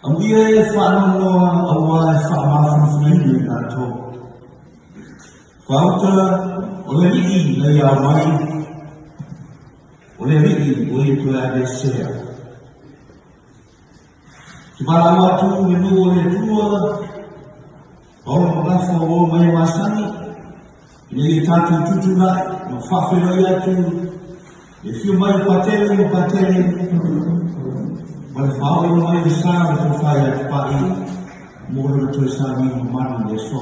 Ang iya whanono awa whamawhawhinu ato. Whauta o le riki na ia mai, o le riki o le tue ade sea. Ki mara watu minu o le tua, o le mafo o mai masani, i le tatu tutunai, ma whawhiroi atu, e whiu mai patele, ma le whao ino mai sa me te whai atu pai, mo le tue sa mi manu le so.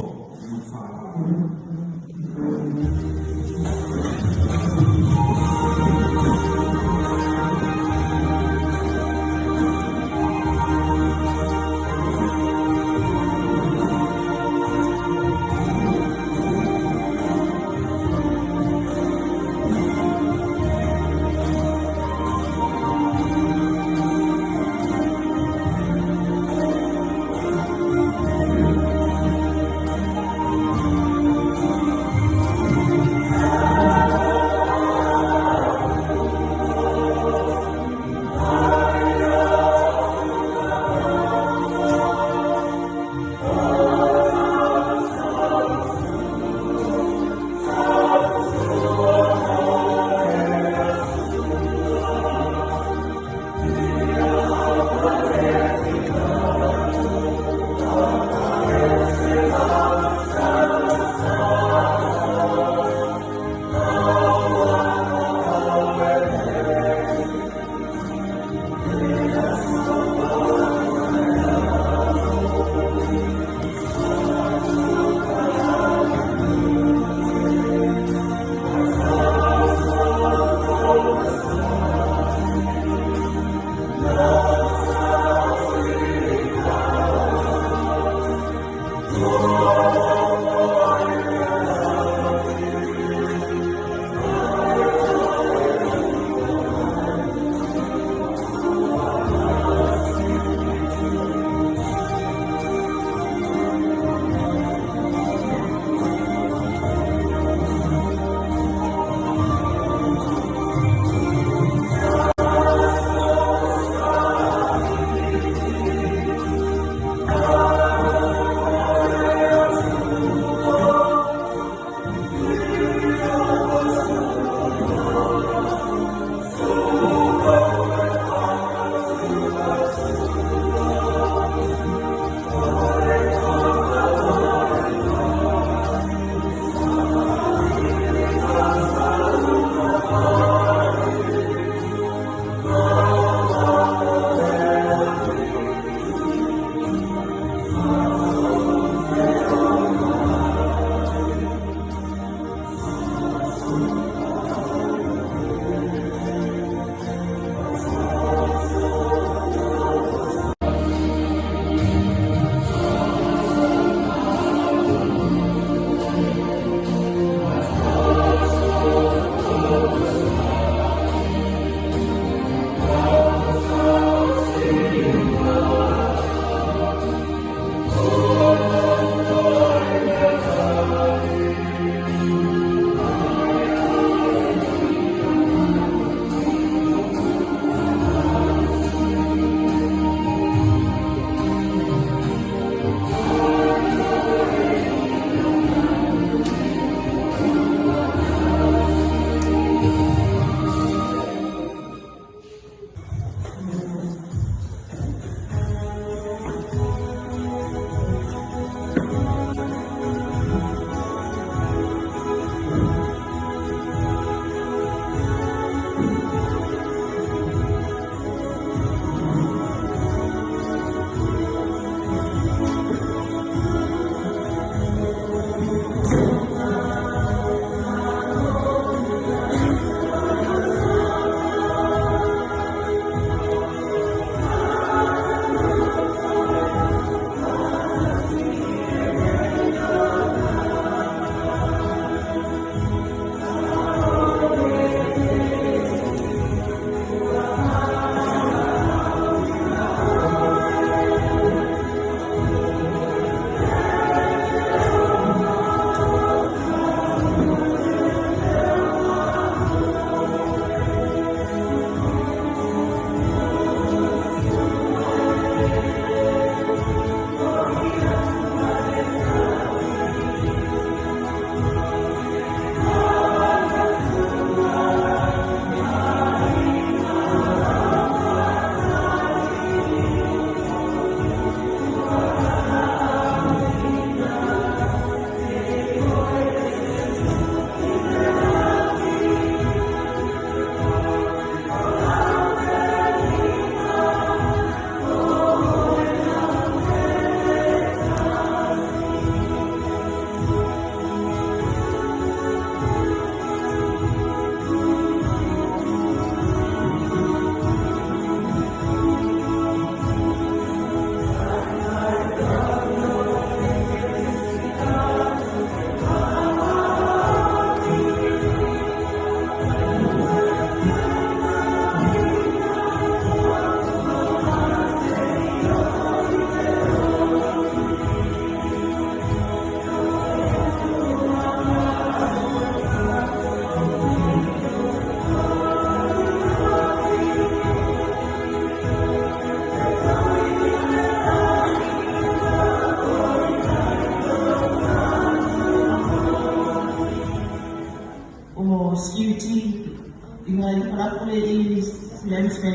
i silense.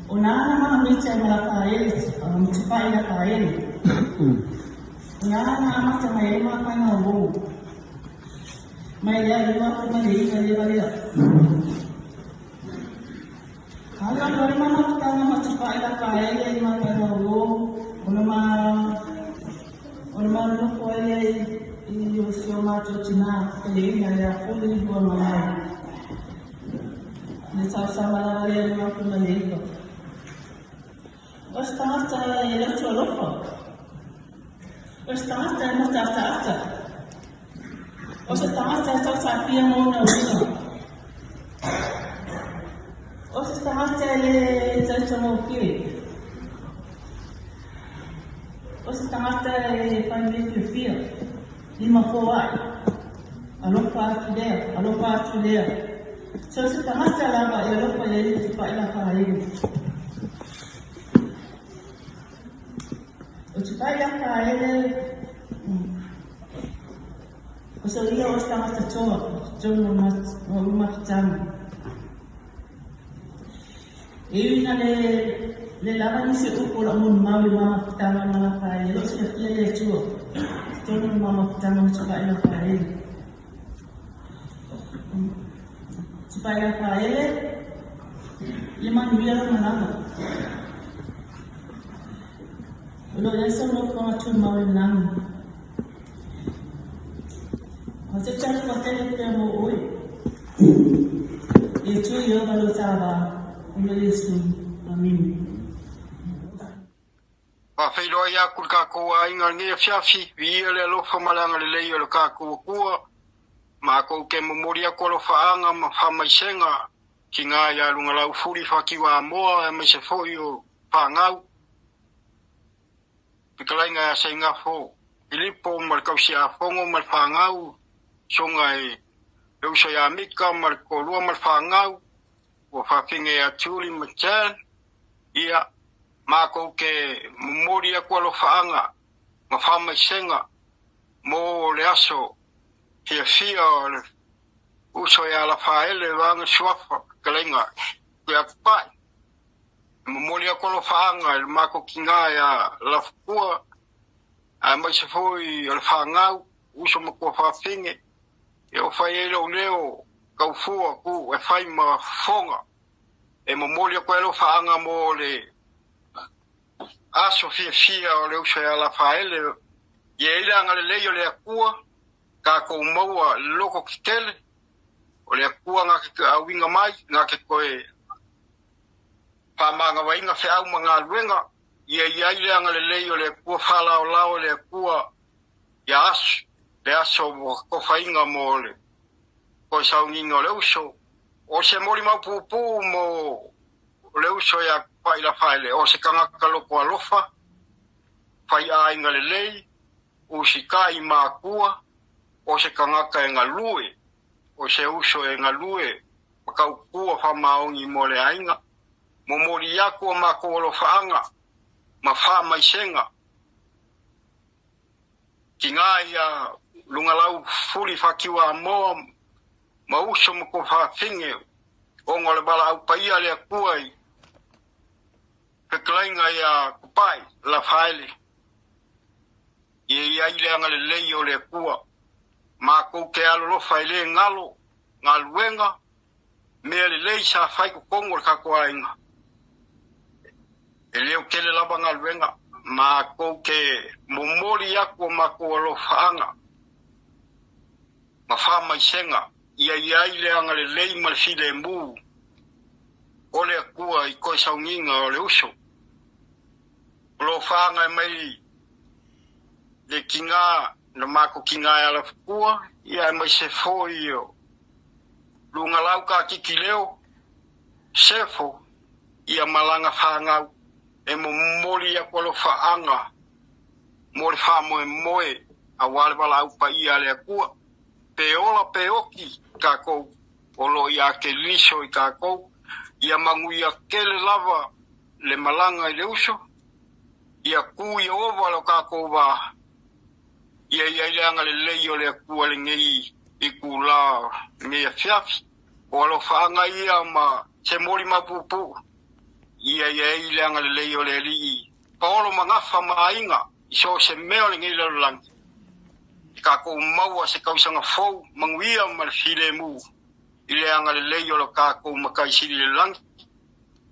Una na micha malaka ele, mchipai na kaele. Una na mata mai ma kana wo. Mai ya lima kuma ni kali. Kalau dari mana kita nama cepat ila kaele lima kana wo. Una no foi e o senhor matou tina ele ya kuli dua malai. Ni sama ele ma kuma ni. Estamos electrológico. Estamos tenemos tata. O sea, estamos sabiendo una vida. O sea, estamos electrológico. O sea, estamos familia. Lima fois. Alors pas tuer. So estamos là-bas et alors pas aller pas la faire. O chipai la kaele o so ia o stanga ta chono ma kitama e ina le lava ni se upo la mun mau ma kitama na la kaele o se ia le chono ma kitama chipai la kaele chipai la kaele lima nuia la manama. Lo ya solo con tu mal nam. Hace char hotel te mo hoy. Y tú yo lo estaba un listo a mí. Pa felo ya kulka ko inga ngi fiafi vi le lo famalanga le yo ka ko ma ko ke memoria ko lo faanga ma fama senga kinga ya lunga la ufuri fakiwa mo me se foyo pangau Pikalanga ya senga fo. Ilipo markausia fongo malfangau. Songai. Leusa ya mika markolua malfangau. Wafakinge ya tuli machan. Ia. Mako ke memoria kwa lo faanga. Mafama senga. Mo leaso. Fia. Uso ya la faele wanga swafa. Kalenga. Kaya kupai. Memoria ko lo faanga el mako kinga ya la fua a mai se foi el faanga uso mo ko fa finge e o fai lo leo ka fua ku e fai ma fonga e memoria ko lo faanga mo le aso fia o le uso ya la faele ye ila ngale le yo le akua ka ko mo loko kitele o le akua nga winga mai nga ke ko Pamanga wainga feau mga luenga, ia anga le leo le kua whala o lao le kua ia aso, le aso ko whainga mo le ko saunginga le uso, o se mori mau pupu mo le uso ia paila whaile, o se kangaka loko alofa, whai a inga le lei, o si kai maa kua, o se kangaka e ngalue, o se uso e ngalue, makau kua whamaongi mo le ainga, Momori yako mako lo faanga mafa maisenga kinga ya lungalau fuli fakiwa mo mauso mko fa finge ongo le bala au paia le kuai peklainga ya kupai la faile ye ya ile anga le leyo le kua mako ke alo lo faile ngalo ngaluenga me le leisa fai ko kongo ka kuainga Eleo kele laba ngaluenga ma ko ke momori yako mako lo faanga ma fa mai senga ia ile anga le lei mal file mbu ole kua I ko saunginga ole uso lo faanga mai le kinga no mako kinga ya la kua ia mai se foio lunga lauka kikileo sefo ia malanga faanga e momori ya ko lo faanga mori fa moe awale bala au pa ia le kua peola peoki kako olo ya ke liso I kako ia mangu ia kele lava le malanga I le uso ia ku ia ova lo kako va ia le anga le leio le kua le ngei I kula ngei fiafi o alo whaanga ia ma se mori mapupu. Ia i leanga le leo le li. Paolo mangafa mainga, iso se meo le ngila langi. Ka ko maua se kausanga fou, manguia ma le file mu. I leanga le leo lo ka ko makai siri le langi.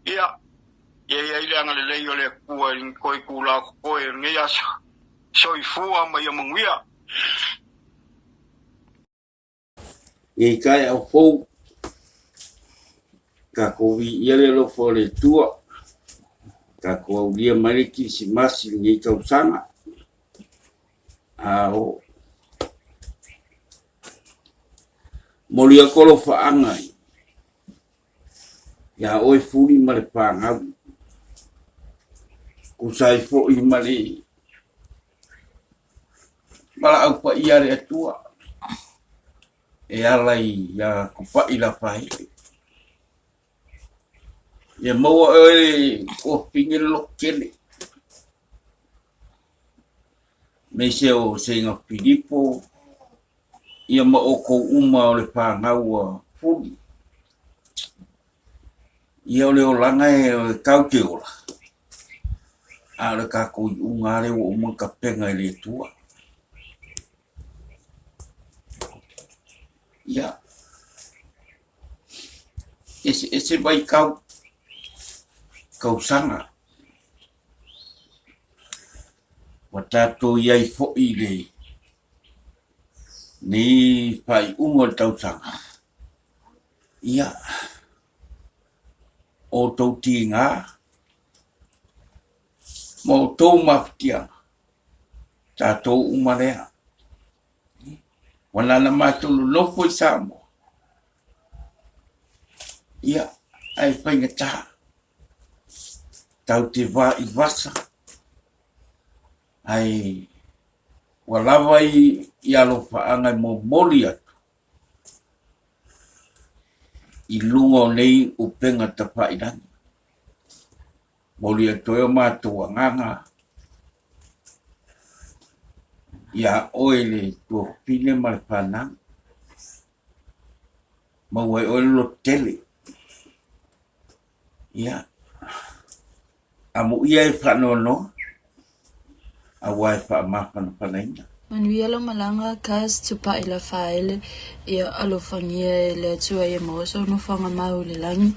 Ia i leanga le leo le kua in koe kula koe ngea so i fua ma ia manguia. E kai au fou ka ko vi ile lo fole tua ka ko au dia mariki si masi ni ka usanga ao molia kolo fa angai ya oi fuli male panga ku sai fo i male mala au pa ia re tua e alai ya ku pa ila pai ya mau ko pingin lo kele me o senga Filipo ia ma o ko uma o le pangau fuli ia o le olanga e kau ke ola a le ka ko unga le o uma ka penga le tua ia ese vai kau sanga watato iai fo ile ni pai ungol tau sanga ia o tau tinga mo tau maftia tato umarea wana na matulu lofo isamo ia ai fainga ta tau te va i vasa ai walawa i alo faanga mo moli atu i lungo nei upenga tapa ilang moli atu eo matua nganga ia oele tua pine malpanang mawai oele lo tele ia amu ia e whanono a wai whaamafana whanaina. Manuia lo malanga kas tupa ila whaele ia alofangia le atua ia moso no whanga mau le langi.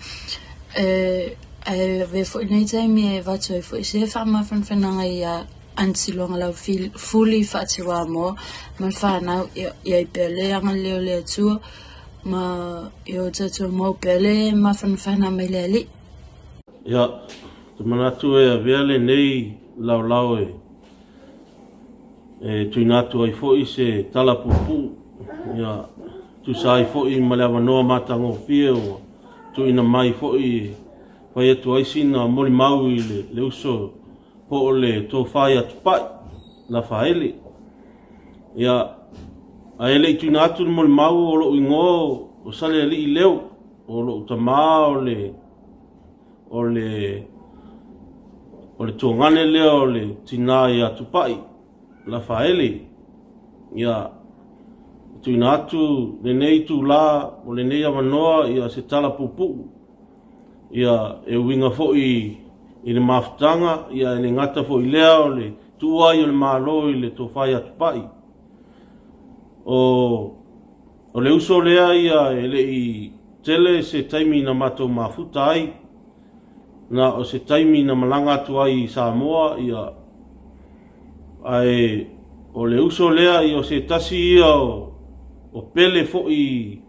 Ve fo nei taimi e watu e fo ise whaamafana whananga ia antilonga lau fuli whatiwa mo man whanau ia i pele anga leo le atua ma i o tatua mo pele ma whanawhana mai le ali. Ia, te manatu e a veale nei lau e tuinatu ai fo i se tala pupu. Ia, tu sa ai fo i ma le awanoa matango fie o tuina mai fo i whai atu aisina mori mau i le uso po o le tō whai atu pai la whaele. Ia, a ele i tuinatu mori mau o lo ingo o sale ali i leo o lo utama o le tōngane leo o le tina i atu pai la whaele. Ia, tuina atu le nei tu la o le nei amanoa ia se tala pupu. Ia, e winga fo i le mafutanga, ia e le ngata fo i lea o le tua i o le malo i le tō whai atu pai. O le uso lea ia e le i tele se taimi na mato mafuta ai, na o se taimi na malanga atu ai i Samoa, ia ai o le uso lea i o se tasi ia o pele fo i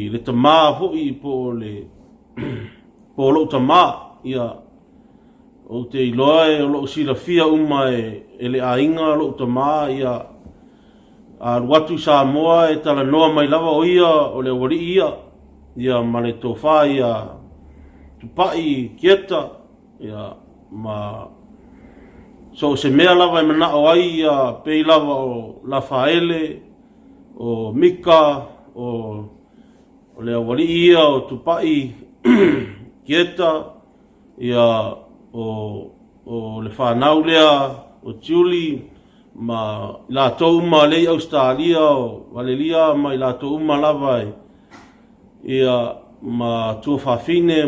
le tamaa fo i po lo tamaa ia o te iloa e o lo sila fia uma e le ainga lo tamaa ia a watu Samoa e tala noa mai lava o ia o le wari ia ma le tofa ia tupai kieta ia ma so se mea lava e mana o ai ia pei lava o la faele o mika o le wari ia o tupai kieta ia o le whanau lea o tiuli ma la tau uma lei Australia o Valeria ma la tau uma lava ia ma tua whawhine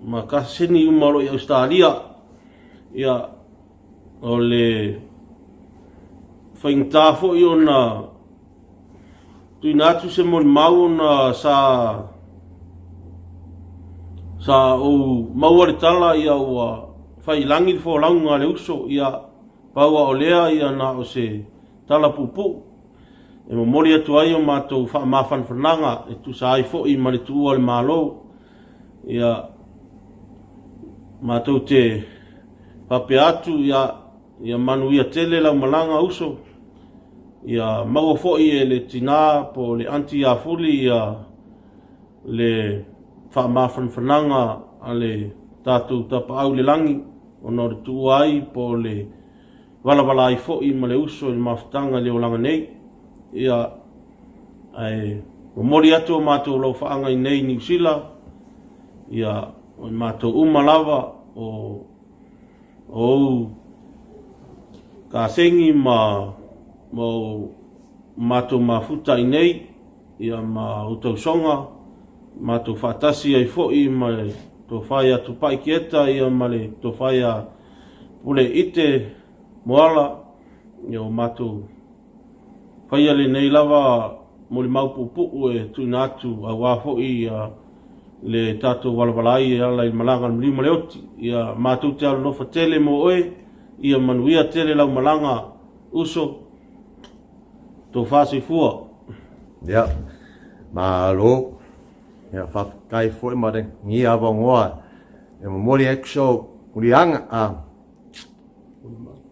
ma kasini umaro i Australia ia o le whaingta fo i ona tui natu se mo mau na sa o mauare tala ia ua whailangi fo launga le uso ia paua o lea ia na o se tala pupu e mo mori atu ai o mātou mawhan whananga e tu sa ai fo i mani tu ua le malo ia mātou te pape atu ia manu ia tele lau malanga uso ia maua fo i e le tina po le anti a fuli ia le mawhan whananga a le tātou tapa au le langi o nore tu ai po le wala ai fo i ma le uso i le mawhtanga le o langa nei ia ai o mori atu o mātou lau whaanga i nei New Zealand ia o mātou umalawa o ka sengi mo mātou mafuta i nei ia ma utau songa mātou whatasi ai fo i ma le tō whai atu pai kieta ia ma le tō whai a pule ite moala ia o mātou whai ale nei lava mo le maupupu e tūna atu a wāfo i le tātou walawalai e ala i malanga mlima leoti ia mātou te alo nofa tele mo oe ia manuia tele lau malanga uso tō whāsi fua. Ia, malo ia whakakai fo i mare ngi awa ngoa e mori ekso muri anga a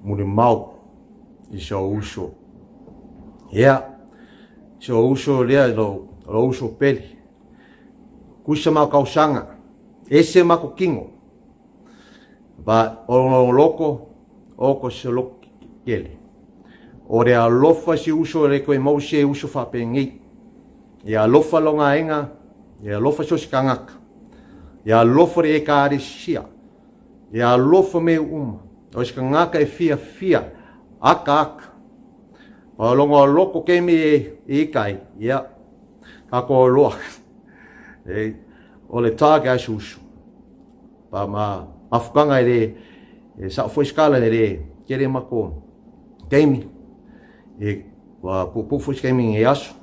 muri mau i so uso. Ia, so uso lea lo uso peli. Kusa mau kausanga, ese mako kingo. Ba o loko, oko se loko kele. O rea lofa si uso re koe mau se uso whapengi. Ia lofa longa enga, ia lofa so sikangaka. Ia lofa re eka are sia. Ia lofa me O sikangaka e fia, aka. Pa longa loko kemi e ikai, ia. Kako loa. O le tāke asu usu. Pa ma afukanga e sa foi skala e kere mako kemi. E wa pupu kemi e asu.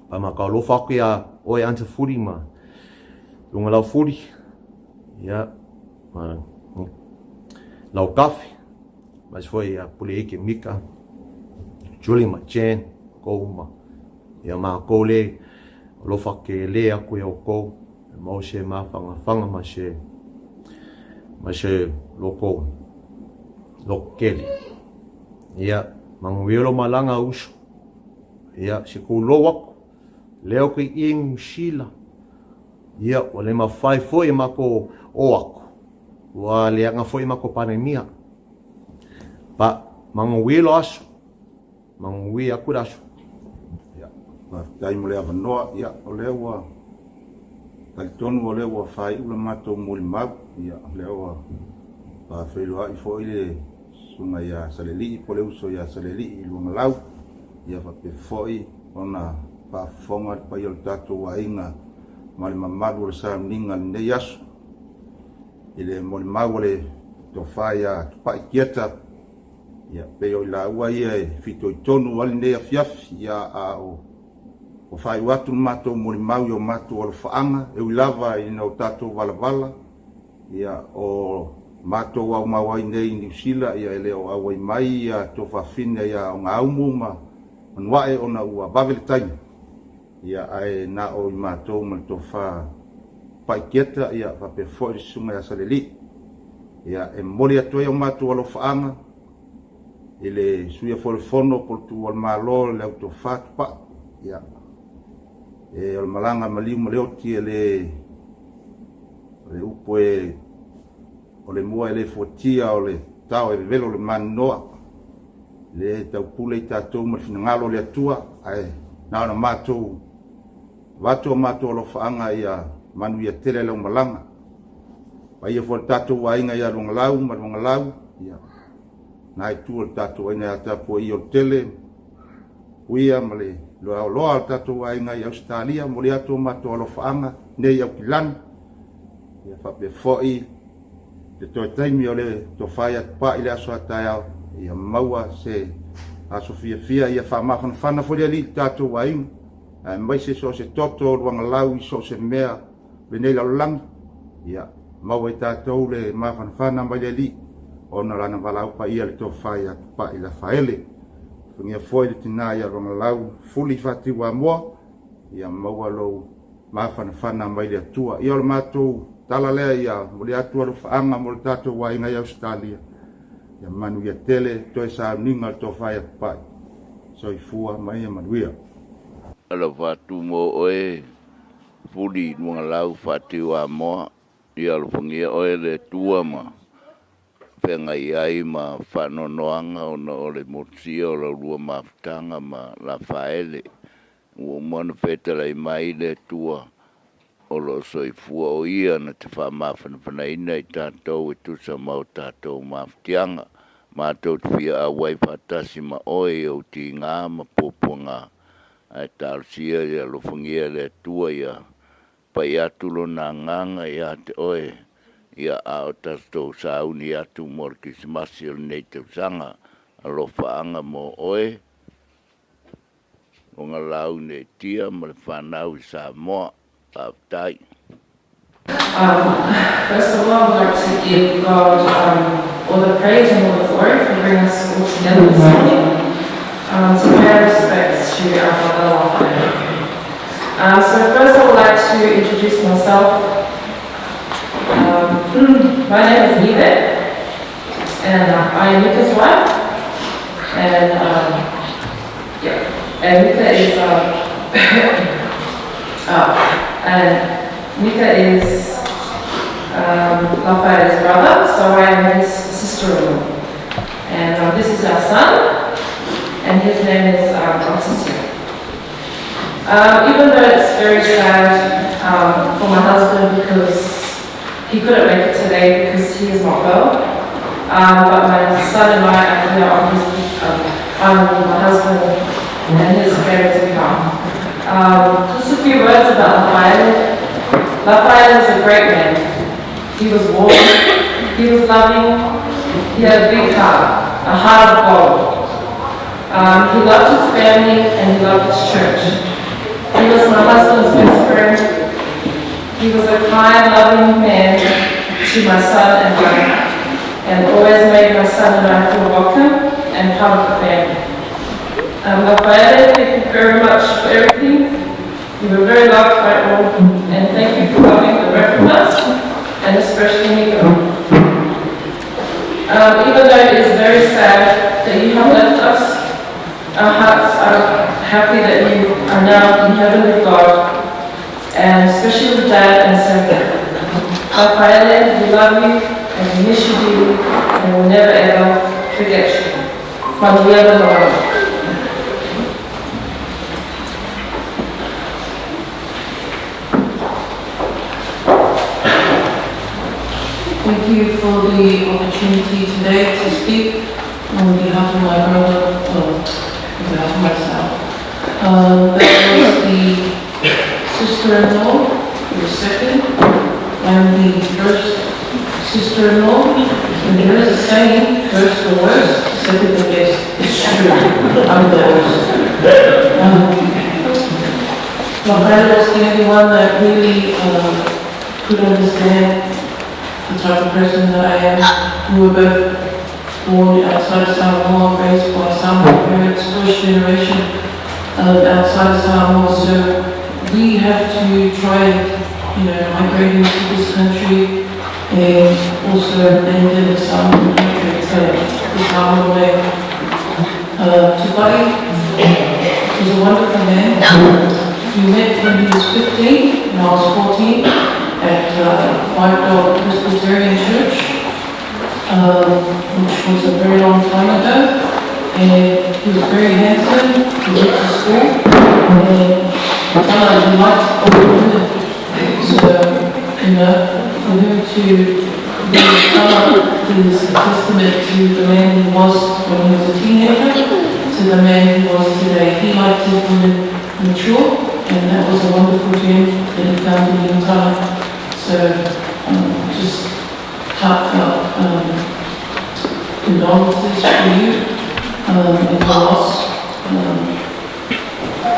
Pa ma ka lofa aku ia oi anta furi ma. Lunga lau furi. Ia. Ma lau kafe. Mas foi a pule eke mika. Julie ma chen kouma. Ia ma kole lofa ke le aku e o kou. Mau se mawhanga ma se loko kele. Ia manguelo malanga usu. Ia se kulo waku. Leo ki ingu sila. Ia wale mawhai foi mako o aku. Wa leanga foi mako panemia. Pa manguelo asu. Mangui aku asu. Ia tai mo le avanoa ia o lewa. Tonu o lewa whai ula matou muli mau ia lewa pa whelua i fo ile sunga ia saleli po le uso ia saleli i luanga lau ia whape foi ona pa fonga pa i o tatou wa inga ma le mamadu le sa mninga nei asu i le muli mau le to whai a tupai kieta ia pe o la ua ia e fito i tonu wali nei a fiafi ia a o whai watu matou mori mau i o matou o whaanga e uilava i nau tatou wala ia o matou au mawai nei New Zealand ia ele o awai mai ia to whawhine ia o ngā aumu ma manuae o na ua bavele taimi ia ai na o i matou ma to wha paiketa ia whape fōi sunga ia saleli ia e mori atu e o matou o whaanga ele suia fono por tu al malo le auto fat pa ia e o malanga maliu leoti le upo e o le mua le fotia o le tau e velo le manoa le tau pule i tatou ma finangalo le atua ai na ona matou watu matou lo faanga ia manu ia tele le malanga pa ia fo tatou ainga ia longa lau ia na tu tatou ina tapo i o tele uia male loa al tatou ainga i Australia mo le atu matou alofaanga nei au kilani ia whape fo'i te toi taimi o le to whai at pa i le aso atai au ia maua se aso fia ia whamawhanawhana fo le ali tatou ainga mai se so se toto luanga lau i so se mea le nei laulangi ia maua i tatou le mawhanawhana mai le ali o na lana walau pa ia le to whai at pa i la whaele Fungia foi le tina ia ronga lau fuli fati wa moa ia maua lou mawhanawhana mai le atua ia o le mātou tala lea ia mo le atua lo whaanga mo le tatou wa inga i Australia ia manu ia tele toi sa ninga le to whai at pai so i fua mai ia manuia ala whatu mo oe fuli nuanga lau fati wa moa ia lo fungia oe le tua ma penga iai ma whanonoanga o na ole motia o la rua mafutanga ma la whaele. Ua umana whetara i mai le tua o lo soifua o ia na te whamawhanawhanaina i tātou e tusa mau tātou mafutianga. Mātou te whia a wai whatasi ma oe o ti ngā ma poponga. Ai tārusia ia lo whangia le tua ia pai atulo na nganga ia te oe. Ia ao tasto sauni atu mor Krismasi o nei te sanga alo whaanga mo oe o ngā lau nei tia ma le whanau I Samoa a tai. First of all, I'd like to give God all the praise and all the glory for bringing us all together this morning to pay respects to our brother Raphael. So first I would like to introduce myself. My name is Nita, and I am Nika's wife, and and Nika is and Nika is Raphael's brother, so I am his sister-in-law, and this is our son, and his name is Francisco. Even though it's very sad for my husband because he couldn't make it today because he is not well. But my son and I are here on my husband and his parents' behalf. Just a few words about Raphael. Raphael is a great man. He was warm, he was loving, he had a big heart, a heart of gold. He loved his family and he loved his church. He was my husband's best friend. He was a kind, loving man to my son and I, and always made my son and I feel welcome and part of the family. Raphael, thank you very much for everything. You were very loved by all, and thank you for loving the rest of us, and especially me. Even though it is very sad that you have left us, our hearts are happy that you are now in heaven with God. And especially with Dad and Sarah. Raphael, we love you and we miss you dearly and we'll never ever forget you. Manuela Morano. Thank you for the opportunity today to speak on behalf of my brother, on behalf of myself. That was the sister-in-law, the second, and the first sister-in-law. And there is a saying, first the worst, second the best. It's true, I'm the worst. Raphael was the only one that really could understand the type of person that I am. We were both born outside of Samoa, raised by Samoan parents, first generation outside of Samoa, so we have to try and, migrate into this country and also end in the Samoan country, the Samoan way. Tupari was a wonderful man. We met when he was 15 and I was 14 at Five Dog Presbyterian Church, which was a very long time ago. And he was very handsome, he went to school, and he liked older women. So, for him to is a testament to the man he was when he was a teenager, to the man he was today. He liked his women mature, and that was a wonderful gem that he found in the entire. So just heartfelt condolences for you and your loss.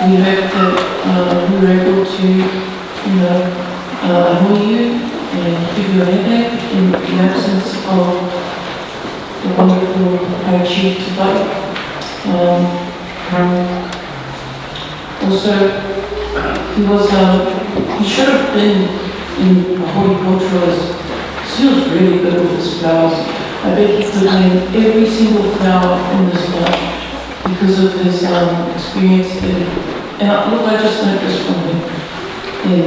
We hope that we were able to, annoy you and give you a headache in the absence of the wonderful High Chief today. Also, he should have been in horticulturalist. He was really good with his flowers. I bet he could name every single flower in this bunch because of his experience in. And look, I just learned this from him. And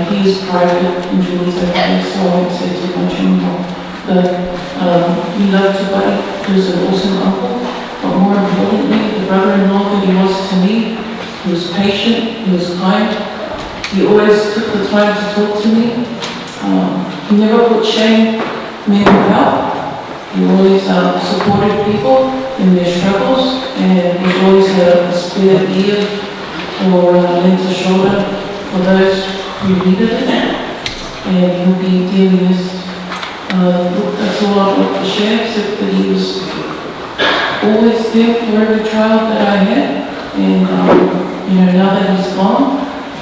he is private and Julie's okay, so I won't say too much anymore. But we love Tupai. He was an awesome uncle. But more importantly, the brother-in-law that he was to me, he was patient, he was kind. He always took the time to talk to me. He never put shame in mental health. He always supported people in their struggles, and was always a spare ear or a lent a shoulder for those who needed it. And he'll be dealing with. That's all I'd like to share, except that he was always there for every trial that I had. And now that he's gone,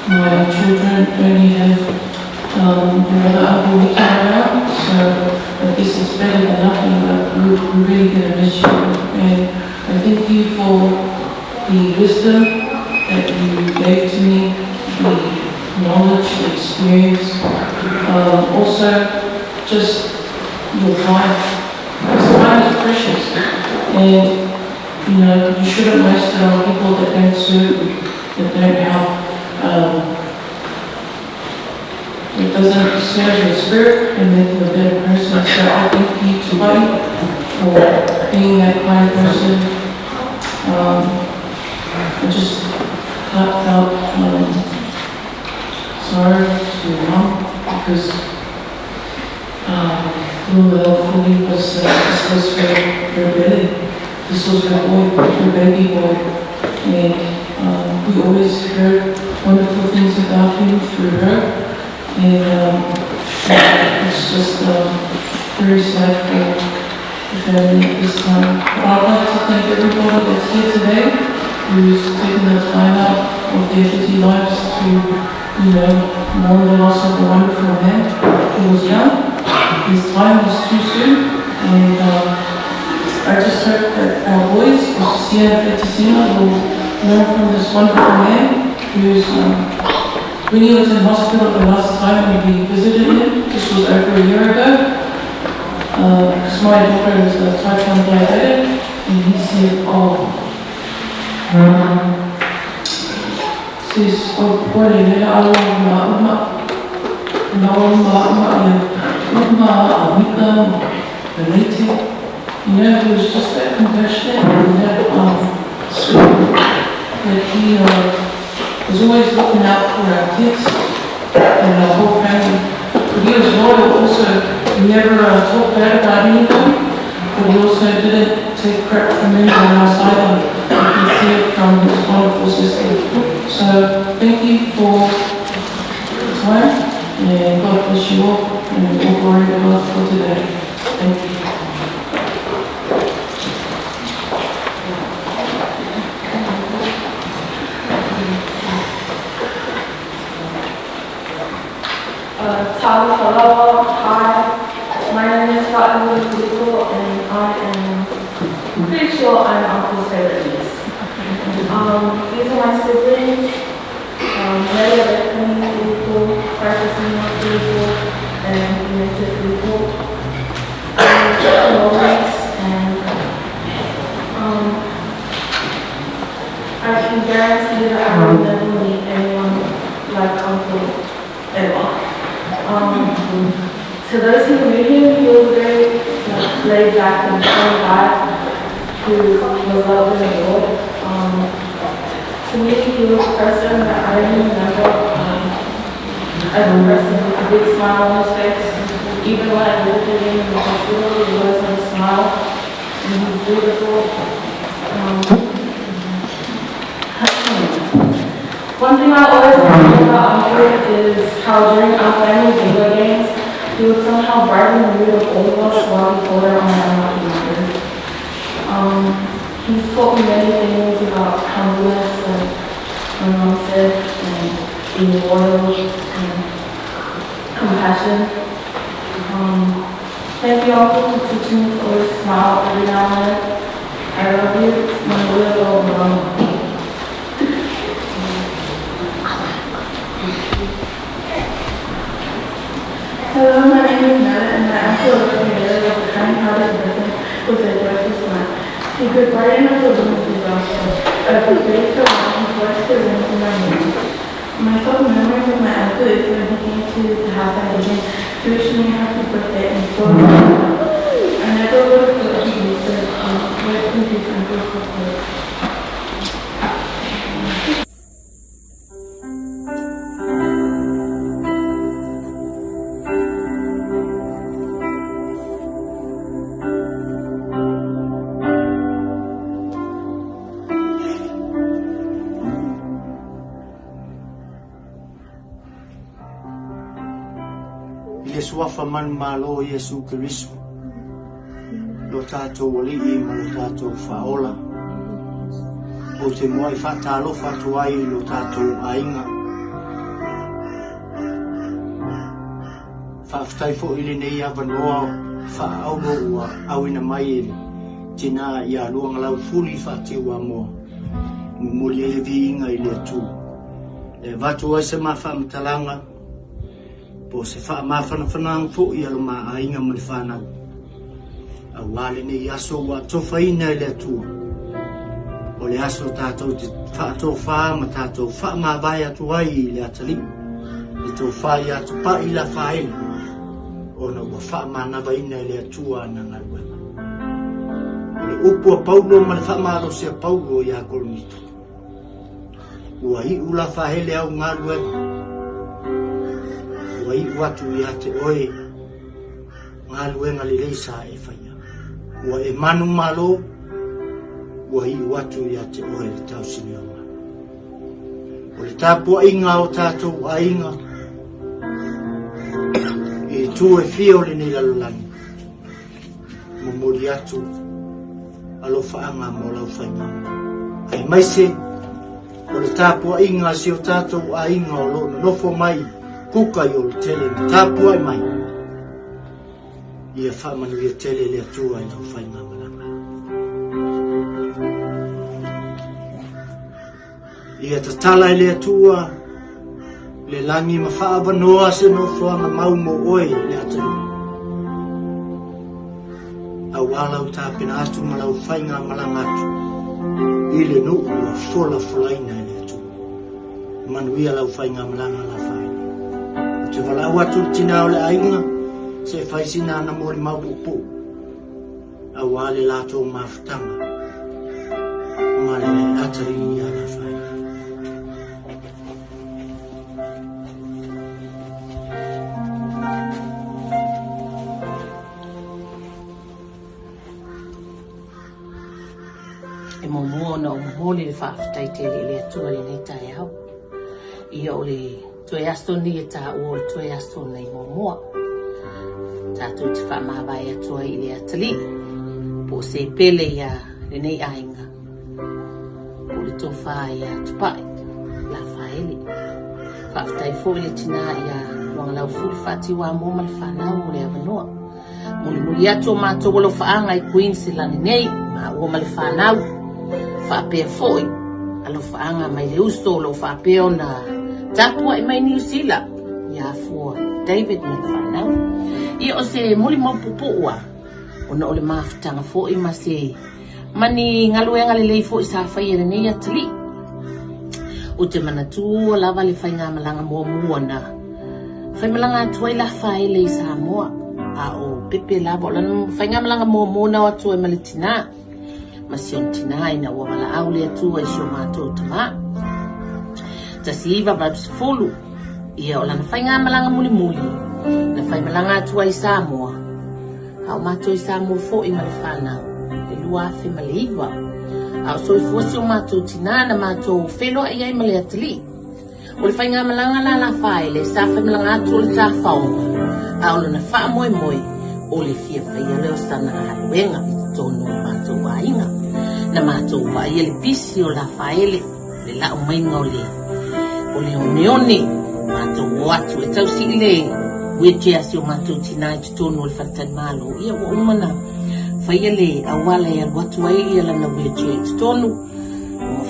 my children only have another uncle we come around, so I guess it's better than nothing, but we're really going to miss you. And I thank you for the wisdom that you gave to me, the knowledge, the experience, also just your time. Because time is precious, and you shouldn't waste it on people that don't serve you, that don't help. It doesn't serve your spirit and make you a better person. So I thank you tonight for being that kind of person. I just heartfelt sorry to your mom because Lula Fully was this was her baby. This was her boy, her baby boy, and we always heard wonderful things about him through her. And it's just very sad for the family at this time. But I'd like to thank everybody that's here today who's taken the time out of their busy lives to, mourn the loss of a wonderful man who was young. His time was too soon, and I just hope that our boys, Sia and Feticina, will learn from this wonderful man who's when he was in hospital the last time we visited him, this was over a year ago, because my daughter was a type 1 diabetic, and he said, he was just that compassionate and that sweet, that he was always looking out for our kids and our whole family. He was loyal also. He never talked bad about anyone, but he also didn't take crap from anyone else either. You can see it from his wonderful sister. So thank you for the time, and God bless you all, and all glory to God for today. Thank you. Hi, my name is Fatima Kuliko, and I am pretty sure I'm Uncle's favorite niece. These are my siblings, Maria Beckman Kuliko, Francisina Kuliko, and Inete Kuliko. I'm Lawrence, and I can guarantee that I will never meet anyone like Uncle ever. To those who knew him, he was a very laid back and fun guy who was loved and adored. To me, he was a person that I didn't remember as a person with a big smile on his face. Even when I looked at him in the hospital, he always had a smile, and he was beautiful. One thing I always remember about Uncle is how during our family video games, he would somehow brighten the mood of all of us while he told our unlucky numbers. He's taught me many things about humbleness, like my mom said, and being loyal and compassion. Thank you, Uncle, for teaching me to always smile every now and then. I love you, my little mom. Hello, my name is Nana, and my uncle is familiar with the kind-hearted person with a joyful smile. He could brighten up the room with his laughter. I could wait for long and voice the room in my room. My first memory with my uncle is when he came to the house I lived in to wish me a happy birthday and so on. I never would have thought he would say, where could his uncle come Yesu afa man malo Yesu Kristo lo tato wali ma lo tato faola o te moai fatalo fatuai lo tato ainga faftai fo ili nei avanoa fa aulo wa awina mai tina ya luang lau fuli fati wa mo muli ele vinga ile tu le vatu ese mafa mtalanga po se fa ma fanang fo ia lo ma ainga mo fana awale ni yaso wa tofaina ile tu o le aso tato fa to fa ma tato fa ma vaya tu ai le atali le to fa ya tu pa ila fail o no fa ma na vaina ile tu ana ngalwe le upo paulo ma fa ma lo se paulo ya kolmito wa hi ula fa hele au ngalwe wai watu ya te oe ngalwe ngalile sa e faya wa e manu malo wai watu ya te oe tau sinoma o le tapo inga o tato ainga e tu e fio le ni lalulani mumuri atu alo faanga mo lau fainga ai maise o le tapo inga si o tato ainga o lo nofo mai kuka yo tele tapu ai mai ia fa manu ia tele le atua ina fai malanga ia tatala le atua le langi ma fa noa se no fa mau mo oi le atua awala uta pina atu malau fai malanga atu ile no fola ina le atua manu ia lau fai malanga la fai te wala watu tina ole ainga se faisina na mori mabupu awale lato maftanga male atari ya na fai e momona o mole le faftai tele le atua le nei tai au ia o le to ya soni e ta o to ya soni momoa ta tu te fa ma vai to ile atali po se pele ya le nei ainga o le to fa ya to pa la fa ele fa tai fo le tina ya wang la fu fati wa mo mal fa na o le avano mo ya to ma to lo fa anga i queen se la nei ma o mal fa na fa pe foi alo fa anga mai le usto lo fa pe ona tapua i mai New Zealand ia fua David McFarnell ia o se muli mo pupua ona ole mafutanga fo i mase mani ngalue ngalelei fo i sa fai ere nei atali o te manatu o lava le fai ngā malanga mua muana fai malanga atua i la fai le i sa moa a o pepe lava o lanu fai ngā malanga mua muana o atua i malitina masion tina ina ua mala au le atua i sio mātou tama tasiva vabs fulu ia o lana fai ngā malanga muli muli na fai malanga atua i Samoa au mātou i Samoa fo i malifana e lua fe maliva au soi fuasi o mātou tina na mātou whenua i ai male atali O le whainga malanga la la whae le sa whai malanga atu o le tā whaonga. A o na wha moe moe o le fia whaia leo sana a haluenga i tono mātou wainga. Na mātou waia le pisi o la whaele le la o mainga o le oneone mātou o atu e tau si le wete asi o mātou tinai te tono o le whantan malo. Ia o umana whaia le awala e alwatu ai ia lana wete te tono.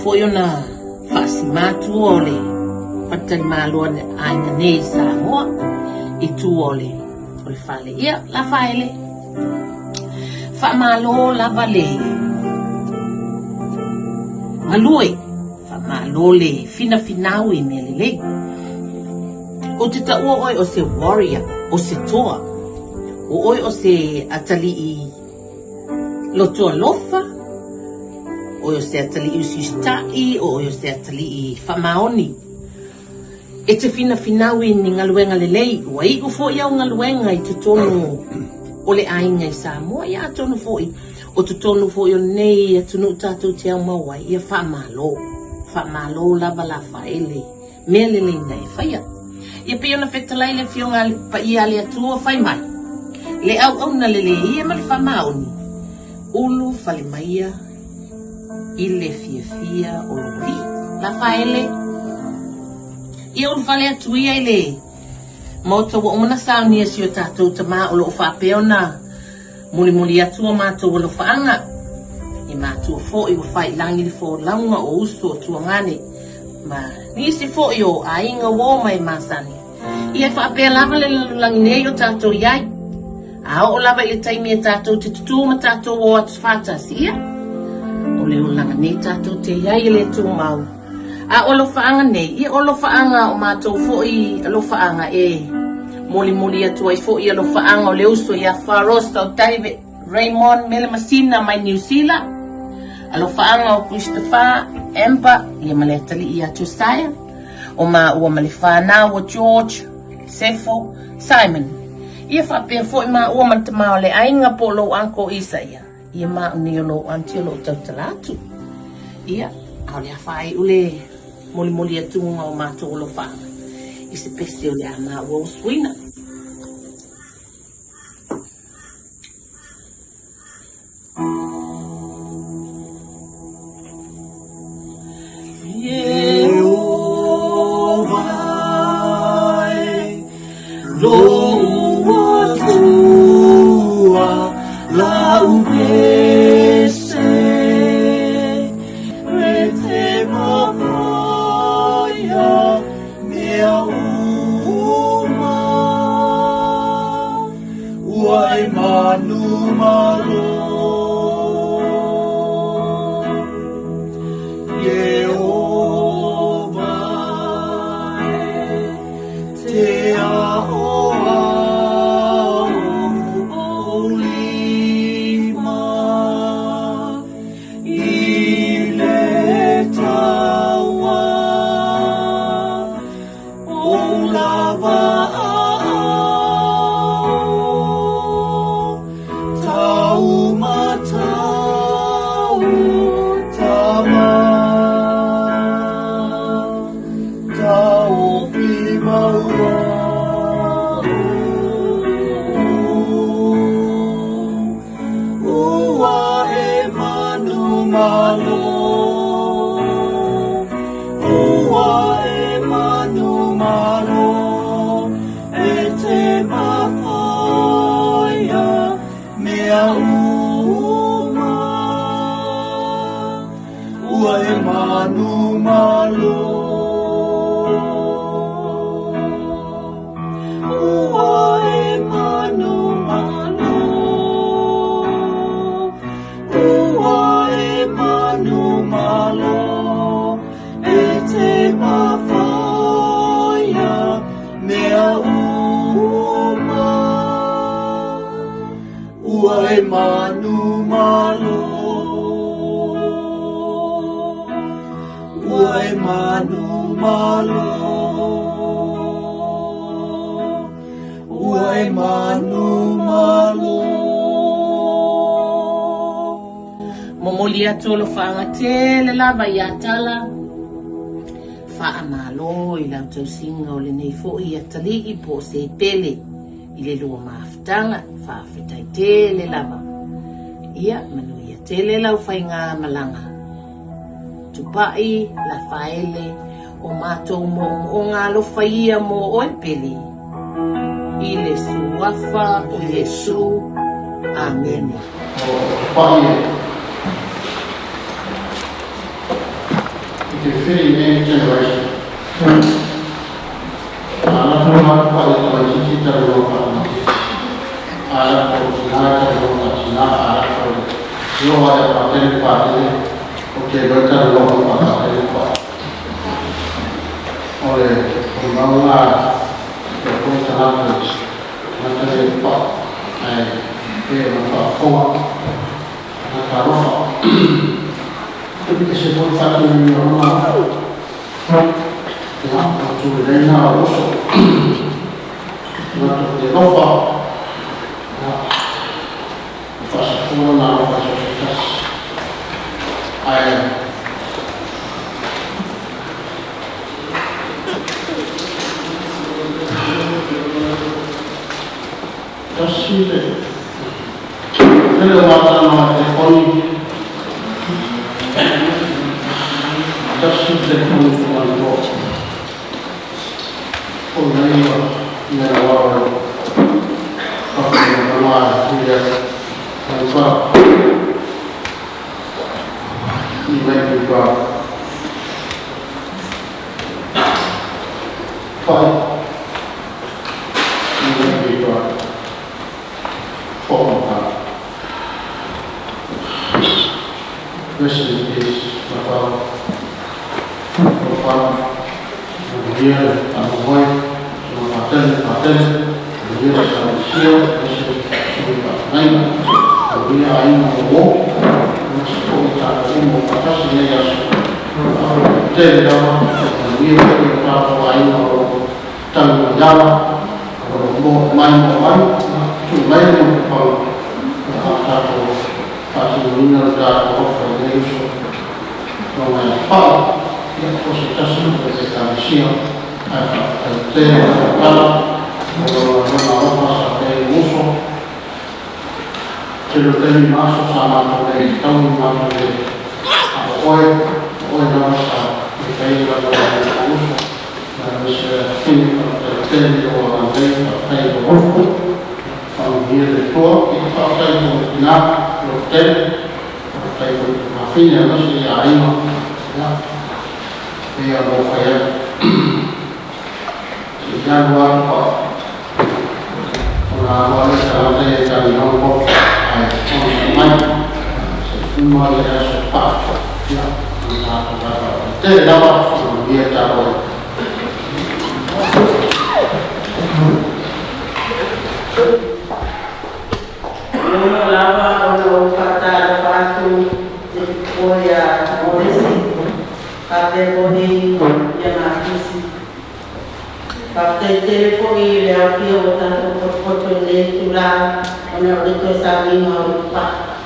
Foi ona whaasi mātua o le whantan malo ane aina nei sa moa i tu o le whale. Ia la whaele wha malo la vale malue wha malo le fina finau i me le o te taua oi o se warrior o se toa o oi o se atali i lotoa lofa o se atali i usitai o se atali i whamaoni e te fina finau i ni ngaluenga le lei o ai u fo ia ngaluenga i te tonu o le ainga i Samoa ia tonu fo i o te tonu fo i o nei e tunu tātou te au maua ia whamalo lava la whaele mea le lei nei whaia ia pe ona whetalai le fionga pa ia le atua whai mai le au na le ia ma le whamaoni ulu whale maia i le fia o lori la whaele ia ulu whale atu ia i le Mauta wa umana saunia si o tātou tama o loo whapeo na muli atua mātou o lo whaanga. I mātou fo i wa whai langi li fo launga o uso o tuangane. Ma nisi fo i o ainga wo mai māsani. Ia whapea lava le langi nei o tātou iai. A o lava i le taimi e tātou te tutu ma tātou o atu whātas ia. O leo langa nei tātou te iai i le tū mau. A o lo whaanga nei, ia o lo whaanga o mātou fo i lo whaanga moli atua i fo i lo whaanga o le uso i a Farosta o David Raymond Mele Masina mai New Zealand. A lo whaanga o Christopher Amber i a maletali i a Josiah. O ma ua male whanau o George Sefo Simon. Ia whapea fo i ma ua mantamao le ainga po lo anko Isa ia. Ia ma uni o lo anti o lo tautalatu. Ia, au le a whai ule moli atunga o mātou o lo whaanga. I se pese o le ama ua uswina. Momoli atu lo whaanga te le lava i atala whaamalo I lau tau singa o le nei fo I atali I po se pele I le lua maafutanga whaafetai tele lava. Ia manu ia tele lau whainga malanga. Tupai la faele o mātou mo o ngā lofa ia mo oe pele. I le suafa o Yesu. Amen. Tupai the very next generation. Anak rumah pada wajib kita lupa. Anak perempuan lupa Cina, anak perempuan ada paten paten. Okey, mereka lupa paten lupa. Oleh pembangunan perpustakaan macam lupa. Dia lupa form. Lupa roh. Tapi sebut satu orang yang berjualan harus untuk dilakukan fasa corona fasilitas air tersebut kelewatan telefon tersebut dengan bos orang merawat orang dia tanpa iman juga baik iman juga formal Wesley is about dia amoy paten dia sia sudah naik dia ain mau masuk ke umum atas ini ya jadi dalam dia kita ain mau tanggung jawab mau main cuma kalau satu pasal ini ada orang yang itu orang apa yang proses kita siap kalau sampai musuh cerita masuk sama oleh tahun lalu oleh masa kita lalu musuh harus ini terjadi orang lain terjadi orang kalau dia itu kita terjadi benar terjadi akhirnya masih air dia mau kayak Januari orang dalam saya nombor online semua dia sepak ya tidak dapat dia tahu lama orang kata fatu ya modesi kategori yang akisi Kapten telefon ini lagi orang foto ni tulang orang itu sami mau pak.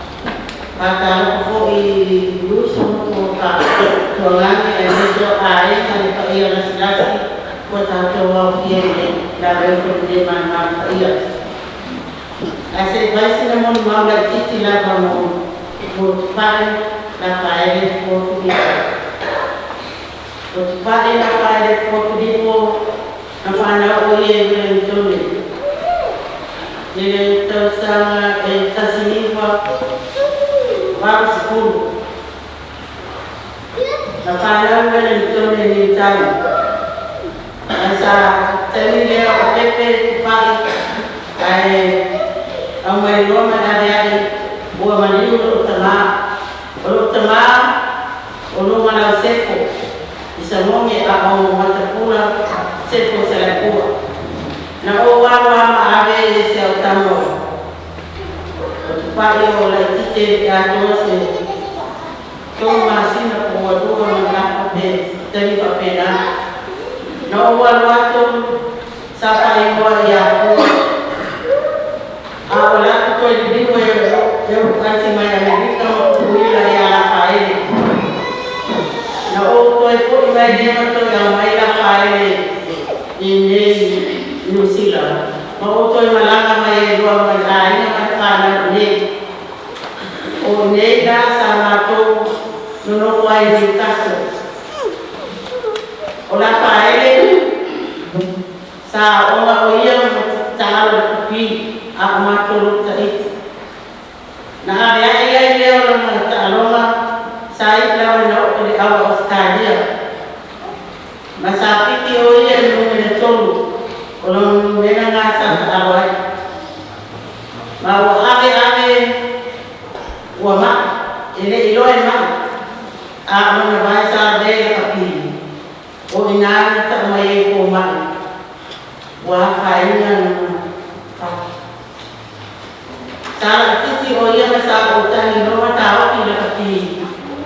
Kata foto ini dulu semua tulang ini itu air kan itu ia nasi foto tulang ini dah foto di mana ia. Asyik baik namun mau lagi tidak mau foto pai nak air foto dia. Foto pai nak air foto dia Nafana oye mtoni ile tosanga tasinifa wasikuru nafana wale mtoni ni tamu asa tamile opepe pali ai amai roma dadi buah maniu utama mana sefo isamonge au matakula sefo selekua na owa ave se utamo pale ola tite ya tose toma sina kwa dua na pe tani papena na owa watu sapa iwa ya ku awala ko diwe yo kasi maya ni kuila ya faili na o ko imai dia yang mai la fai ini New Zealand. Mau tu malanga mai dua mai lain mai fana ni. O nega sama tu nono fai di kaso. Ola fai sa oma oyang tahu pi ama tu tadi. Nah dia orang taloma saya lawan nak di awal Australia. Masa piti oyang nunggu tolu. Orang menang asal awal. Mau ame wama ini iloy mak. Amun bahasa dia tapi. O ina tak mai koma. Wah kainan. Salah titi oyang masa utan ini orang tahu tidak tapi.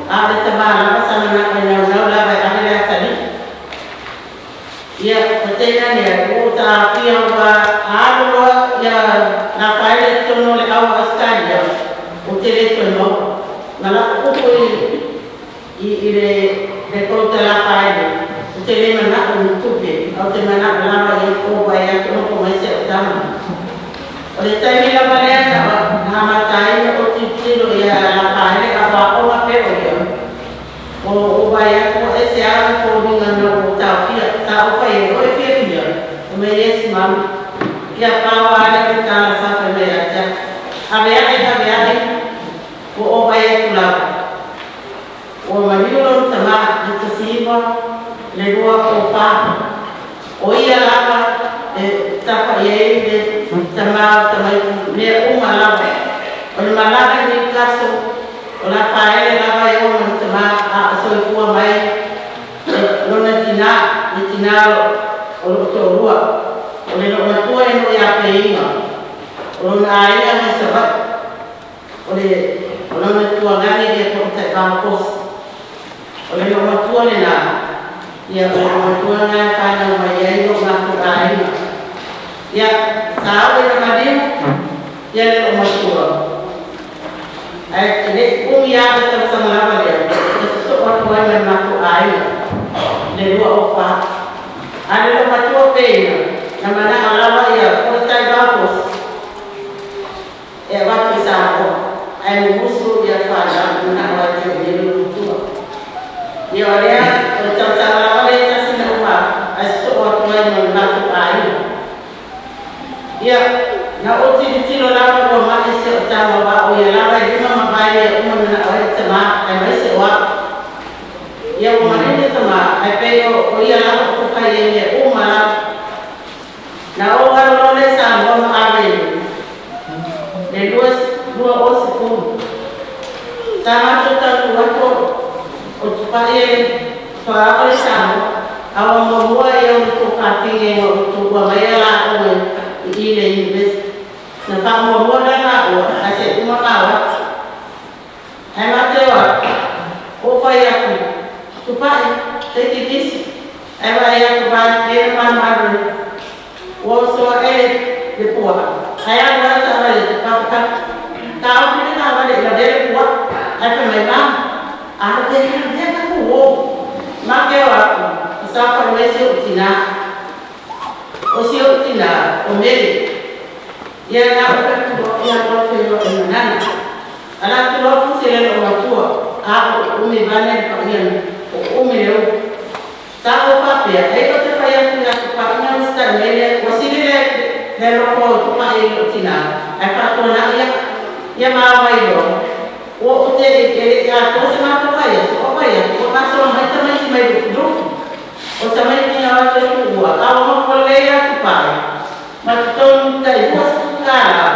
Ada teman apa sama nak menau lah baik ada tadi. Ya, pertanyaan ya, tapi yang ada ya napai itu nolak awal sekali ya, util itu no, malah aku ini dekor terlapai, util mana untuk be, atau mana belanja yang kau bayar tu kau masih utama. Oleh tadi lah banyak nama cai atau util ya napai apa orang ya. O bayar ko siya ko dengan no tafia ta o fai o fia meres mam ya pawa ada kita sa me aja ave o bayar kula o maniulon sama itu siwa le dua ko pa o ia lava tapa ye de sama ne umala o malaga ni kaso ola pae lava yo sama so fua mai lona tina o to rua o le lona tua no ya peinga o na ia me sabat o le lona tua ngani dia ko te kampus o le lona tua le na ia o lona tua nga kana mai ai no na ko ai ya sao le madi ya le lona tua ai ini ya betul sama apa dia sesuatu yang mengaku air dari dua ofa ada rumah tua pena namanya alama ya postai bafos ya waktu sama ai musuh dia pada guna wajib dia dulu tua dia orang betul sama apa dia kasih nama sesuatu yang mengaku air ya na uti lo lama ko ma isi utama ba o ya lama di mama baye umma na o tama ai mai se wa ya umma ni tama ai pe o ya lama ko fa ye ne umma na o wa lo le sa mo ma ave de dua o se fu tama to ta wa ko o fa ye fa o sa mo awa mo mo ya ko fa ti ye o to wa mai la o ile invest na famo moda na o ase kuma kawa ai matewa o faya ku tupai teki dis ai ba ya ku ba de man maru o so de puwa ai agora ta ba de pa ta o ni na ba de la de puwa ai fa mai ma a de ta ku o ma ke wa ku sa fa me se utina o se utina o mele ya na ukat ya ko fero nana ala to fu sele no matua a umi bane ko yan umi yo ta o pa pe ai ko te fa ya ku na pa na sta mele ko sile le lo ko to pa e tina ai fa to na ya ma mai lo o te ya to se ma to pa ya ko pa so mai ta mai mai do o ta mai ni na wa te ku a mo ko le ya tu pa maton tai bos kala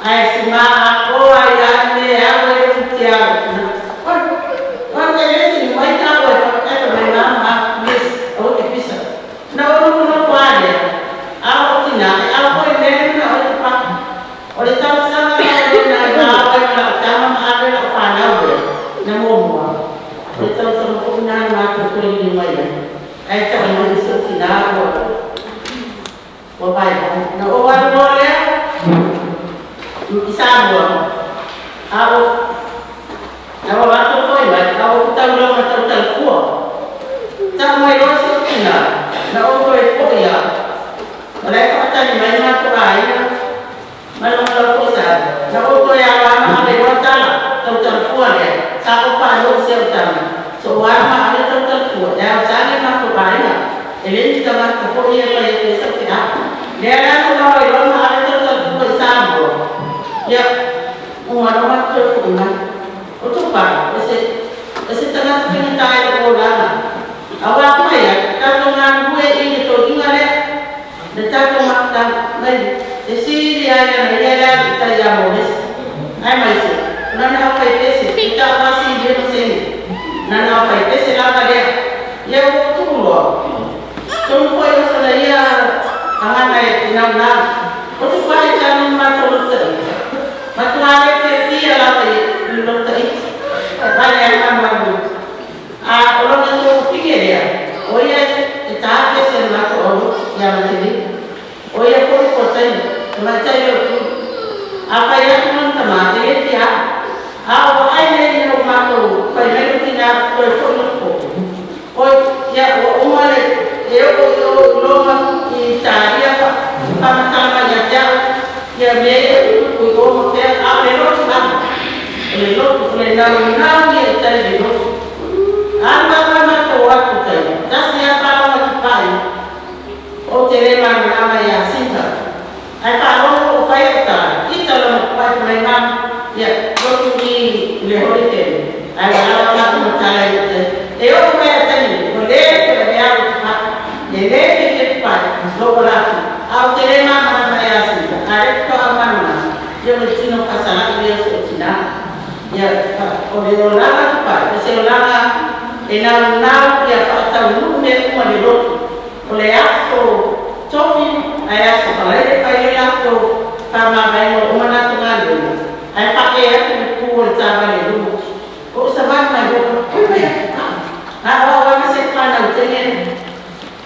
ai sima ko ai ane ave tia on te lesi mai ta wa ta mai mama mis o te pisa na o no fale a o tina a ko ne na o te pa o le ta sa na na na na ta ma ave na fa na o na mo mo o te ta sa ko na na ko ni mai ai ta mo so tina o bapak na owan boleh isabo ako na waktu foi mas ako tahu lang mataw ko ta may losi mai na to ai malu ko sa na ko to ya wa ma le wa ta to ta fu le sa ko fa lo se ta so wa ma le to ta fu ya sa le ma to ai na ele ni ta ma ko ye pa ye sa ti na le na ko ma lo ma le to ta fu sa mo ya uma no ma to fu na o to pa ese tanga fi ta ai ko la na awa ko ya ta to na bu e ni to ingale de ta to ma ta mai esi dia yang dia kita yang boleh, ai se, nana apa itu kita masih dia mesin, nana apa itu lama dia, ya tu loh, tu kau yang sebenarnya tangan naik enam, tu kau yang jangan macam ada kerja lama luteri, banyak yang mampu, orang itu fikir dia, oh ya kita kerja macam orang yang macam ni, oh ya kau percaya macam itu, apa yang teman-teman ini dia, awak ini yang mahu, kalau itu tidak berfungsi, oh ya, umar itu lomba cari apa, sama-sama jaga, ya mereka itu mungkin apa lelok sama, lelok yang cari lelok, apa tu waktu cari, jadi apa orang cepat, oh terima nama ya singkat. Kalau kita lepas memang ya berkumpul lehorikan, kalau nak mencari itu, orang tadi boleh berbiar cepat, boleh cepat, lokalah, atau terima mana ya sih, ada mana, yang Cina pasal dia Cina, ya oleh orang cepat, seorang enam ya pasal lu memang dilot, oleh aku Sofi, ayah sekolah dia tu sama bayi umana tungan dulu. Ayah pakai aku pukul sama dulu. Kau sama bayi, kau bayar. Awak masih pandang jangan.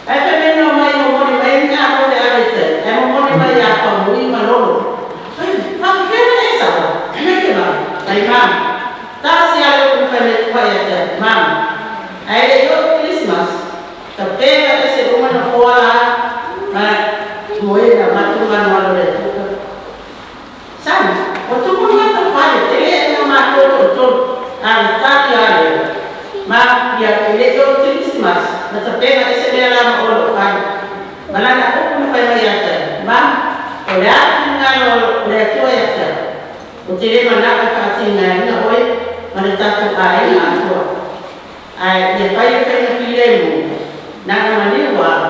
Ayah memang mau di bayi ni aku dah ada. Ayah mau di bayi apa mui malolo. Tapi kenapa ni sahaja? Kenapa ni? Ayah mam, tak siapa pun kena bayar je. Mam, ayah itu Christmas. Tapi ada si umana kuala. Boleh nak matukan malu itu. San, waktu pun matu pada, telek nama tu, tak ada. Mak dia telek tu Christmas, macam pernah sebelah lama orang kan. Malah nak pun pernah yang mak, orang tinggal orang tua yang Jadi mana kata tinggal ni, oi, mana tak terbaik aku. Dia payah filem, nak mana buat,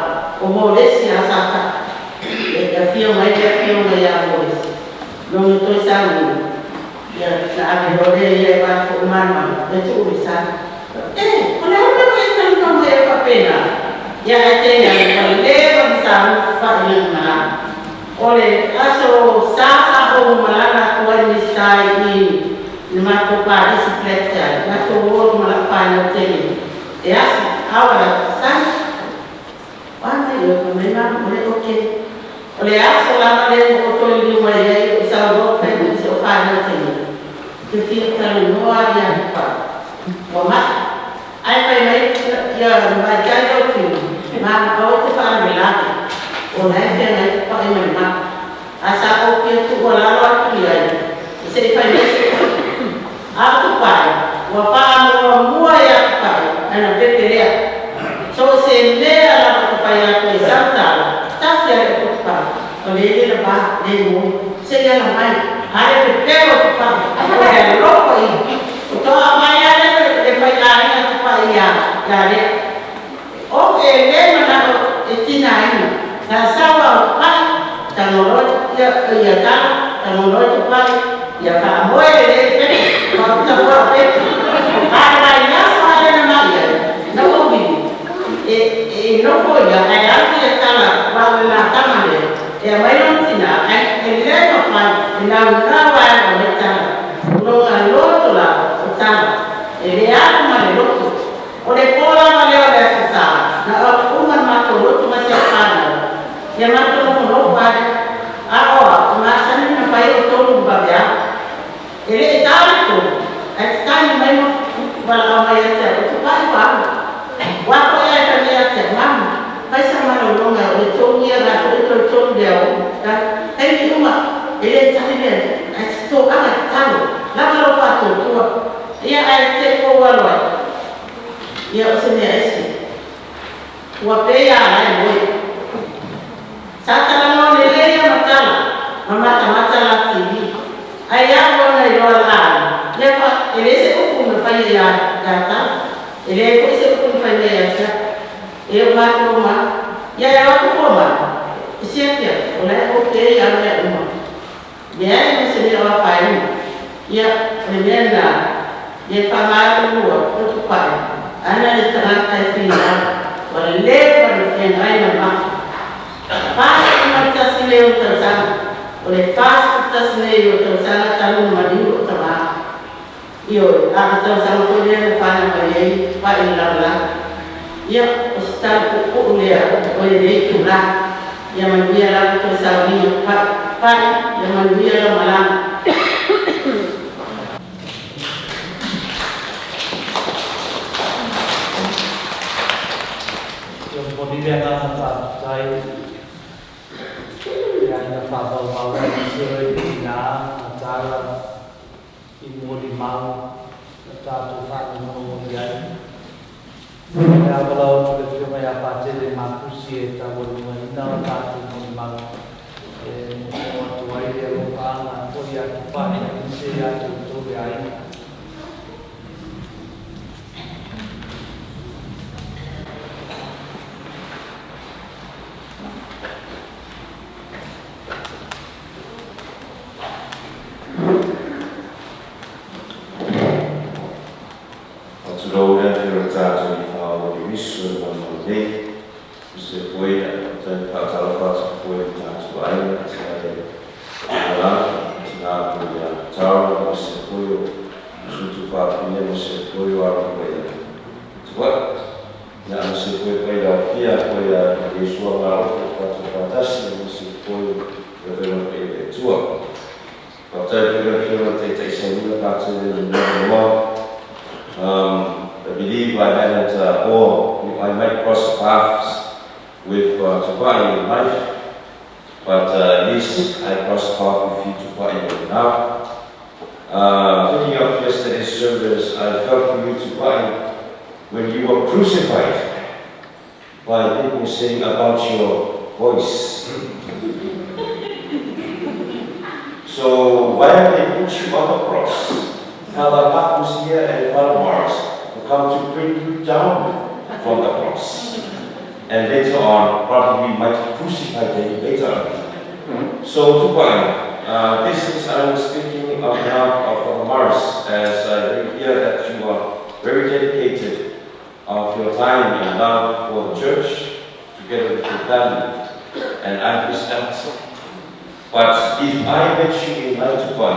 umur siasat. Dia film yang boleh. Nung itu sama. Ya, nak ambil dia buat formal, itu urusan. Kalau orang itu nak buat apa pena, ya itu yang boleh bersama faham malam. Oleh asal sah malam tuan misai ini, lima tu pada sepelecah, lima tu orang malam final ini. Ya, awal sah. Wah, dia memang boleh okey. Oleh selama dia betul di rumah dia, usaha buat usaha final ini. Kita luar yang apa? Mama, saya main ya baca itu, mana kau tu faham belakang. Oleh saya main pakai mana? Asal okey tu orang luar tu dia. Saya final. Aku pakai, wafah orang yang pakai, anak bekerja. So saya lah pakai aku santai. Tak saya lupa. Oleh dia lepas demo, saya namai. Ada betul lupa. Ada lupa ini. Untuk apa yang ada lepas lain apa yang ada. Okey, dia mana Cina ini. Nasabah pak, tanggung ya tak, tanggung cepat. Ya kamu ini. Kalau kita buat ada yang ada nama dia. Nama ini. Nopo ya ayah dia kalah wala kama dia ya mayon sina ele apa ina rawa ya tala lo alo la tala ele ya ma lo ole pola ma le ole sa na umar ma to lo ma se kana ya ma to lo pa awa ma san na pai to lo ba ya ele tala to at time mai wala ma ya ta to pa wa ko ya ta ya ta mam. Hai sama orang orang itu dia rasa itu dia ele taile to ana talo la lo fato to ia ai te ko walo ia o se ne ese wa pe ya ai moi sata no le le ya matala mata la tv ai ya bona yo la le fa ele se ko me fa ya data ele ko se ko me fa ya ta e ma ko ma ya ko ma siapa oleh okey yang ada rumah dia mesti dia faham ya berbeda dia faham dulu untuk apa anda di tengah final oleh lepas final memang pas kita selalu tersana oleh pas kita selalu tersana calon maju terang yo aku tersana pun dia faham bagi pak ilah ya ustaz pokok dia oleh dia curah yang manusia lalu tersawini pak yang manusia malam yang pemilihan atas saya yang dapat bawa sesuai dengan acara ibu di mau acara Tuhan kemudian ya kalau juga saya baca di manusia tahu mengenal satu memang waktu dia lupa aku dia lupa yang saya tutup ya I believe I had or I might cross paths with Tupai in life, but at least I crossed paths with you Tupai now. Thinking of yesterday's service, I felt for you Tupai when you were crucified by people saying about your voice. So why have they put you on the cross? Father Marcus here and Father Mars will come to bring you down from the cross. And later on, probably we might crucify them later. So Tupai, this is I was speaking on behalf of Father Mars, as I hear that you are very dedicated of your time and love for the church, together with your family. And I understand. But if I met you in life Tupai,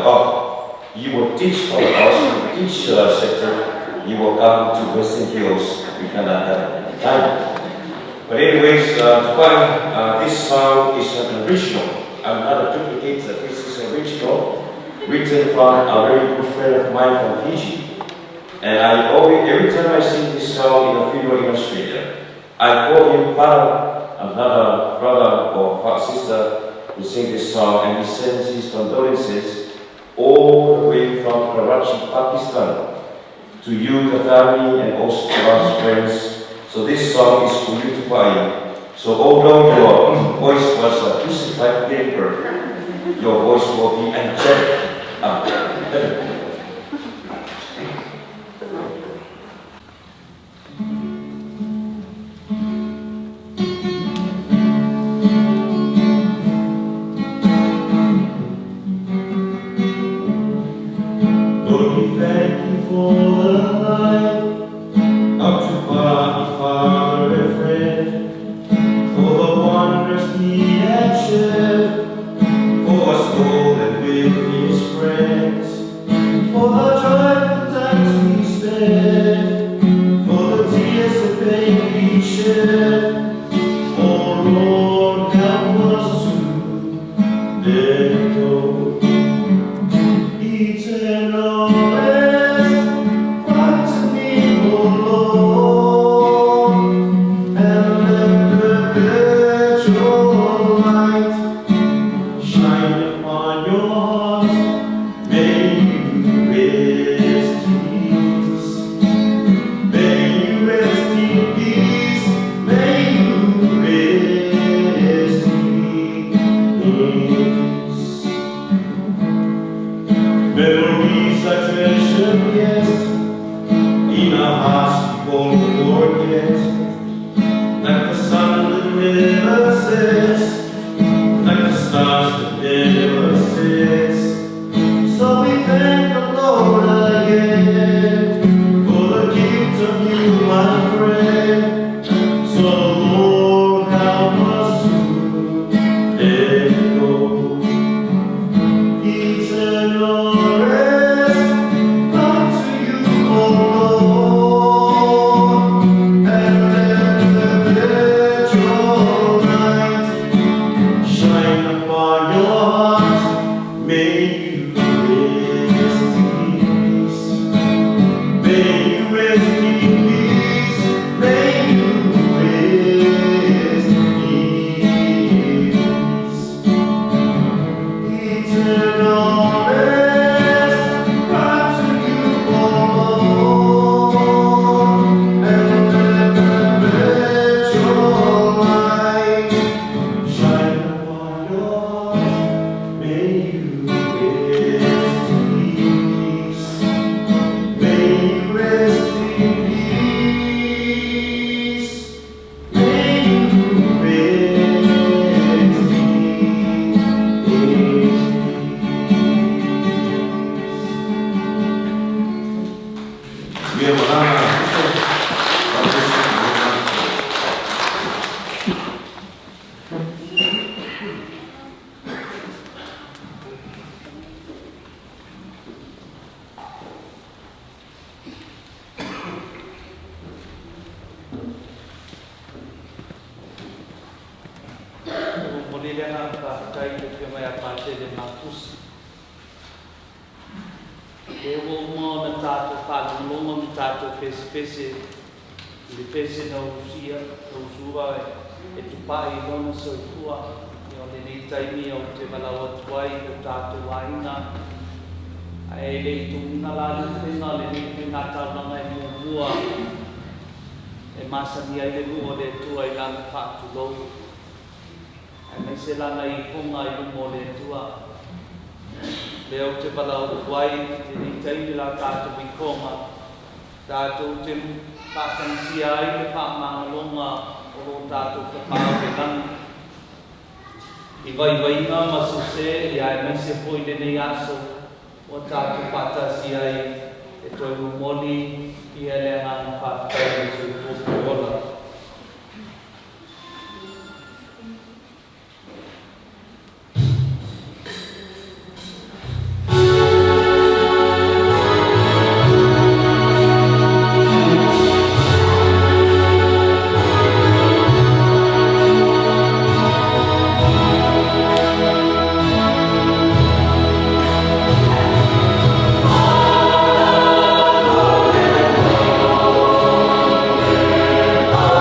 you will teach for us, you will teach sector, you will come to Western Hills, we cannot have time. But anyways, this song is an original. I'm not a duplicate, this is original, written from a very good friend of mine from Fiji. And I always, every time I sing this song in a funeral in Australia, I call him Father, another brother or sister who sing this song, and he sends his condolences all the way from Karachi, Pakistan, to you, the family, and also to us friends. So this song is for you Tupai. So although your voice was a crucified paper, your voice will be angelic. Memories I treasure, yes, in our hearts we won't forget. Like the sun that never sets, like the stars that never sets. So we thank the Lord again for the gift of you, my friend. So Lord, help us to let it go. Eternal rest, come to you, O Lord, and let the perpetual light shine upon your heart. May you rest in peace. May you rest in peace. May you rest in peace. Eternal rest, come to you, O Lord, and let the perpetual light shine upon your heart. May you rest in peace. May you rest in peace. May you rest in peace. Bien, voilà. Modelena kai ke mai apate de matus. Ewo mo na tato fa no mo tato pese le pese na usia no suva e tu pai no so tua yo le ni tai mi o te malawa tuai o tato waina ai le tu na la le na le ni na ta na mai mo bua e masa ni ai le lu le tu ai la fa tu lo ai me se la nai funga i mo le tua leo te palau tuai te ni tai la tato mi koma tato te pakansia ai le whamangalonga o lo tato te pao te lang. I vai ngā masu se, i ai mai se poi le nei aso, o tato patasi ai, e toi umoni, i ele ngā whaakai su tupu ola. Oh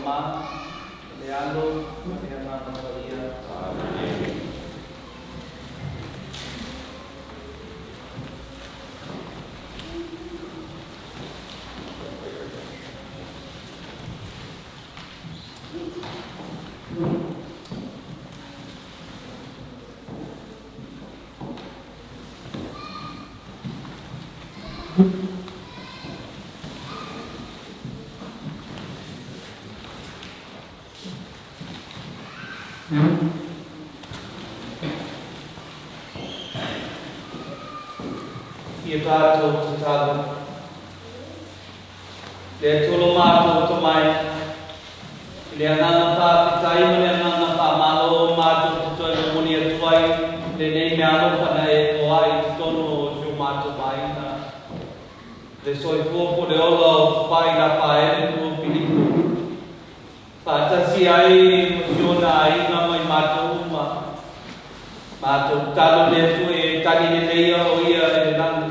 ma, le alo, le anana ia. Ia tātou te tātou. Le tolo mātou to mai. Le anana whāpitai mo le anana whamalo mātou te toi mo moni atuai. Le nei me alo whana e o ai te tono o sio mātou mai na. Le soi fuopo le ola o whai na whaere kua Pilipo. Whātasi ai mo sio na aina mai mātou uma. Mātou talo le atu e tani le leia o ia e langu.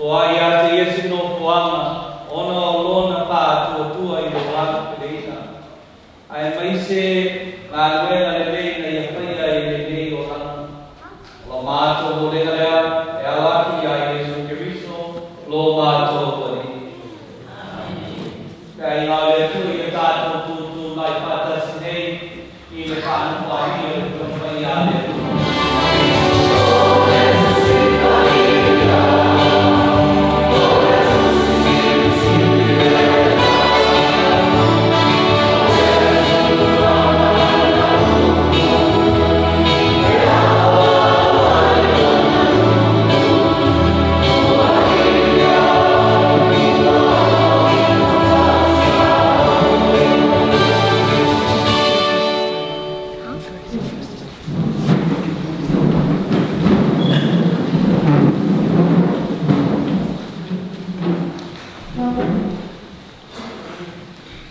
O ai a te iesi no poanga, ona o lona pā tua i lo wāka pereina. Ai mai se ngā luenga le leina i a whaia i le lei o lana. Lo mātou mo renga lea, e awaki a Iesu Kiriso, lo mātou wari. Kai ngā le tu i a tātou tūtū mai pātasi nei, i le whānu whahi o le whai a le tu.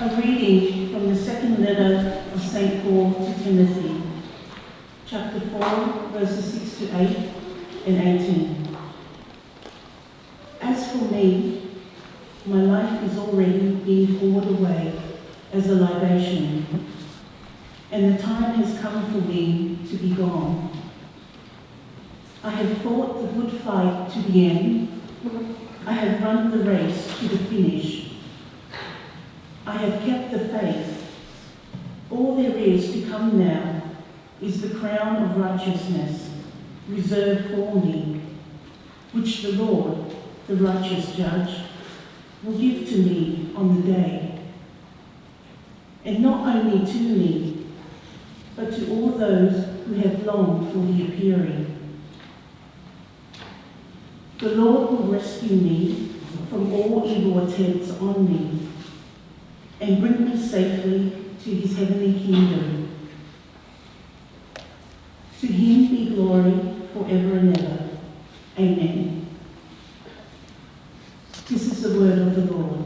A reading from the second letter of St. Paul to Timothy, chapter 4, verses 6 to 8 and 18. As for me, my life is already being poured away as a libation, and the time has come for me to be gone. I have fought the good fight to the end. I have run the race to the finish. I have kept the faith. All there is to come now is the crown of righteousness reserved for me, which the Lord, the righteous judge, will give to me on the day. And not only to me, but to all those who have longed for the appearing. The Lord will rescue me from all evil attempts on me and bring me safely to his heavenly kingdom. To him be glory forever and ever. Amen. This is the word of the Lord.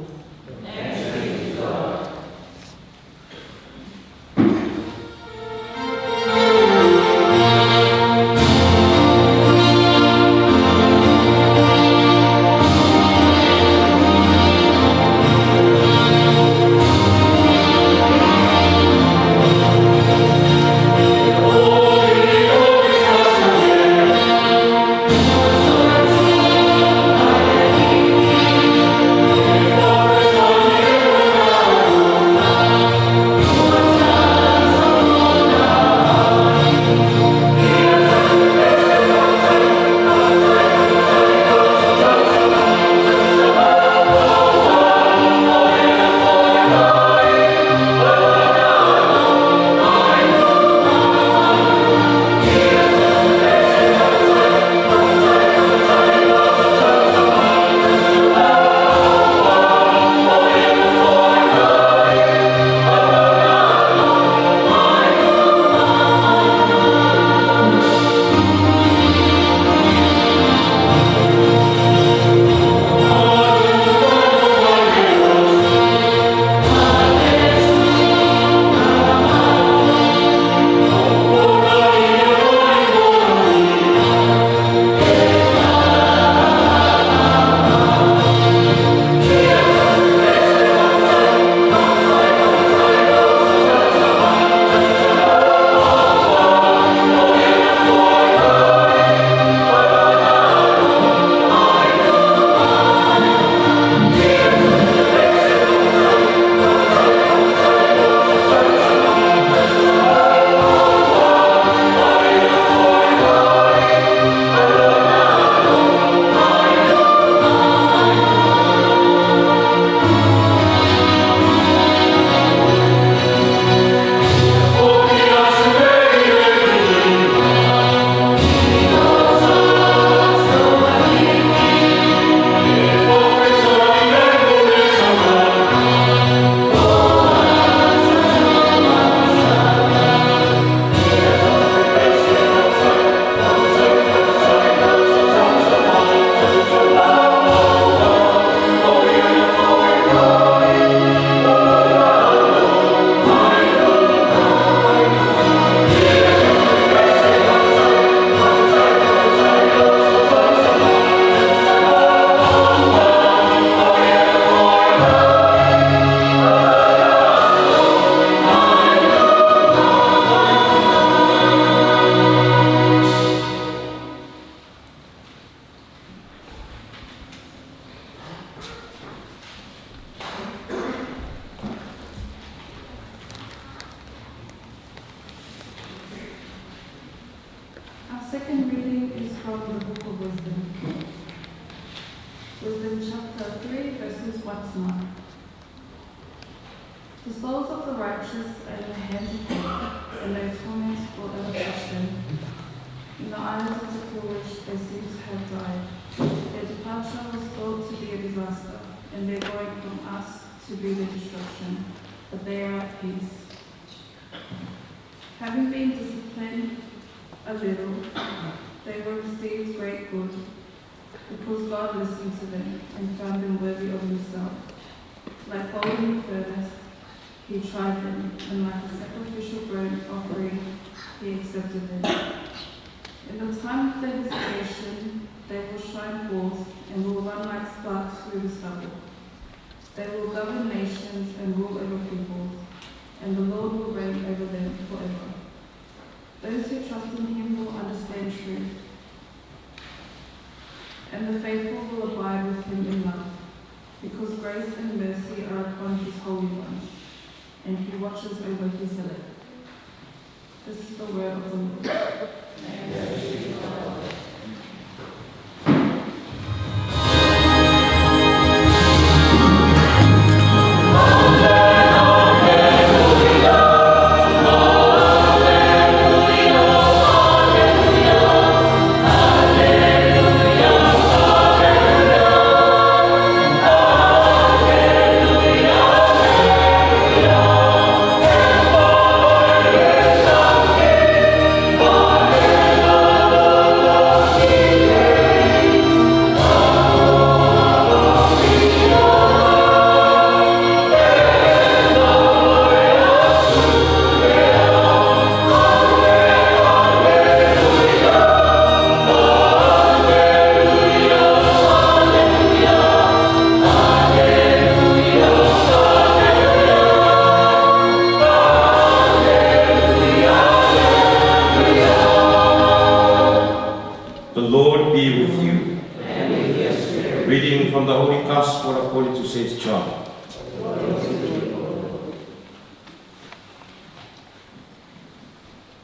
Thanks be to God. Thank you. 3, verses 1 to 9. The souls of the righteous are in the hands of God, and their torments will ever touch them. In the eyes of the foolish, they seem to have died. Their departure was thought to be a disaster, and their going from us to be their destruction, but they are at peace. Having been disciplined a little, they will receive great good, because God listened to them and found them worthy of himself. Like gold in the furnace, he tried them, and like a sacrificial burnt offering, he accepted them. In the time of their visitation, they will shine forth and will run like sparks through the stubble. They will govern nations and rule over peoples, and the Lord will reign over them forever. Those who trust in him will understand truth, and the faithful will abide with him in love, because grace and mercy are upon his holy ones, and he watches over his elect. This is the word of the Lord.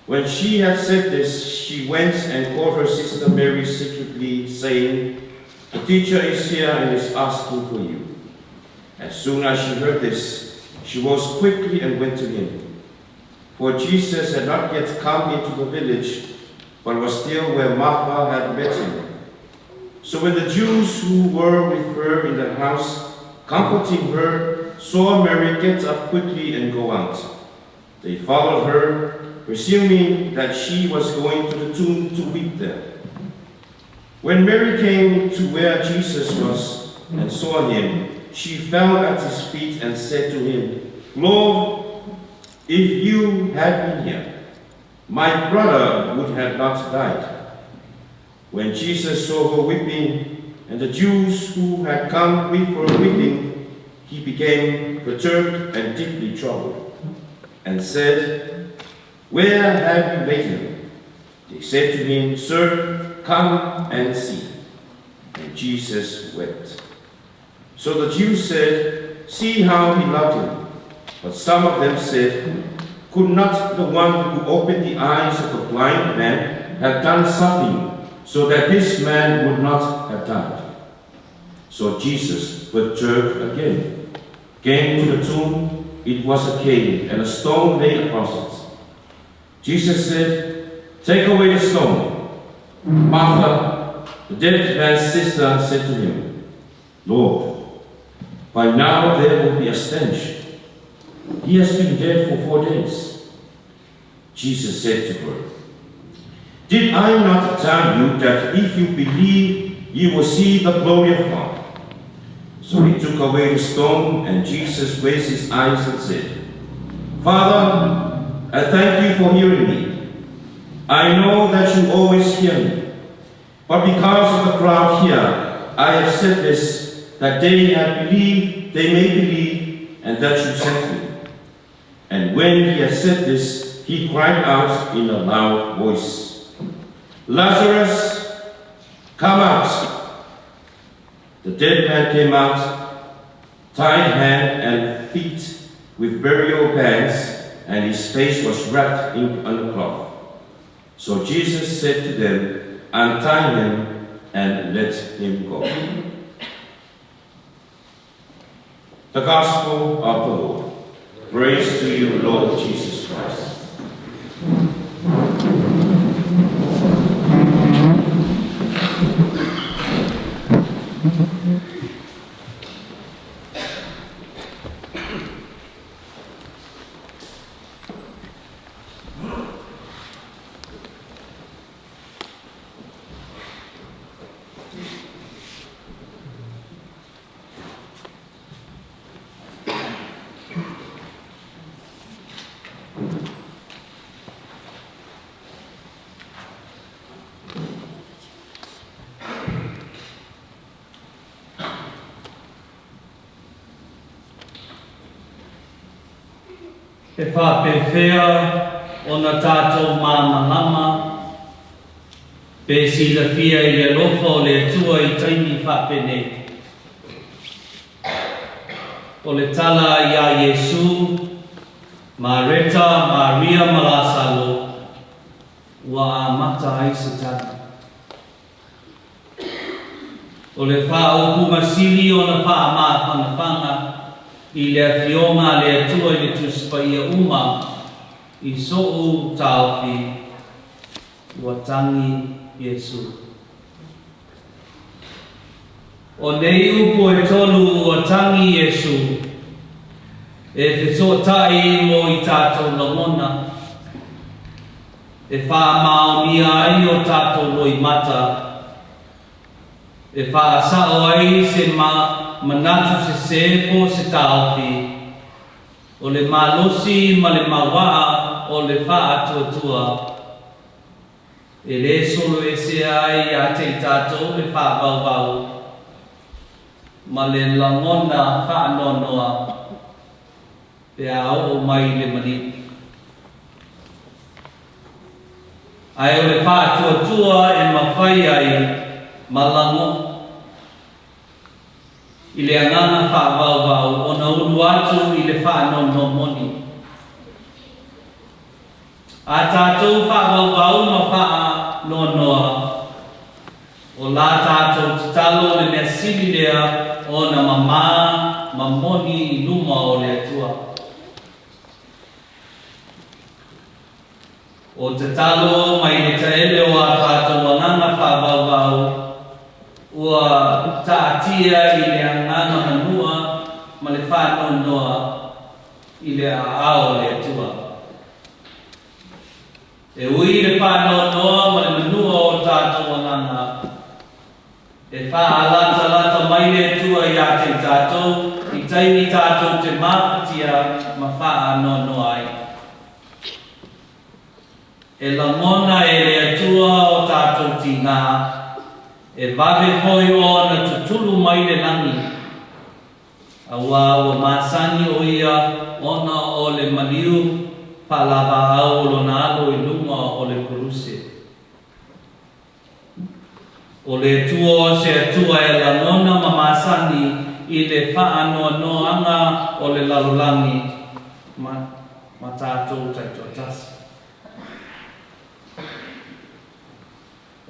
When she had said this, she went and called her sister Mary secretly, saying, "The teacher is here and is asking for you." As soon as she heard this, she rose quickly and went to him. For Jesus had not yet come into the village, but was still where Martha had met him. So when the Jews who were with her in the house, comforting her, saw Mary get up quickly and go out, they followed her, presuming that she was going to the tomb to weep there. When Mary came to where Jesus was and saw him, she fell at his feet and said to him, "Lord, if you had been here, my brother would have not died." When Jesus saw her weeping, and the Jews who had come with her weeping, he became perturbed and deeply troubled, and said, "Where have you laid him?" They said to him, "Sir, come and see." And Jesus wept. So the Jews said, "See how he loved him." But some of them said, "Could not the one who opened the eyes of the blind man have done something so that this man would not have died?" So Jesus, perturbed again, came to the tomb. It was a cave, and a stone lay across it. Jesus said, "Take away the stone." Martha, the dead man's sister, said to him, "Lord, by now there will be a stench. He has been dead for 4 days." Jesus said to her, "Did I not tell you that if you believe, you will see the glory of God?" So he took away the stone, and Jesus raised his eyes and said, "Father, I thank you for hearing me. I know that you always hear me, but because of the crowd here, I have said this, that they may believe, and that you sent me." And when he had said this, he cried out in a loud voice, "Lazarus, come out." The dead man came out, tied hand and feet with burial bands, and his face was wrapped in a cloth. So Jesus said to them, "Untie him and let him go." The Gospel of the Lord. Praise to you, Lord Jesus Christ. E whapewhea o na tātou māmalama, pe si la fia I le lofa o le atua I taimi whapene. O le tala I a Yesu, Mareta, Maria Malasalo, wa a mata ai se tana. O le whaupu masili o na whaamāwhanawhanga, I le awhionga le atua I le tuspaia uma I so'u tauwhi ua tangi Yesu. O nei upo e tolu ua tangi Yesu e whetsotai mo I tātou longona e whaamaonia ai o tātou loi mata e whaasao ai se manatu se po se tauwhi o le malosi ma le mawaa o le wha atua e le solo e se ai a te tātou le wha bau ma le langona wha anonoa pe ao o mai le mani ai o le wha atua e mawhai ai malango I le angana whaavau o na unu atu I le whaanono moni. A tātou whaavau ma wha nonoa o la tātou titalo le mea sili lea o na mamā ma moni I luma o le atua. O te talo mai le taele o a tātou angana whaavau ua tātia I le angana manua ma le whanonoa I le ao le atua. E ui le whanonoa ma le manua o tātou angana e whaalata mai le atua I a te tātou I taimi tātou te māpatia ma whanonoa ai. E langona e le atua o tātou tingā e vave hoi o na tutulu mai le langi. Awa masani o ia ona o le maliu palava au lo na alo I luma o le kuruse. O le tuo se atua e la nona mamasani I le whaanoa noanga o le lalolangi ma tātou taitotasi.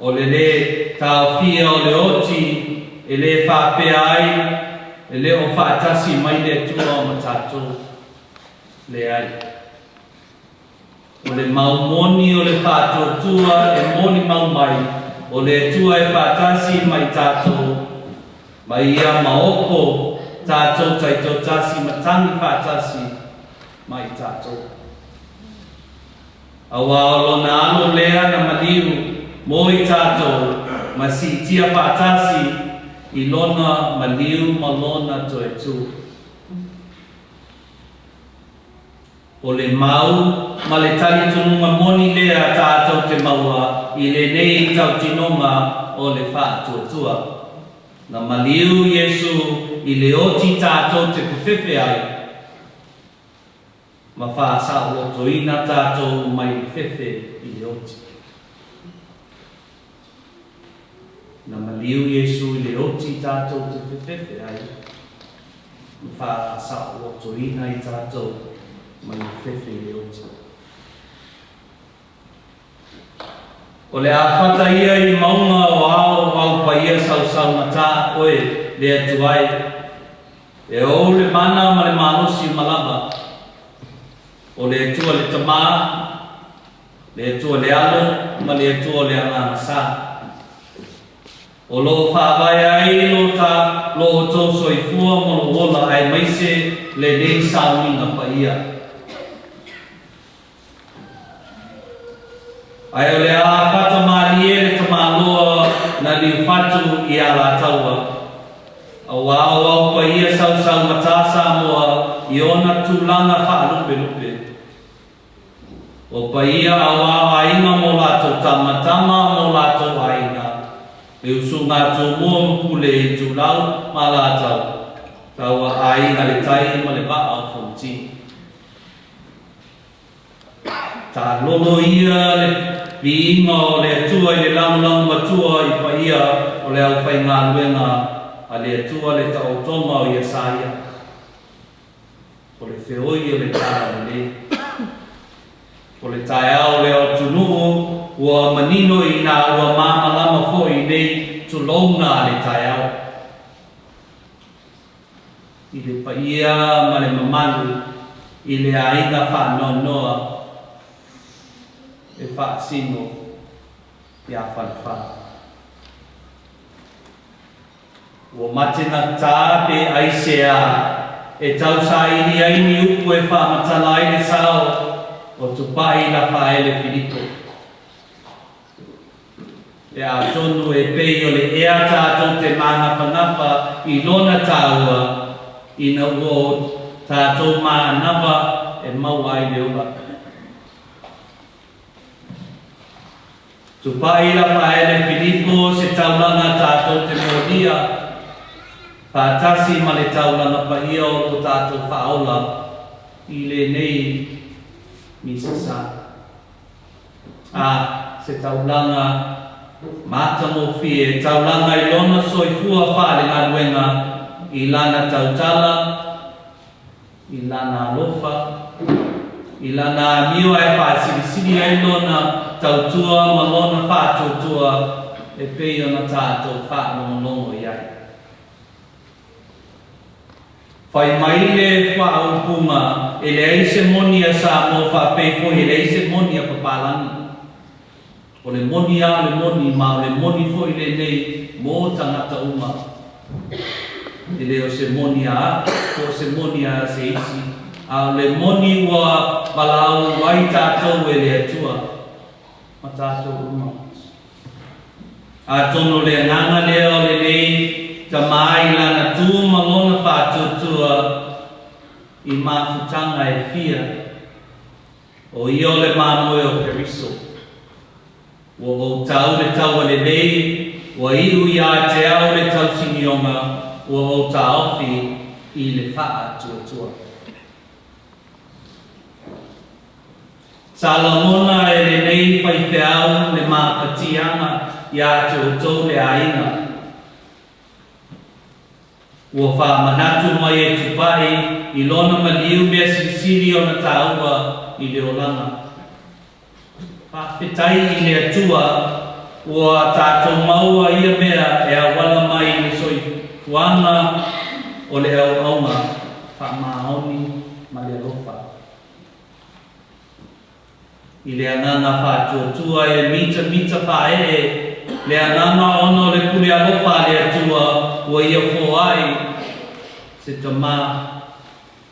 O le tauwhia o le oti, e le whapea ai, e le o whaatasi mai le tua o matatu le ai. O le maumoni o le whaatotua e moni mau mai, o le tua e whaatasi mai tātou, mai ia maopo tātou taitotasi matangi whaatasi mai tātou. Awa o lona alo lea na maliu, mo I tātou, ma si tia whaatasi I lona maliu ma lona toe tū. O le mau, ma le tali tununga moni lea tātou te maua I le nei tau tinonga o le whaatuatua. Na maliu Yesu I le oti tātou te kuwhewhe ai. Ma whaasa o toina tātou mai whewhe I le oti. Na maliu Yesu I le oti tātou te whewhewe ai. Ma whaasa o toina I tātou mai whewhe I le oti. O le a whata ia I maunga o ao au pa ia sau na tā oe le atu ai. E o le mana ma le malusi malaba. O le tua le tama, le tua le alo, ma le tua le ana sa. O lo whawai ai lo ta lo to soifua mo lo wola ai maise le nei sauninga pa ia. Ai o le a whata marie le tamaloa na li whatu i a la taua. Au au pa ia sau matasa moa i ona tūlanga whaalupe lupe. O pa ia au ainga mo lato tamatama mo lato ainga. E usu ngā tō mua mpule i tū lau ma la tau. Tau a ainga le tai ma le waa au fonti. Tā lolo ia le vi inga o le atua i le laulau matua i pa ia o le au whai ngā luenga a le atua le tau tonga o ia saia. O le whioi o le tāra le. O le tae au le o tunuu ua manino i nā ua māma lama fo i nei tu launa le tae au. I le paia ma le mamanu i le ainga whanonoa e whaasino i a whanwha. Ua matina tā pe aisea e tau sa ini aini upu e whamatala i le sao o tupai la whaele Filipo. E a tonu e pei o le ea tātou te mana whanapa i lona tāua i na uo tātou mānapa e maua i leola. Tupai la whaele Filipo se taulanga tātou te modia pātasi ma le taulanga pahia o tātou whaola i le nei misasa. Se taulanga mata mo fie, taulanga i lona soifua whare ngā ruenga i lana tautala, i lana alofa, i lana amio e whaasirisiri ai lona tautua ma lona whātautua e pei ona tātou whaanomonongo i ai. Whai mai le whaaupunga e le eise monia sa mo whapefo e le eise monia papalani. O le moni a le moni ma o le moni fo i le nei mo tangata uma. E le o se moni a, o se moni a se isi. A o le moni ua palau wai tātou e le atua. Ma tātou uma. A tono le nganga leo le nei ta mai lana tū malona whātutua i mafutanga e fia. O io le mamoe o Periso. O tau le tau le nei, o iu ia te au le tau sinionga, o tau fi i le wha tua. Salamona e le nei pai te au le mapatianga ia te o tau le ainga. Ua wha manatu mai e tupai i lona maliu mea sirisiri o na taua i le olanga. Whawhetai i le atua ua tātou maua ia mea e awala mai i le soi fuanga o le au aunga whamaoni ma le alofa. I le anana whātua e mita whae le anana ono le kule alofa le atua ua ia fōai se tamā.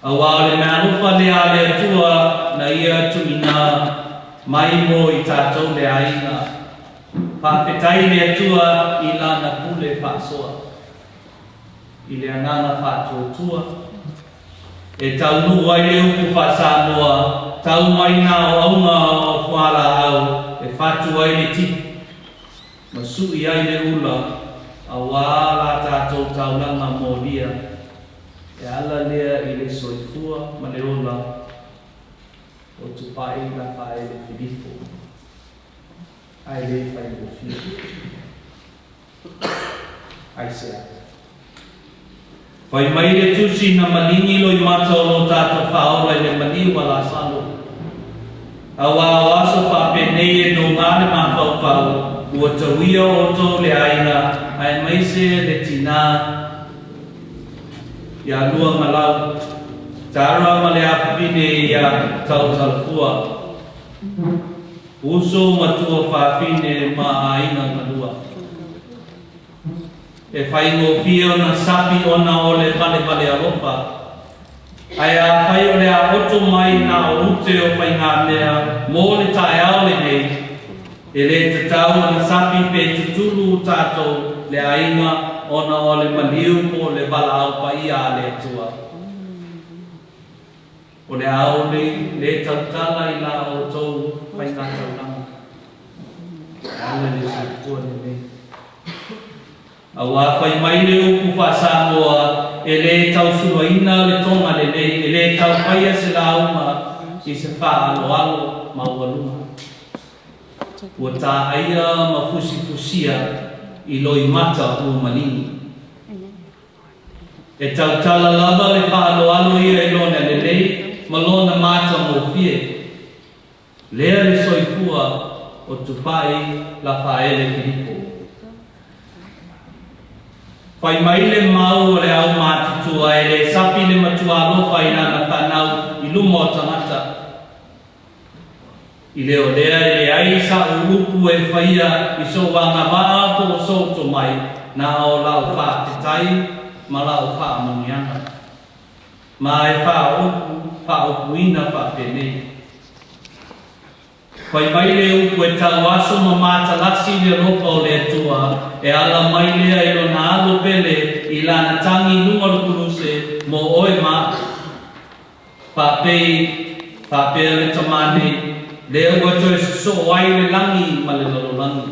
Awa le mea alofa le a le atua na ia tuina mai mo i tātou le ainga. Whawhetai le atua i lana pule whaasoa. I le anana whātua. E tau nua i le upu whaasamoa, tau mai nā o aunga o whāra au, e whātua i le tipu. Ma sui ai le ula, a wāla tātou taulanga mō lia. E ala lea i le soifua ma le ola, o tupai la whae le Filipo. Ai le whae le Filipo. Ai sea. Whai mai le tusi na malingi lo i matao lo tātou whaola i le mani wala salo. Awa awaso whapenei e no ngāre mawhau ua tauia o tō le aina ai maise le tina ia lua malau cara male apine ia tau talfua uso matua fafine ma aina malua e fai mo fio na sapi ona ole vale vale alofa aya fai ole a oto mai na ute o fai ngā mea mo le tae au le nei e le te tau na sapi pe tutulu tātou le ainga ona ole maliu mo le vala au pa ia le tua o le au le tautala i la o tau fai ngā taulanga ale le sifua le nei awa fai mai le upu fa Samoa e le tau suloina le tonga le nei e le tau faia se la uma i se fa alo alo ma ualuma ua tā aia ma fusi fusia i loi mata ua malini e tau tala lava le fa alo alo ia i lona le nei ma lona mata mo fie lea le soifua o tupai la faele Filipo fai mai le mau o le au mātutua e le sapi le matua alofa i nana whanau i luma o tangata. I leo lea e le aisa urupu e whaia i so wanga maa po so to mai na o lau wha te tai ma lau wha amunianga. Ma e wha upu ina wha penei. Fai mai le upu e tau aso ma mata lasi le ropa o le atua e ala mai lea i lo na alo pele i lana tangi lunga rukunuse mo oe ma whapea le tamane lea ua toi so ai le langi ma le lalolangi.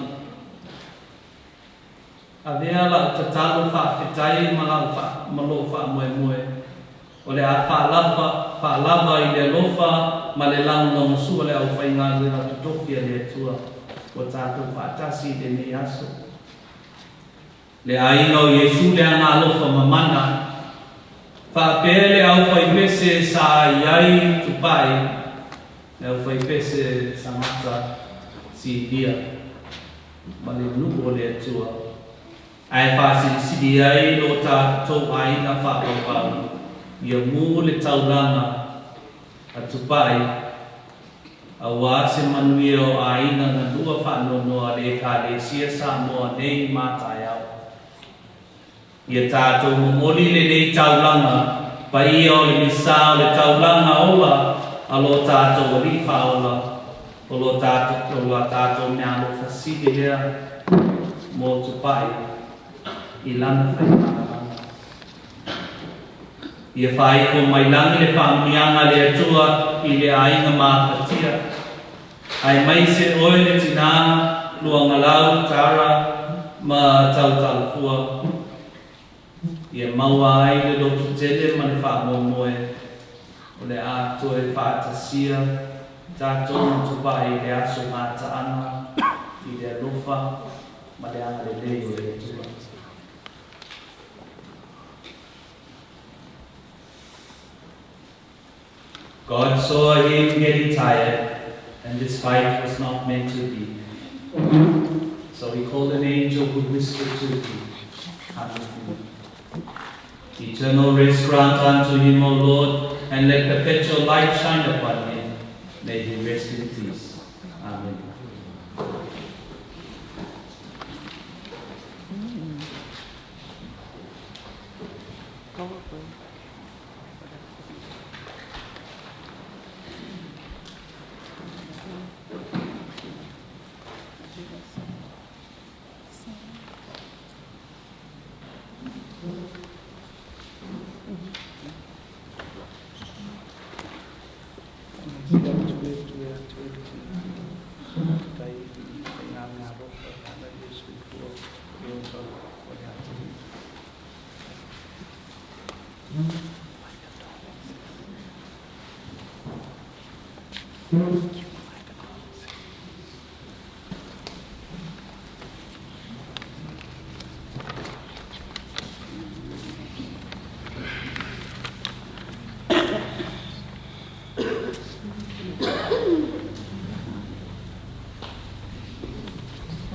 A lea la tatalo whawhetai ma lo wha moe moe o le a whaalava i le lofa ma le lango masua le au whainga le la tutofia le atua o tātou whaatasi le ne aso. Le ainga o Yesu le anga lofa mamana whapea le au whaipese sa iai tupai le au whaipese sa mata si dia ma le nuku o le atua ai whaasiri ai lo tātou ainga whaapau ia mu le taulanga a tupai a wase manuia o aina na lua whanonoa le ka le sia Samoa nei mātai au. Ia tātou momoli le nei taulanga pa ia o le misa o le taulanga ola a lo tātou o rifa ola o lo tātou mea lo faside lea mo tupai i lana whaimana. Ia whai ko mai langi le whaamunianga le atua i le ainga māwhatia. Ai mai se oe le tina lua ngalau tara ma tau talfua. Ia maua ai le lotu tele ma le whaamomoe o le ato e whaatasia tātou tupai le aso mātaana i le alofa ma le anga le lei o le atua. God saw him getting tired, and this fight was not meant to be. So he called an angel who whispered to him, "Come with me." Eternal rest grant unto him, O Lord, and let perpetual light shine upon him. May he rest in peace. Amen.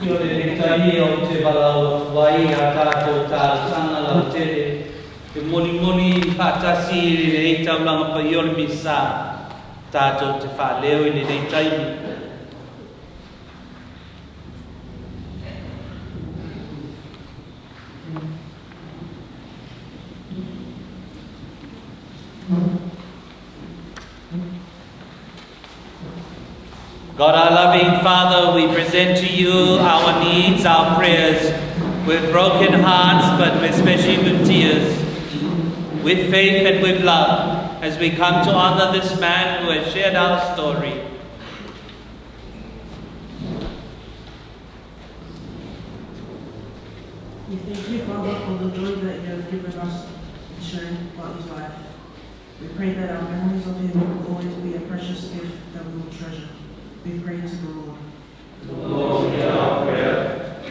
Io le ritanie o te walau wai a tātou tāu sanga lau tere E moni whaatasi i le rei taulanga pa i ole misa tātou te whaaleo i le rei taimi. God, our loving Father, we present to you our needs, our prayers, with broken hearts, but especially with tears, with faith and with love, as we come to honor this man who has shared our story. We thank you, Father, for the joy that you have given us in sharing about his life. We pray that our memories of him will always be a precious gift that we will treasure. We pray to the Lord. Lord, hear our prayer.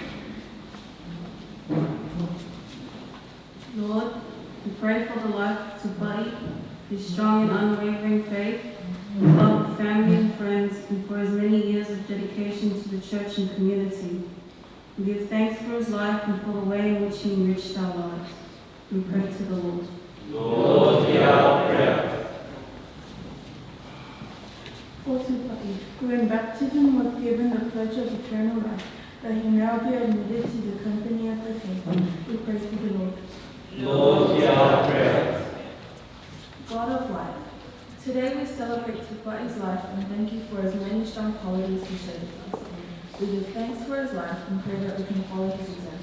Lord, we pray for the life to Buddy, his strong and unwavering faith, his love of family and friends, and for his many years of dedication to the church and community. We give thanks for his life and for the way in which he enriched our lives. We pray to the Lord. Lord, hear our prayer. Also, Buddy, who in baptism was given the pledge of eternal life, that he now be admitted to the company of the faithful. We pray to the Lord. Lord, hear our prayer. God of life, today we celebrate Tupai's life and thank you for his many strong qualities he shared with us. We give thanks for his life and pray that we can follow his examples.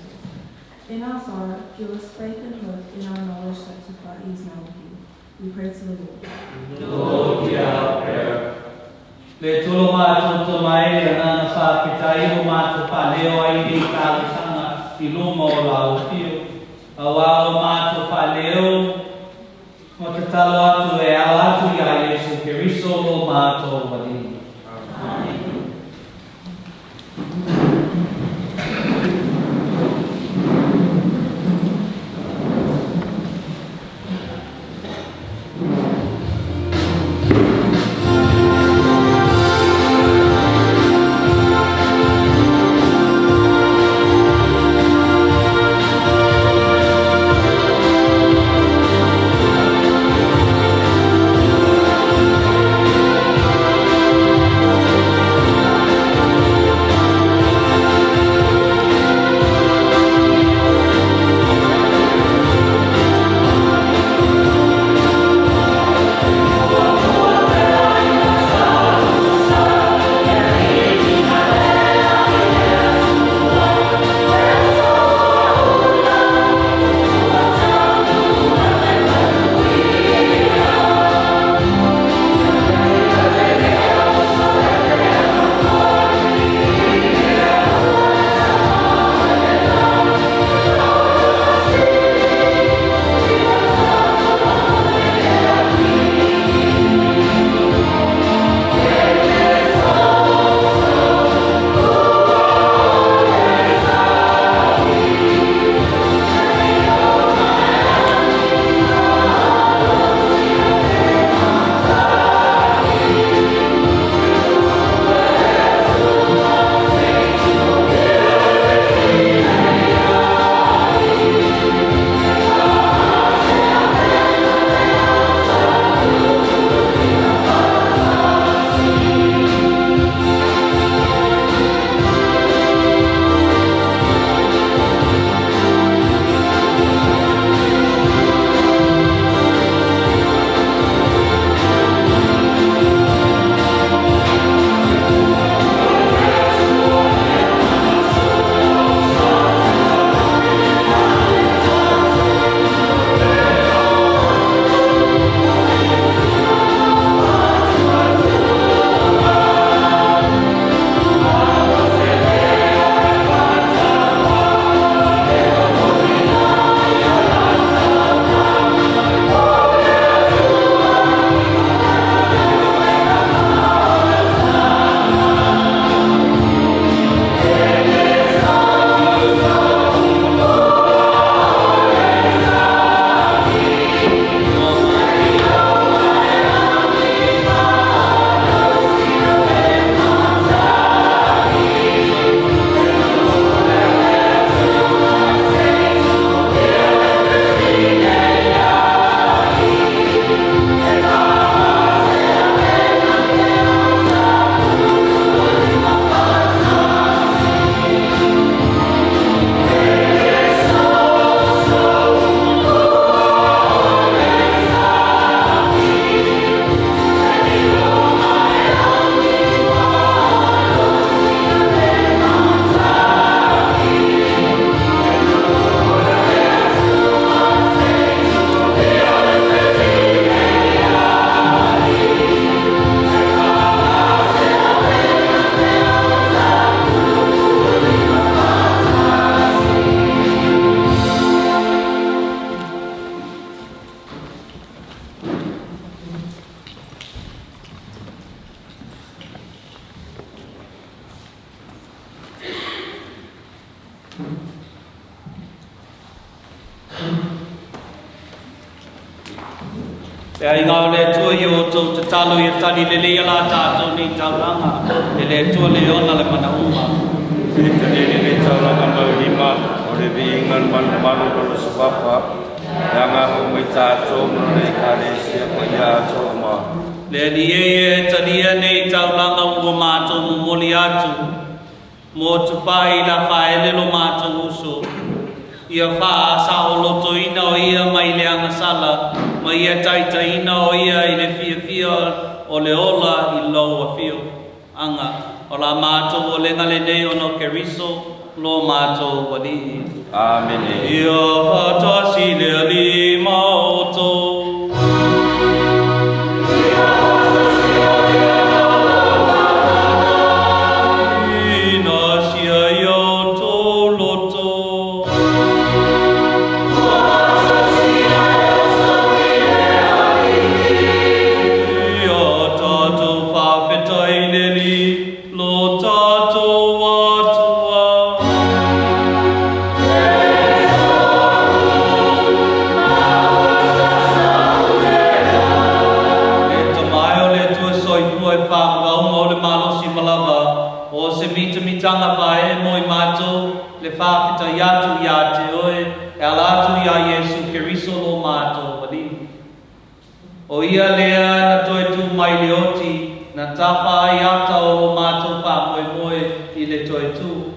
In our sorrow, give us faith and hope in our knowledge that Tupai is now with you. We pray to the Lord. Lord, hear our prayer. Le tolo mātou mai e nana whāpitai o mātou whaleo ai ni kālusanga I luma o lau pio. Awao mātou whaleo mo te talo atu e au atu I a Yesu Keriso o mātou wali. Amen. Lord, Pea inga o le tua i o tau te talo i tani le lea la tātou ni tauranga. Le tua le ona le mana uma. E tani le tauranga mau lima, o le viingan manu o le supapa. Yanga o mai tātou no le kare sia pa ia tō ma. Le ni e tani e nei tauranga ua mātou mumoli atu. Mo tupai la whaele lo mātou uso. Ia wha sa o loto ina o ia mai le angasala. Ma ia taita ina o ia i le fia o le ola i loa fio. Anga, o la mātou o le ngale nei o no keriso, lo mātou wadi. Amen. Ia whatoa si le alima o tō. O ia lea na toe tu mai leoti, na tapa ai ata o mātou wha moe i le toe tu.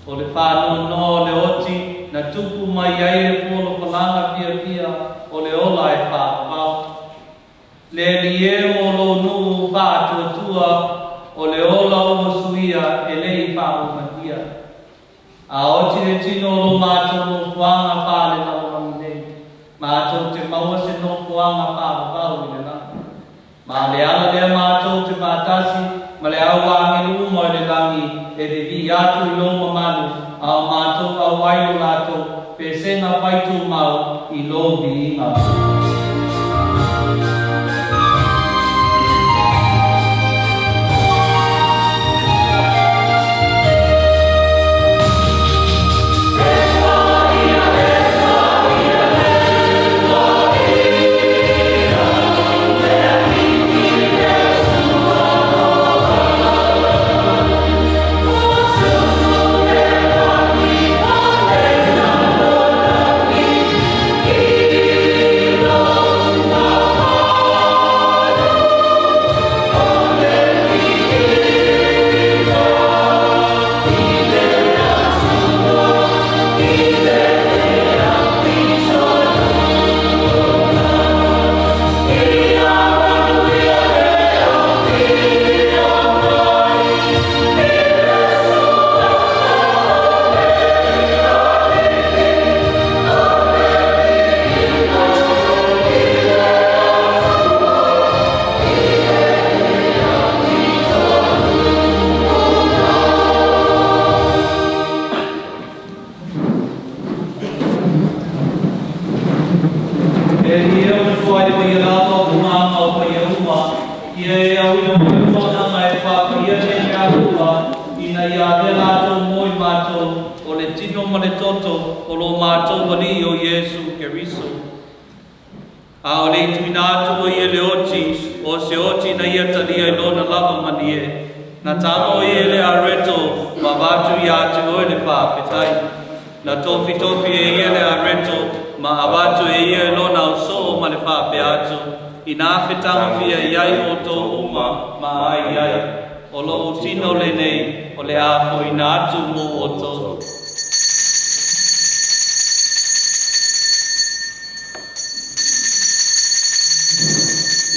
O le whanau no leoti, na tupu mai ai le polo palanga pia o le ola e whāpau. Le li e mo lo nuu whātua tua, o le ola o suia e le i whāumatia. A oti le tino lo mātou no whanga pāle na o nei. Mātou te maua se no whanga pāpau i le nā. Ma le ala lea mātou te mātasi, ma le au angilu mo le langi, e le vi atu i loma manu, a mātou au wailu lātou, pe senga paitu mau i lobi inga.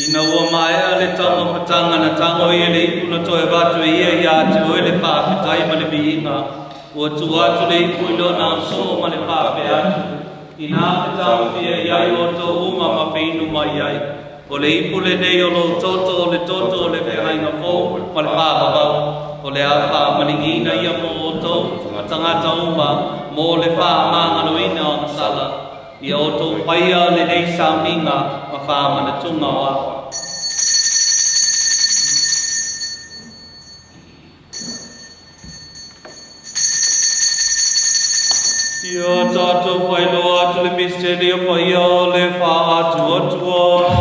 Ina ua mai ale tanga whatanga na tango i le ipu na toe watu e ia i atu o ele whawhetai ma le viinga. Ua tu atu le ipu i lona o so ma le whawhe atu. Ina whetau fia i ai o to uma ma whinu mai ai. O le ipu le nei o lo toto o le toto o le whihainga fō ma le whawawau. O le a whamaningina ia mo o to tangata uma mo le whamanganoina o masala. Ia o tō whaia le nei sauninga ma whamana tunga o apa. Ia tātou whaino atu le misteri o whaia o le wha atu atua.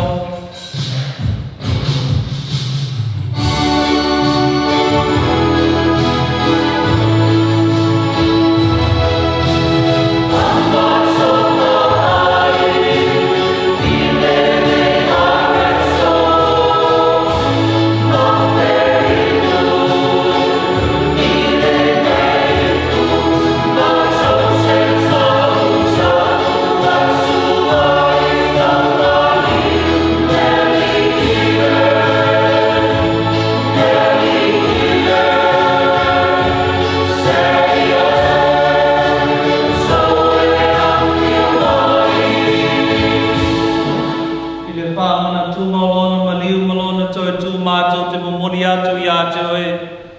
mātou te momori atu i a te oe,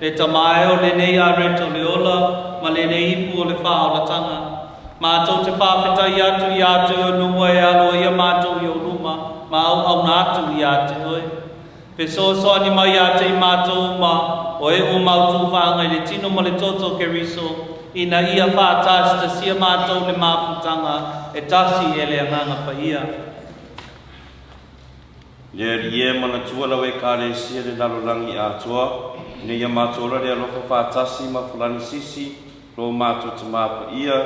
le tamae o le nei a reto le ola, ma le nei ipu o le whaolatanga. Mātou te whawhetai atu i a te oe nua e alo ia mātou i o luma, ma au nātu i a te oe. Pe so ni mai a te i mātou ma, o e o mautu whaanga i le tino ma le toto ke riso, ina ia whātasi ta sia mātou le māwhutanga, e tasi e le anganga pa ia. Le rie mana tua lawe kare sia le lalolangi atua, ne ia mātou le alofa whātasi ma fulani sisi, lo mātou te māpa ia,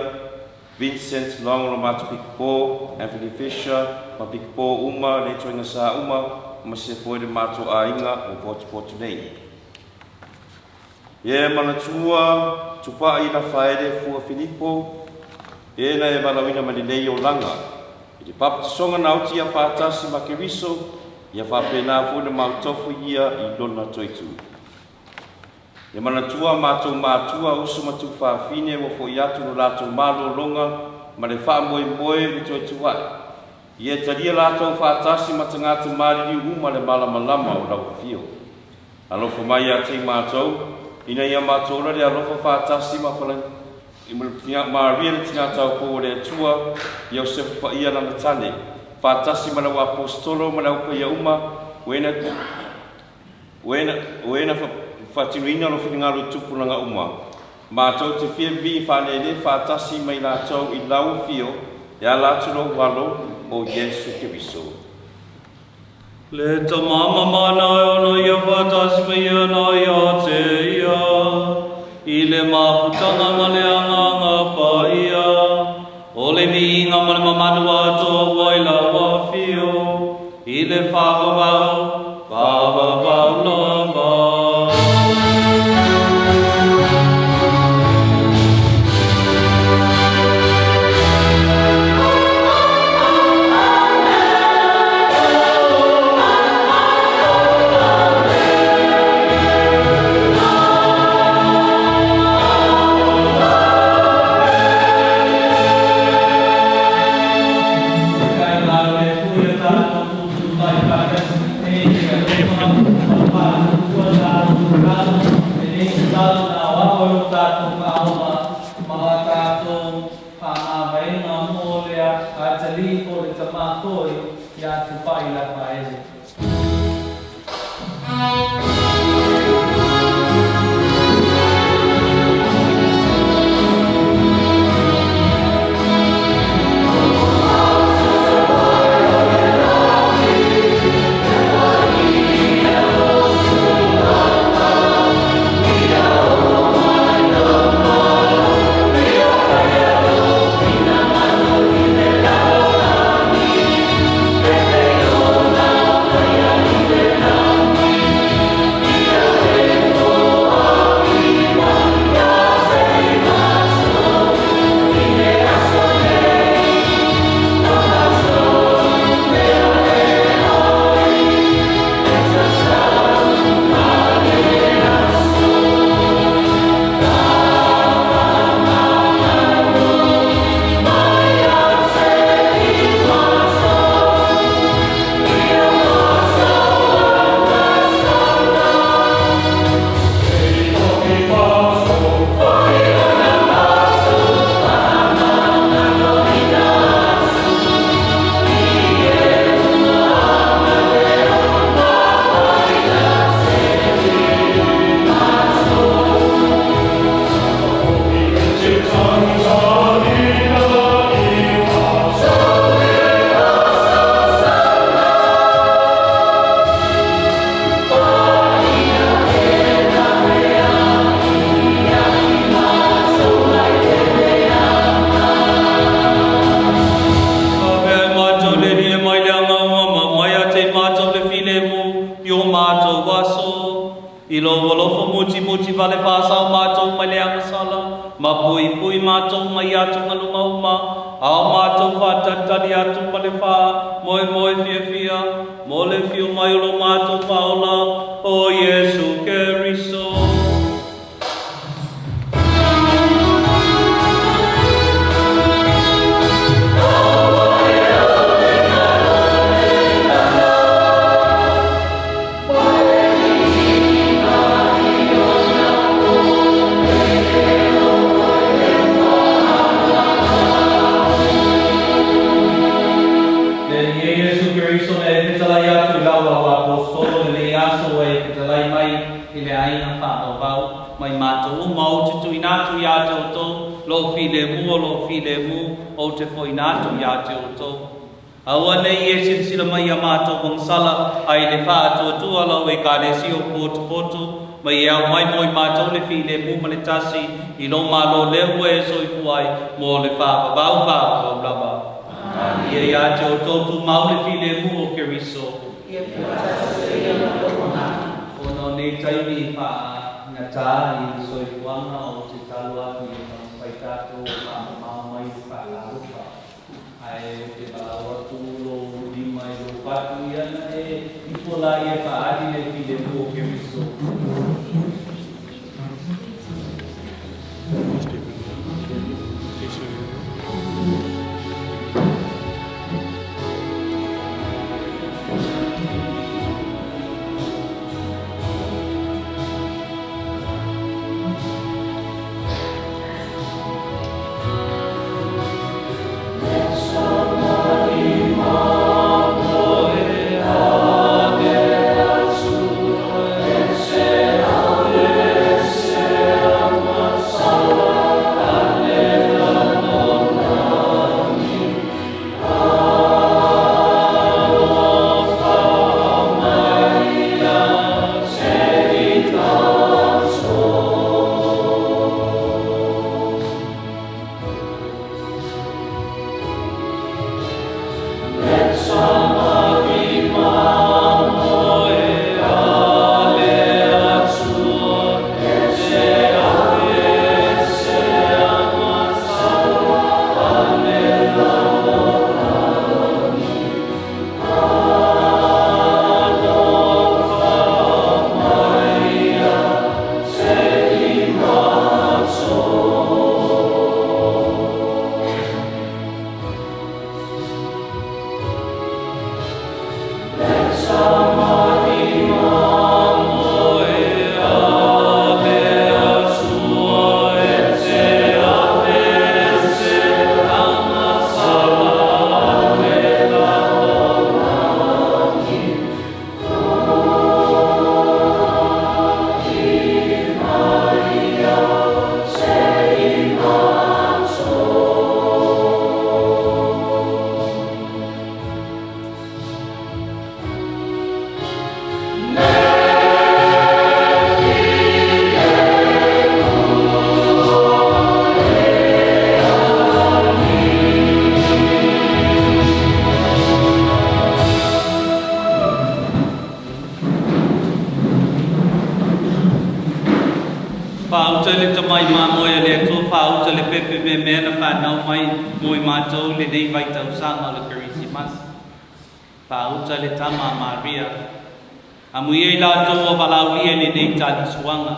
Vincent Long lo mātou Pikipo, Anthony Fisher, ma Pikipo uma, le toinga sa uma, ma se foi le mātou a inga o Potu nei. Ie mana tua, tupa i na whaere fua Filipo, e na e walawina mani nei o langa. I te papatisonga nauti a whātasi ma ke riso, ia whapena fune mautofu ia i lona toitu. E mana tua mātua usu matu whawhine wa fo iatu no lātou malo longa ma le wha moe ni toitu wai. Ia taria lātou whātasi ma te ngātu mariri uma le malamalama o rau fio. Alofa mai a te mātou, ina ia mātou rari alofa whātasi ma whalang ma ria le tina tau po le tua i au sefu pa ia nana tane. Whātasi mana wa apostolo mana upa ia uma, wena whatiruina lo whiningaru tupulanga uma. Mātou te whia vi whanere whātasi mai lātou i lau fio, ia lāturo walo o Yesu Kiriso. Le ta mama mana ono ia whātasi mai ana ia te ia, i le mawhutanga ma le anganga pa ia, o le miinga ma le mamanu ato waila wa fio, i le whawawau lava. so e te lai mai i le aina wha o wau mai mātou mau te tui nātu i ate o tō lo file mu o te fo i nātu i ate o tō aua nei e sinsila mai a mātou wangsala ai le wha atua tua lau e ka le si o poto mai e au mai moi mātou le file mu ma le tasi i lo malo le ue e soifu ai mo le wha wau o lava ia i ate o tōtu mau le file mu o Keriso ono nei taimi wha ngā tā i soifuanga o te talo atu i pai tātou mau mai wha arupa ai o te walawa tūlo lima i lo patu i ana e ipola i e wha adi le file mu o Keriso le nei vai tau sanga le Kerisimas. Pauta le tama Maria. Amuie la tō walau ia le nei tani suanga.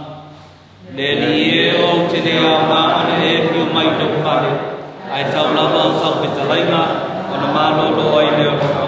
Le li e o te lea māmane e whiu mai tau whare. Ai tau lava o sau petalaina o na mālolo ai leo rokanga.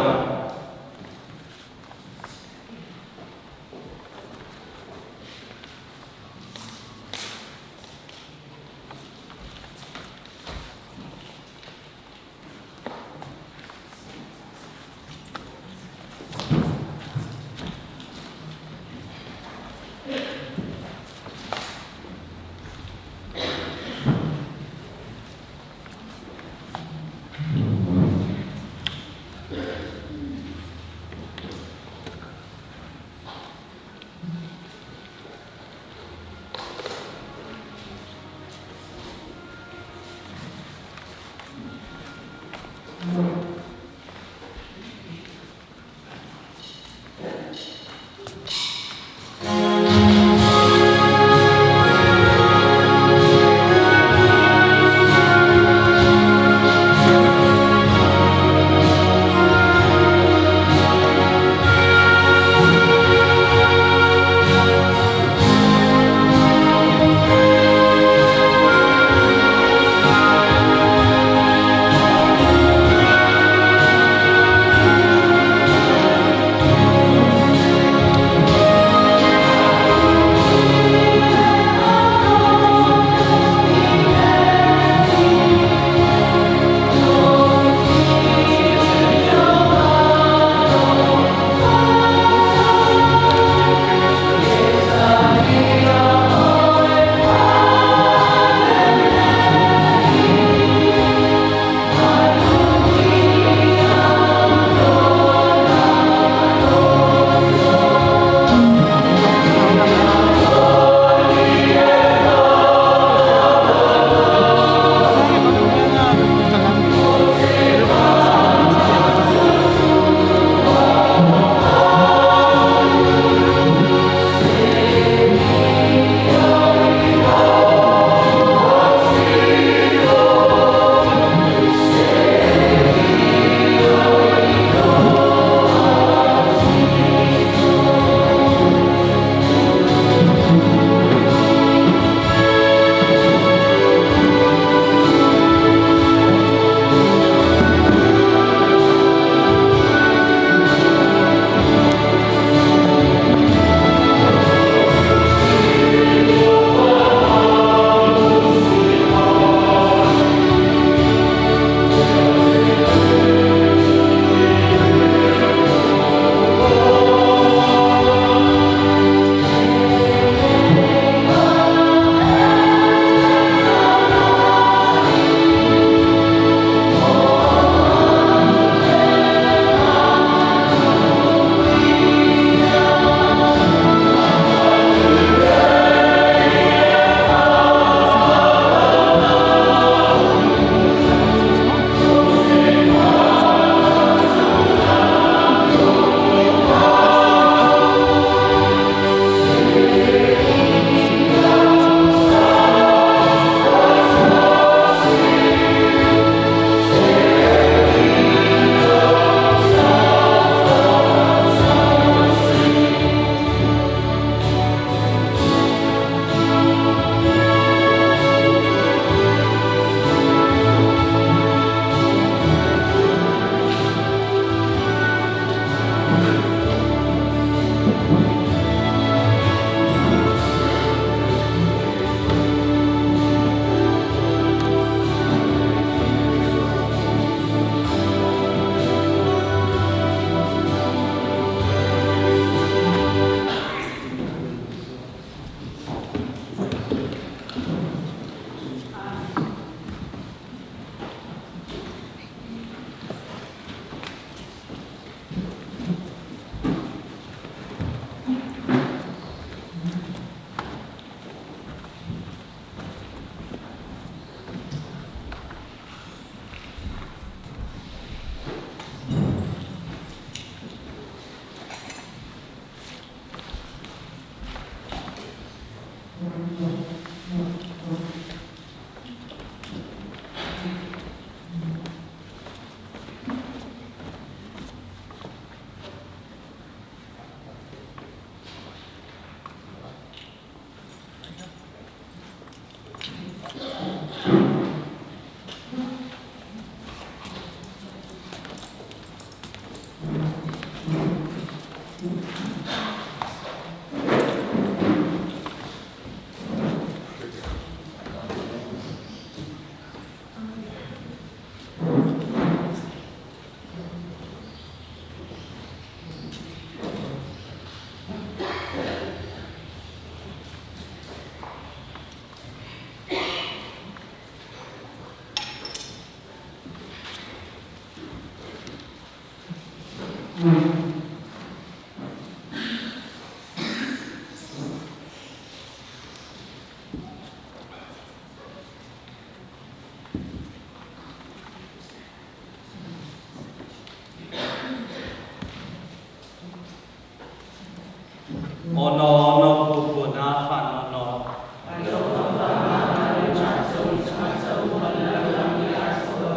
Ono pupu na whanono.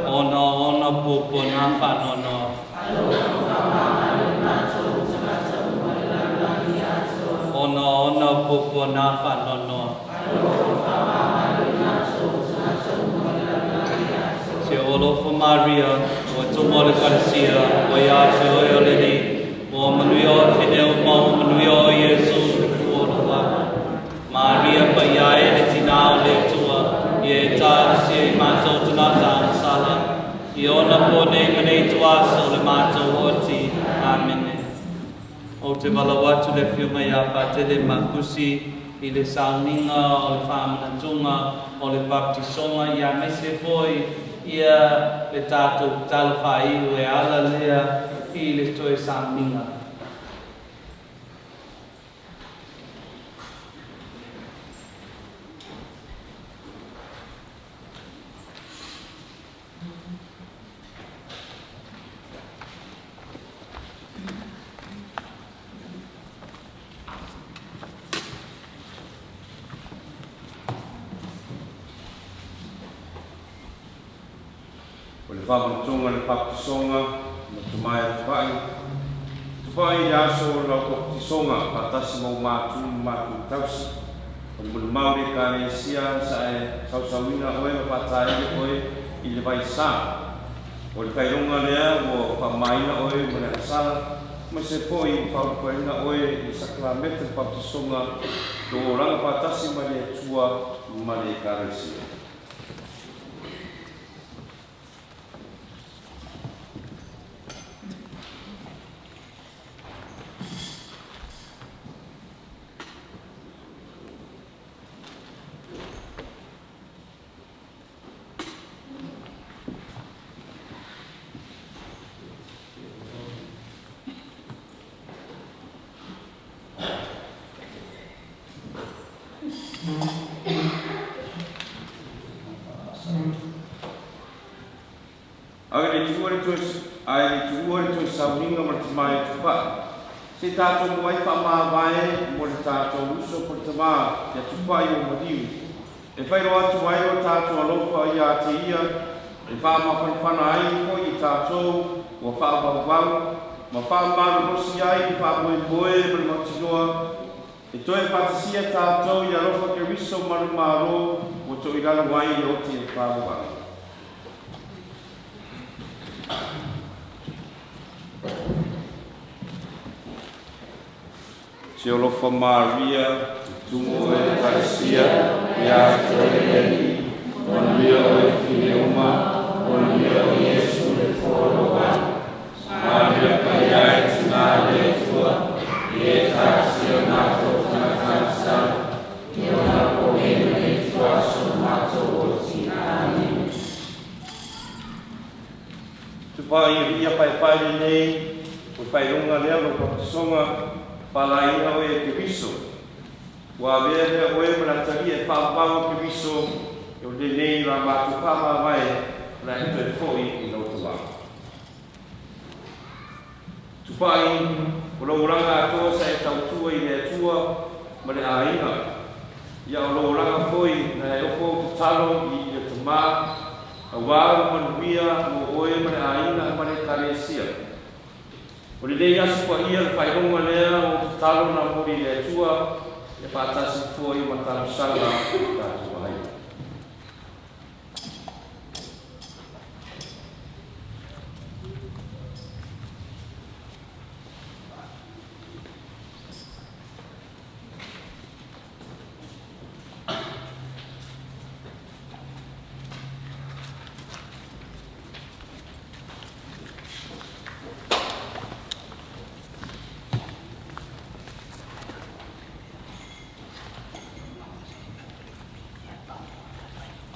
Ono pupu na whanono. Ono pupu na whanono. Se olo for Maria, o tumore Garcia, o ya se o yolini, o manuio fidel mo manuio Yesu kuola. Maria pa ya e tinao le tua, ye ta se mato tunata sala. I ona po ne mane tua so le mato oti. Amen. O te malawatu le fiuma ya pa te le makusi, i le sauninga o le whamanatuna, o le baptisonga ia me se foi, ia le tātou talawhai u e ala lea i le toe sauninga. O le whamantunga le papisonga, ma tumai tupai. Tupai ia so la papisonga, patasi mau mātu tausi. O le mauri ka le sia sa e sausawina oe ma patai le oe i le vai sa. O le kaironga lea o pamaina oe ma le asala, ma se poi i paukoina oe i sakramete papisonga do ranga patasi ma le tua ma le karesia. Ai tuori tu sauninga ma te mai tupa. Se tātou mwai whamāwae mo le tātou uso po te mā ia tupa i o madiu. E whairo atu ai o tātou alofa i a te ia, e whamawhanwhana ai ko i tātou o whaabawau, ma whaamaru rosi ai i whaamoe ma le matinoa. E toi whatasia tātou i alofa ke riso maru maro o to i rana wai i o te whaabawau. Se olofa Maria, tumo e Garcia, ia Torelli, Manuia e Fileuma, Manuia e Yesu e Foroa, Maria Paia e Tinale e Tua, e Taxio Nato Natansa, e Ona Poema e Tua Somato Oti. Amen. Tupai ia pai nei, o pai runga lea no papisonga, Palaina oe ke biso. Wa vea oe manatari e whapau ke biso e o le nei la mātu pama mai na e toi foi i nautu wā. Tupai, o lo uranga atoa sa e tautua i le atua ma le aina. Ia o lo uranga foi na e oko talo i le tama a wāru manuia mo oe ma le aina ma le karesia. O le lei asu pa ia le whaironga lea o te talo na mori le atua e pātasi fua i matalo sanga tātua hai.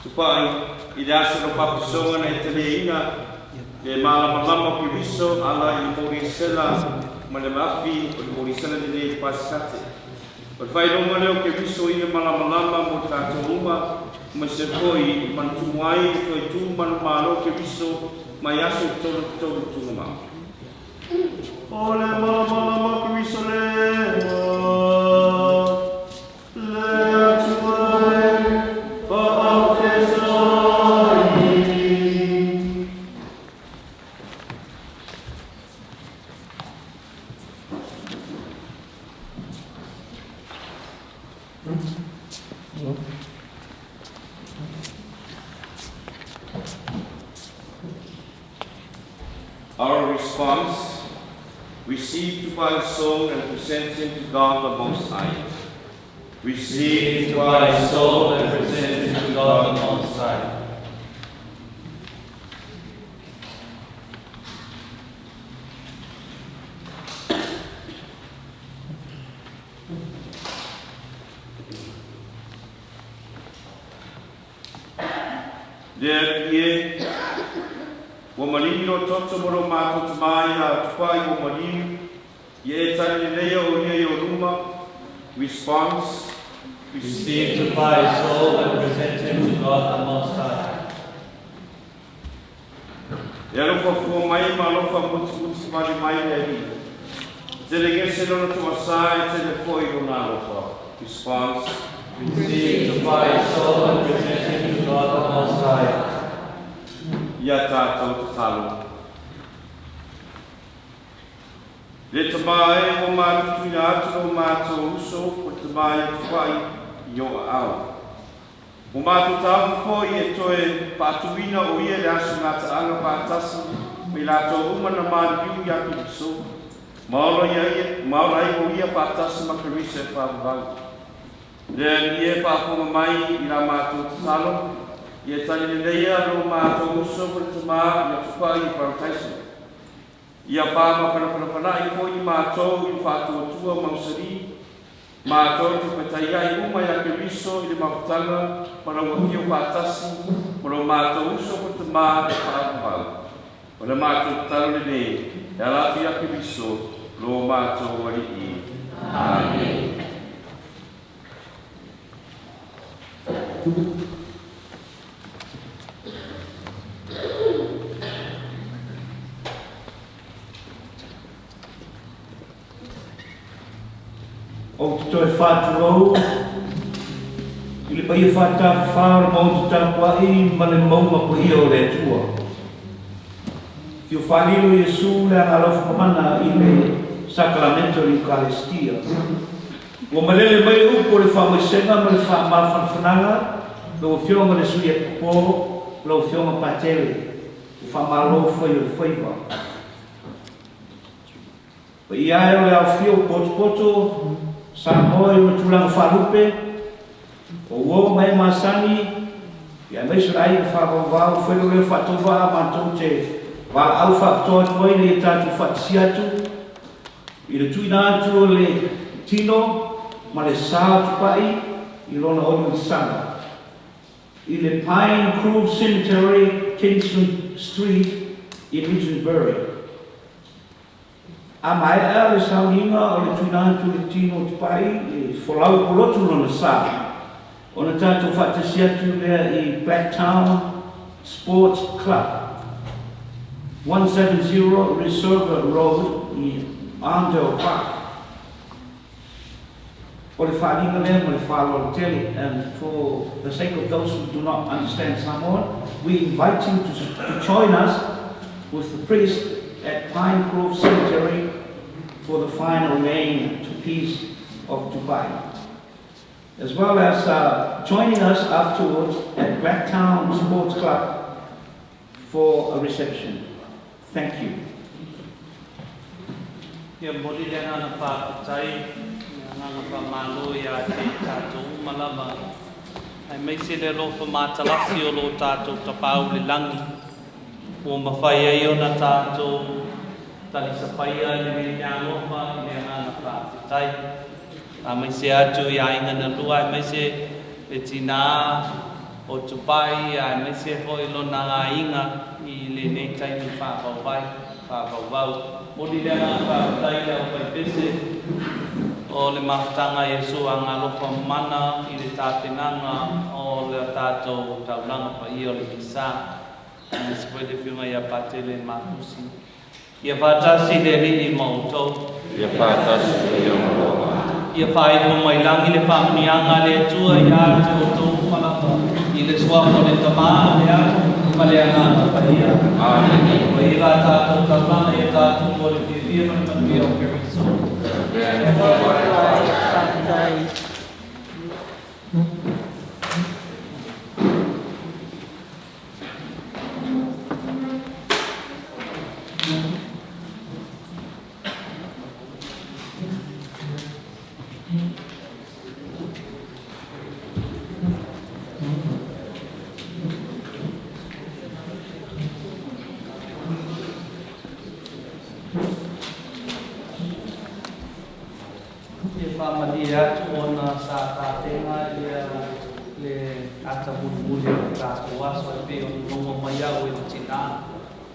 Tupai, i le aso no papisonga na i te leina, Ke malama ki viso ala i morisela ma le mafi o le morisela le pasate. O fai longa leo ke viso i le malama mo tātou uma ma se koi mantuai ko tu man malo ke viso mai aso tolu tuma. Ole malama ke viso Our response, receive Tupai soul and present him to God the Most High. Receive Tupai soul and present him to God the Most High. There Wa malini o toto moro mātou tamai a tupai o malini. Ye tani lea o ia o ruma. Response. Receive Tupai soul and present him to God the Most High. E alofa fua mai ma alofa mutu mali mai lehi. Tere ngese lona tuasai tere foi o nā alofa. Response. Receive Tupai soul and present him to God the Most High. Ia tātou te talo. Le tamai o mātutu i atu o mātou uso o tamai o tuai i o au. O mātou tāu koi e toe pātuina o ia le asu ngā taanga pātasi me lātou umana māriu i aki viso. Maora i o ia pātasi makarise whāwau. Le ie whāwhonga mai i rā mātou te talo. Ia tani le leia lo mātou uso por te mā ia tupai i parataisi. Ia pāma whanawhanawhana i ko i mātou i whātua tua mausari. Mātou te petai ai uma ia ke riso i le mawhutanga para waki o pātasi por o mātou uso por te mā i whāwhau. O le mātou talo le ne, e alatu ia ke riso lo mātou wari i. Amen. O te toi whāturou, i le pai whātā whāra mō te tāpua i ma le mauma po ia o le tua. Ki o whālilo Iesu le angalofu mamana i le Sacramento de Eucaristia. O malele mai upo le whamoisenga ma le whamawhanwhananga, lo o whionga le sui e kupo, lo o whionga patele, o whamalo whai o whaiwa. I ae o le au whio poto, sa moi o tulanga wharupe, o uo mai masani, ia mai surai ka whakawau, whelo leo whatova a mātou te wā au whakatoa toi le tātou whatisiatu, i le tuina atu o le tino, ma le sā tupai, i rona onu i sanga. I le Pine Grove Cemetery, Kingston Street, i Regentbury. A mai e le sauninga o le tuinatu le tino tupai e wholau polotu lona sā. O na tātou whatasiatu lea i Blacktown Sports Club, 170 Reservoir Road i Arndale Park. O le whalinga lea mo le whalo tele, and for the sake of those who do not understand Samoan, we invite you to join us with the priest at Pine Grove Cemetery for the final laying to peace of Dubai, as well as joining us afterwards at Blacktown Sports Club for a reception. Thank you. Ia mori le ngana whakatai, ngana whamalo ia te tātou malama. Ai mai se le lofa mātalasi o lo tātou tapau le langi. O mawhai ai o na tātou tali sapaia le me ñālofa i le ngana whakatai. A mai se atu i ainga na lua, mai se e tina o tupai a me se fo i lona ngā inga i le nei taimi whāpau wau. Mori le ngā whātai au pai pese o le maftanga Yesu a ngā lofa mana i le tāpenanga o le tātou taulanga pa i o le kisa. Ni se koe te whiunga ia patele mātusi. Ia whātasi le ri i mautou. Ia whātasi i o mautou. Ia whaifo mai langi le whamnianga le tua i a te o tō whanapa. I le suapo le tamaa le atu, ma le angata pa ia. Wa i rā tātou taulanga i tātou mo le whiwhia mani o Keriso. Dia ona sa ta tenga ia le ata bulbuli ta tua so pe no maya o tina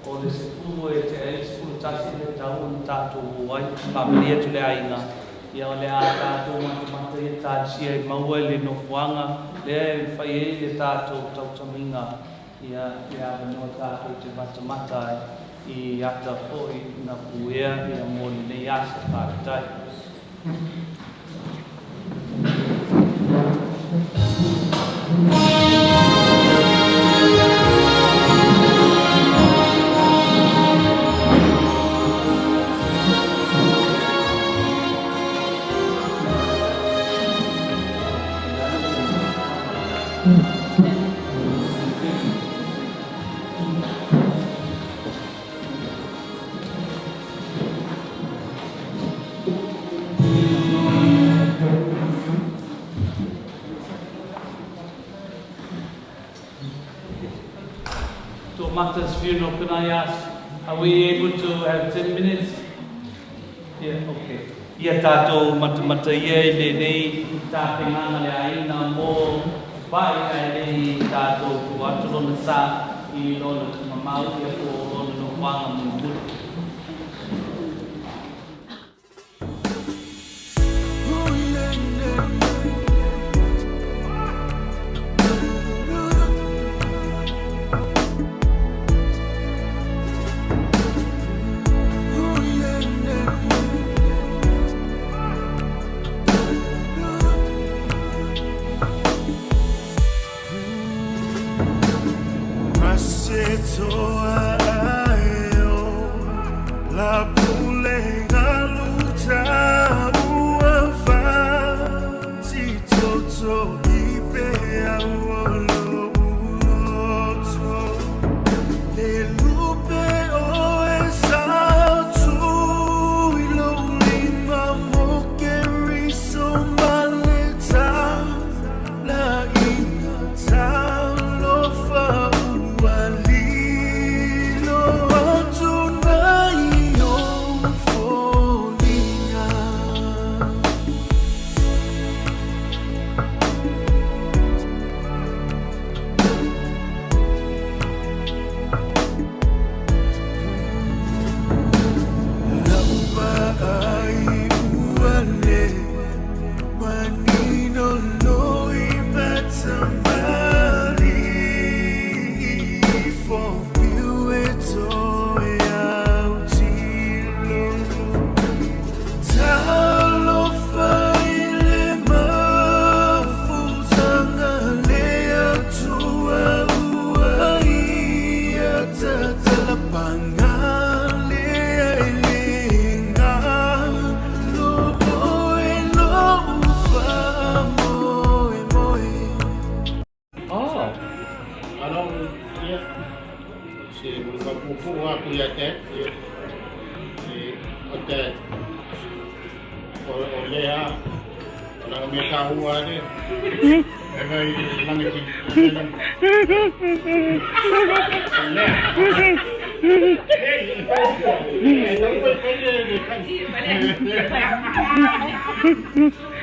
o le se fu e te fu ta si le ta un ta tu wai pa dia tu le ainga ia le ata tu ma te ta si e ma o le no fuanga le fai le ta tu taminga ia no ta tu te mata i ata foi na puea ia mo le ia sa pa tai. Martha's funeral, can I ask, are we able to have 10 minutes? Yeah, okay. Ia tātou mata ia le nei tāpenganga le aina mō pai ai nei tātou ku atu lona sā i lona mamau ia ko lona no wanga munguru.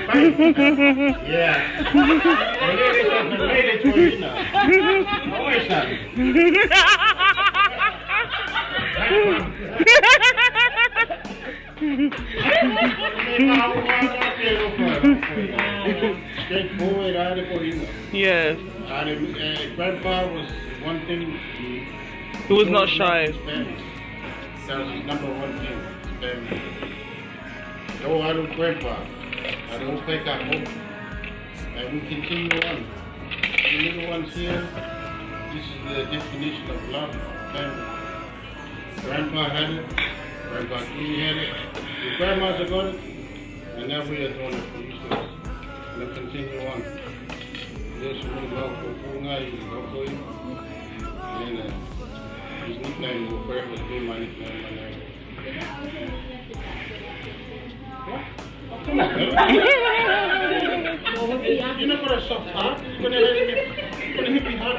Yeah. Ladies for you now. How is that? Straightforward article, you know. Yes. Grandpa was one thing. He was not shy. That was his number one thing. No, I don't grandpa. I don't think I hope. And we continue on. The little ones here, this is the definition of love, family. Grandpa had it, Grandpa King had it, the grandmas have got it, and now we are doing it for you guys. We'll continue on. There's some really love for Funga, you can go for you. And his nickname will forever be my nickname, my name. Come on, you're not going to soft heart. You're going to hit me hard.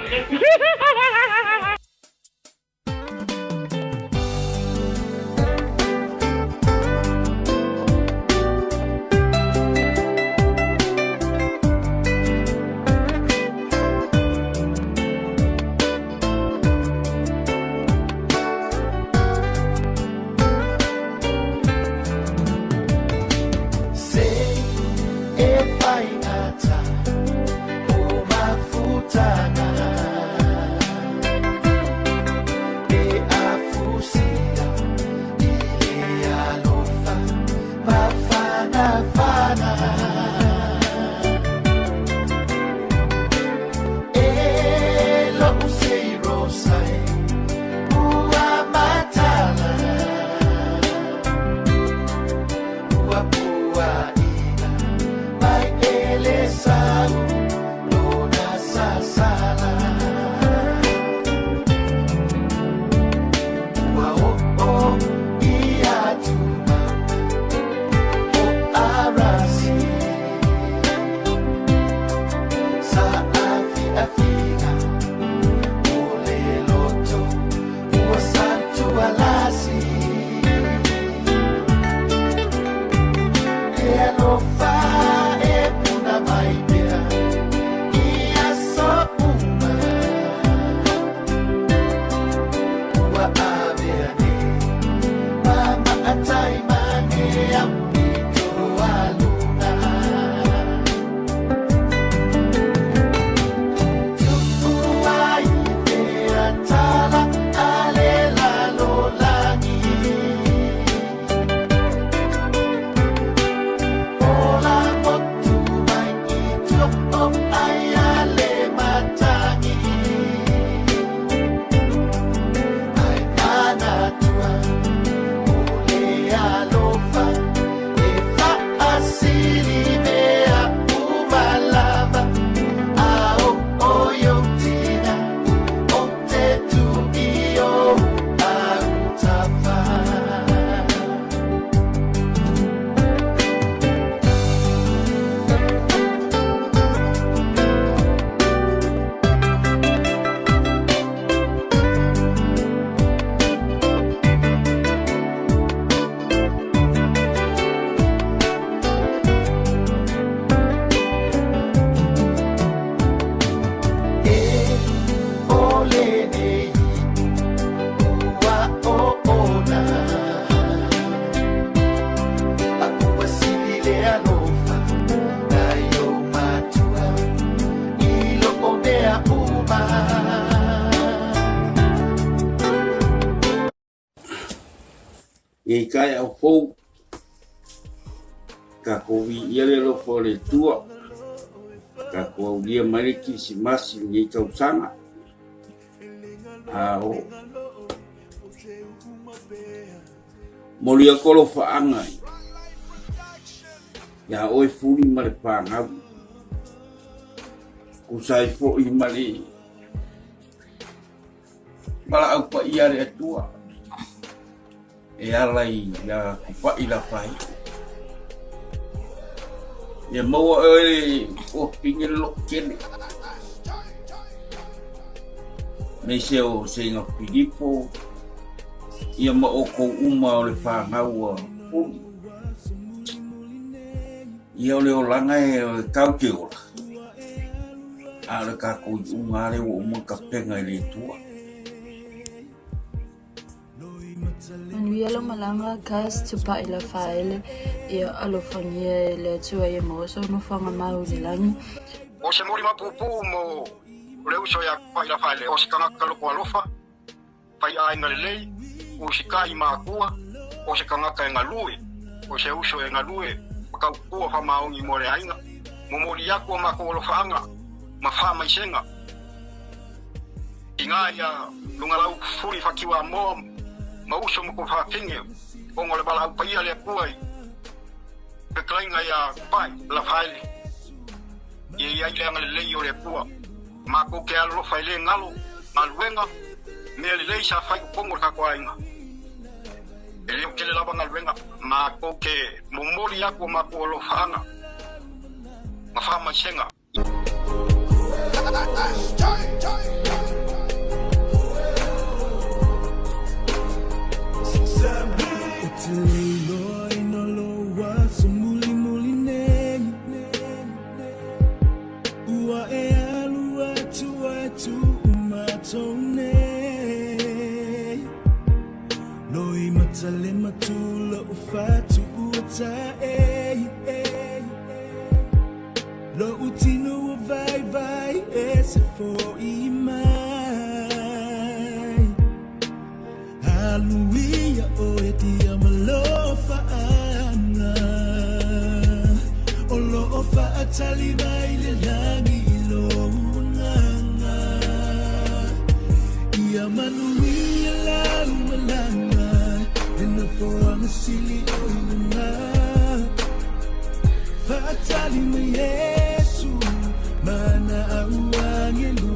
E kai au pou ka kovi ia le lo fo le tua ka ko dia mari ki si masi ni tau sana ao molia kolo fa anga ya oi fuli mare pa nga ku sai fo I mari mala au pa ia le tua e alai ya kupa ila pai ya mau o pingin lo kene meseo senga Filipo ia ma o ko uma o le whangau Ia o le o langa e o tau ke ola. A le ka ko unga le o mo ka penga le tua. Manuela malanga kas tupa ila faile ia alofangia le tua ia mo so no fanga mau dilangi. O se mori mapupu mo le uso ya pa ila faile o se kanga kaloko alofa. Pai ai ngalei o se kai makua o se kanga ka ngalui o se uso e ngalui ka kua fa maungi mo le ainga mo mori yako ma ko lo fanga ma fa mai senga inga ya lungalau furi fakiwa mo ma uso mo ko fa kinge o ngole bala pa ia le kuai pe klainga ya pai la faile ye ya ile ngale yo le kua ma ko ke alo faile ngalo malwenga me le leisa fai pongo ka kwainga ele o kele lava ngalwenga ma ko ke momori yako ma ko lo fanga ma fa ma senga Salema tula ufatu uata lo utino vai vai ese fo imai Hallelujah o etia malofa ana olo ofa atali vai le langi lo nganga ia manuia la malanga for a silly oina fatali me yesu mana awangelu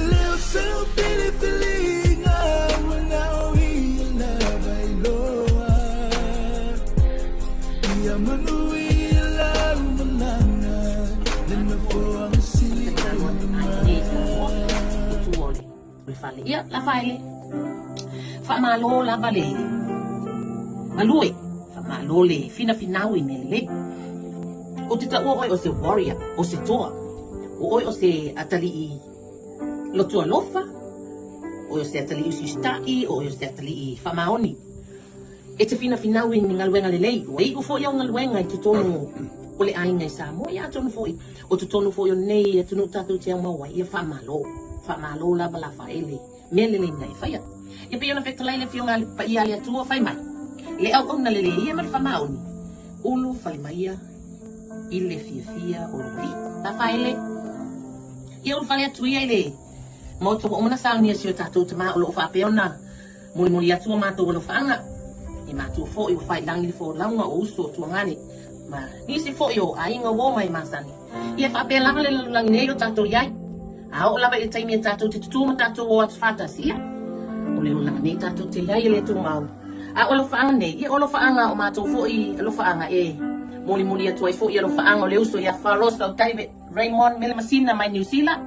leo so feeling now we love I loa ya manuela malanga then for a silly oina ya la faile fa malo la vale malue fa malo le fina finawi nele o te tau o se warrior o se toa o se atali lo tua lofa o se atali u sistai o se atali fa maoni e te fina finawi ni ngalwenga lele o i go fo yo ngalwenga i te tonu o le ainga sa mo ya tonu fo o te tonu fo yo nei e tonu tatu te mawa ia fa malo la bala fa ele melele ngai fa ya e pe ona fekta laile fionga pa ia le tua fai mai le au ona le ia mar famauni ulu fai mai ile fia o ri ta faile ia ulu fai atu ia ile mo to ona sa ni sio tatu tama ulu fa pe ona mo ia tua ma to ulu fanga e ma tu fo i fai langi fo langa o uso tu ngani ma ni si fo yo ainga wo mai masani ia fa pe langa le langi nei tatu ia a o lava i taimi tatu te tu ma tatu o fata sia o le ona nei tatu te lai le tu mau a o lo faanga nei i o lo faanga o matou fo i lo faanga e moli atu ai fo i lo faanga o le uso ia Farosta o David Raymond Mele Masina mai New Zealand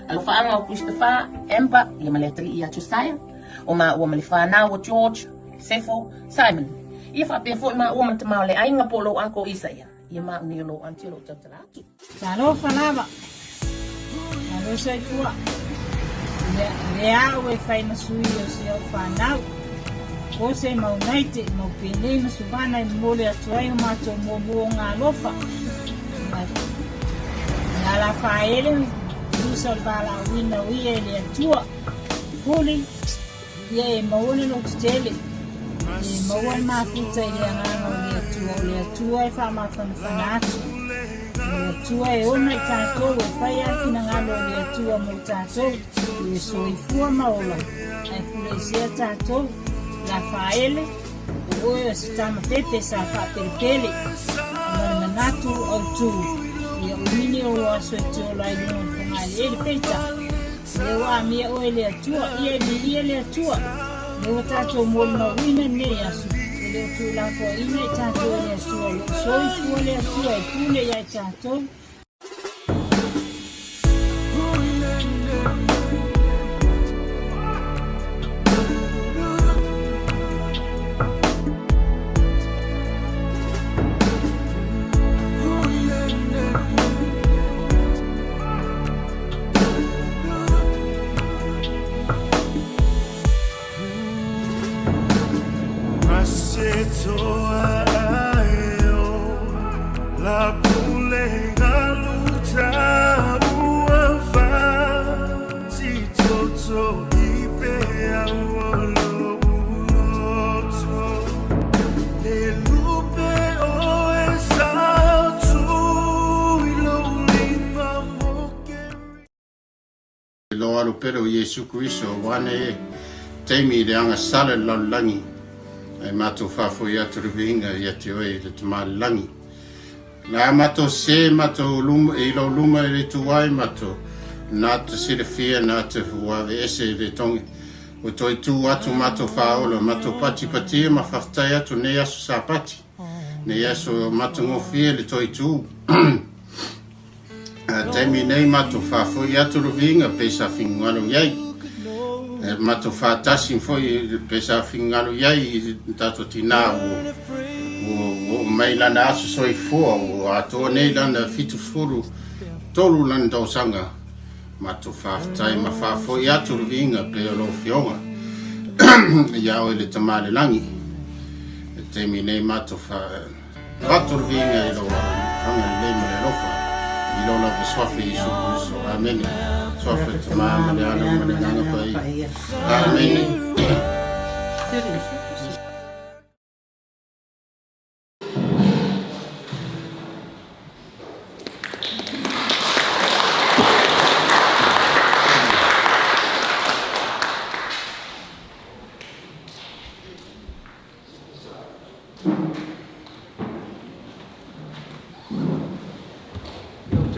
a lo faanga o Christopher Ember ia male tali ia Josiah o ma o male faana o George Sefo Simon ia fa pe fo ma o ma tama le ainga polo anko Isaiah ia ma ni lo antilo tataratu Talo fanava Alo sai tua le awe fai na sui o se o fanau o se mau naite mau pene na subana i mole atuai o mato mo ngā lofa na la faele usa bala wina uia le atua fuli ia e maone no tutele e maone maputa i le anganga o le atua e wha mafanatu tua e ona i tātou e whai aki na ngalo le atua mo tātou e so i fua maola e kule sea tātou la whaele o oe o se tama pepe sa whaperepele a manatu au tū e o mini o aso e te o lai lino pangale e le peita e o a mia oe le atua ia le atua e o tātou mo na wina ne asu le tu la ko ina tato le tu so i fu le tu e pule ya tato alu pere o Yesu Kristo wane e teimi le anga sale langi ai mato fafo ia truvinga ia te oe le tamale langi na mato se mato luma e lo luma le tuai mato na te sire fia na te huave ese le tongi o toi tu atu mato faolo mato pati pati ma faftai atu ne aso sa pati ne aso mato ngofia le toi tu Temi nei mato fafo ia tu ruvinga pesa fingalo yai mato fatasi foi pesa fingalo yai tato tina o mai lana aso soi fo o ato nei lana fitu furu tolu lana tau sanga mato faftai ma fafo ia tu ruvinga pe lo fionga ia o le tamale langi temi nei mato fa tu ruvinga ilo anga le mare lofa ilo la beswafi Yesu Kristo. Amen. Swafi tamama le ana mane nanga pai. Amen.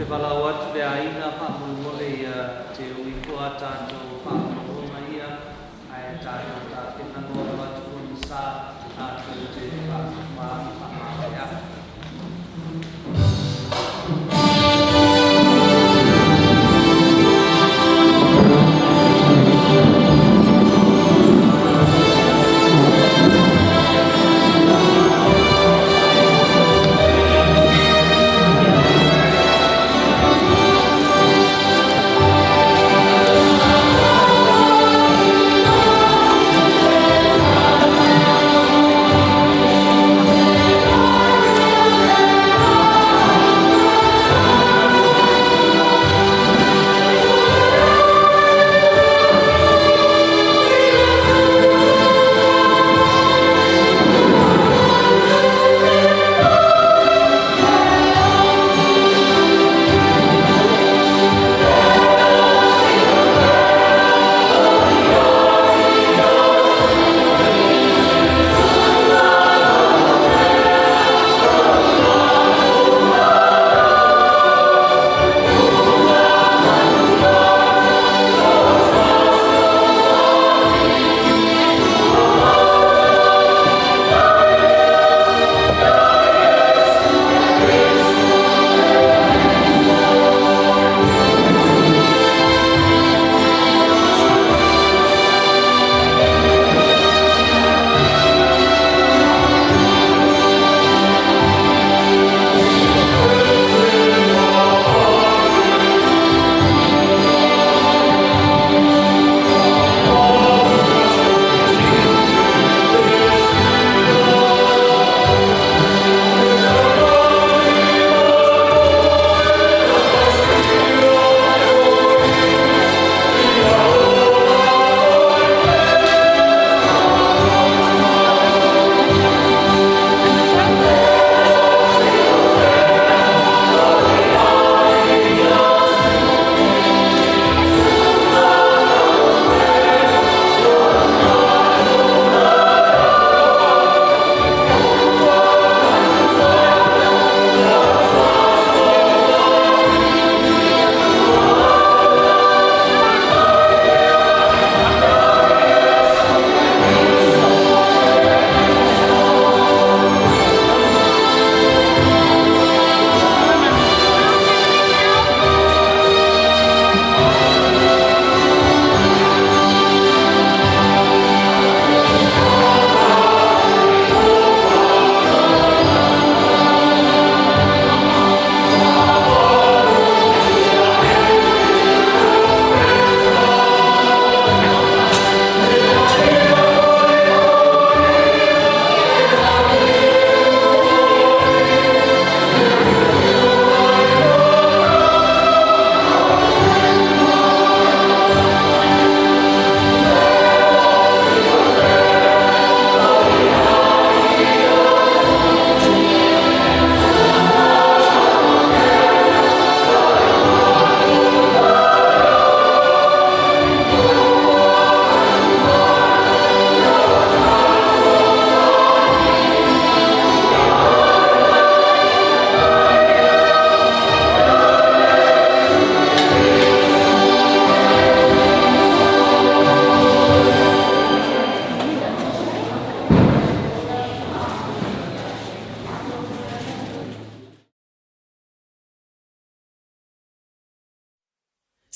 Walau atu le aina whamulmole ia te uipo a tātou whamulonga ia ai tātou tā pinangoa watu kuni sā tātou te whamulonga ia. Thank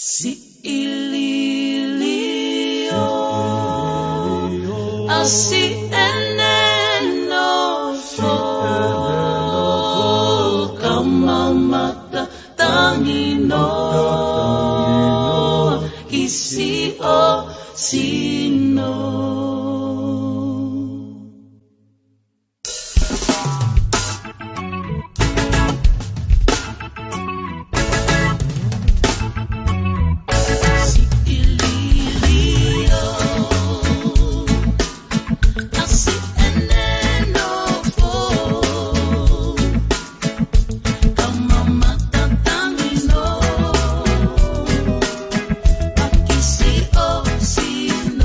Si ililio asi eneno fo kama mata tangino isi o sino. Si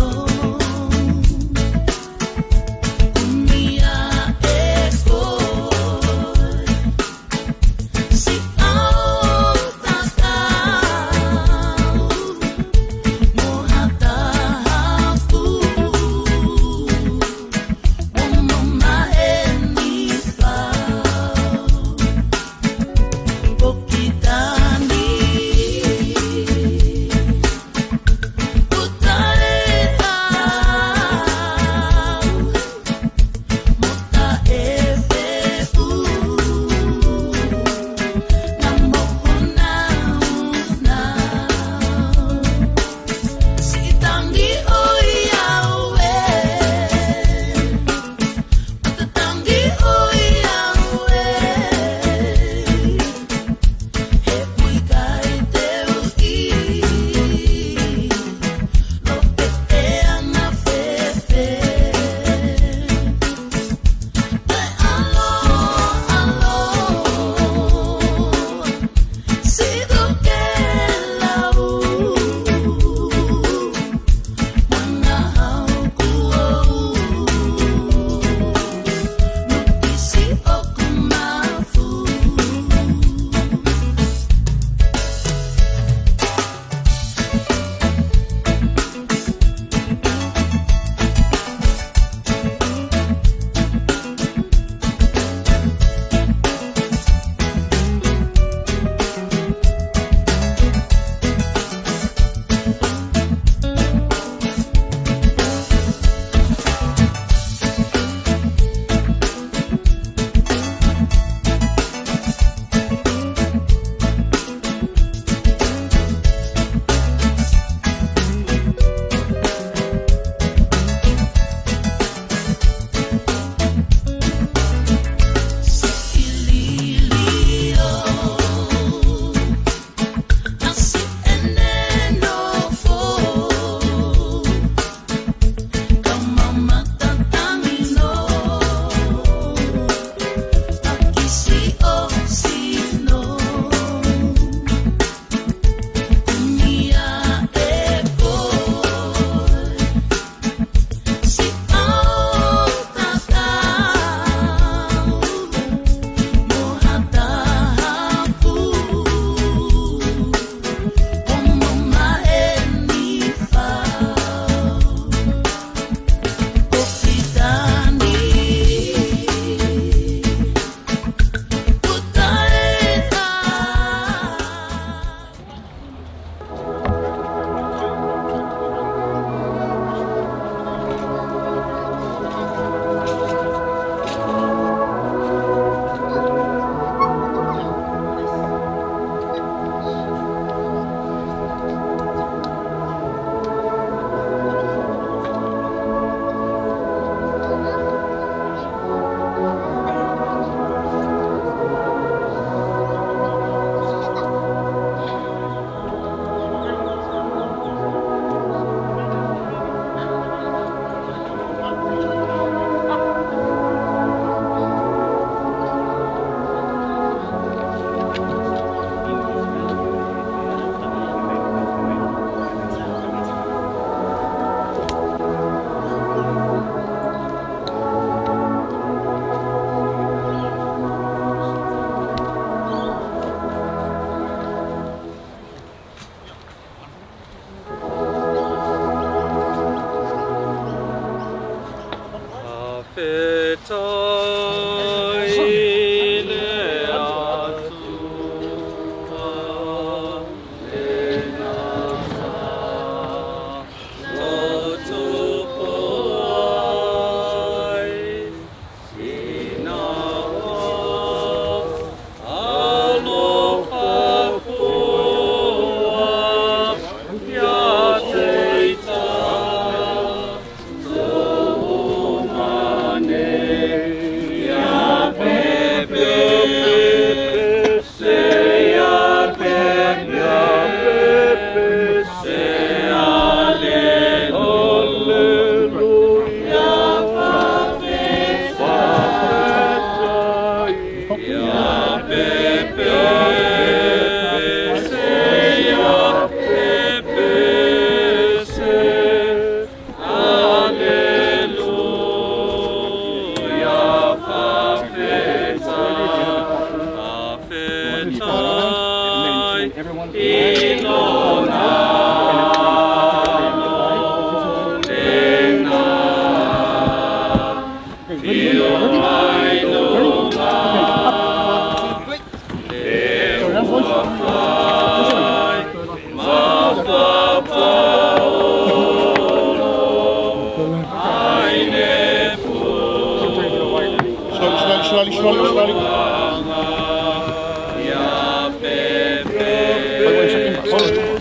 everyone.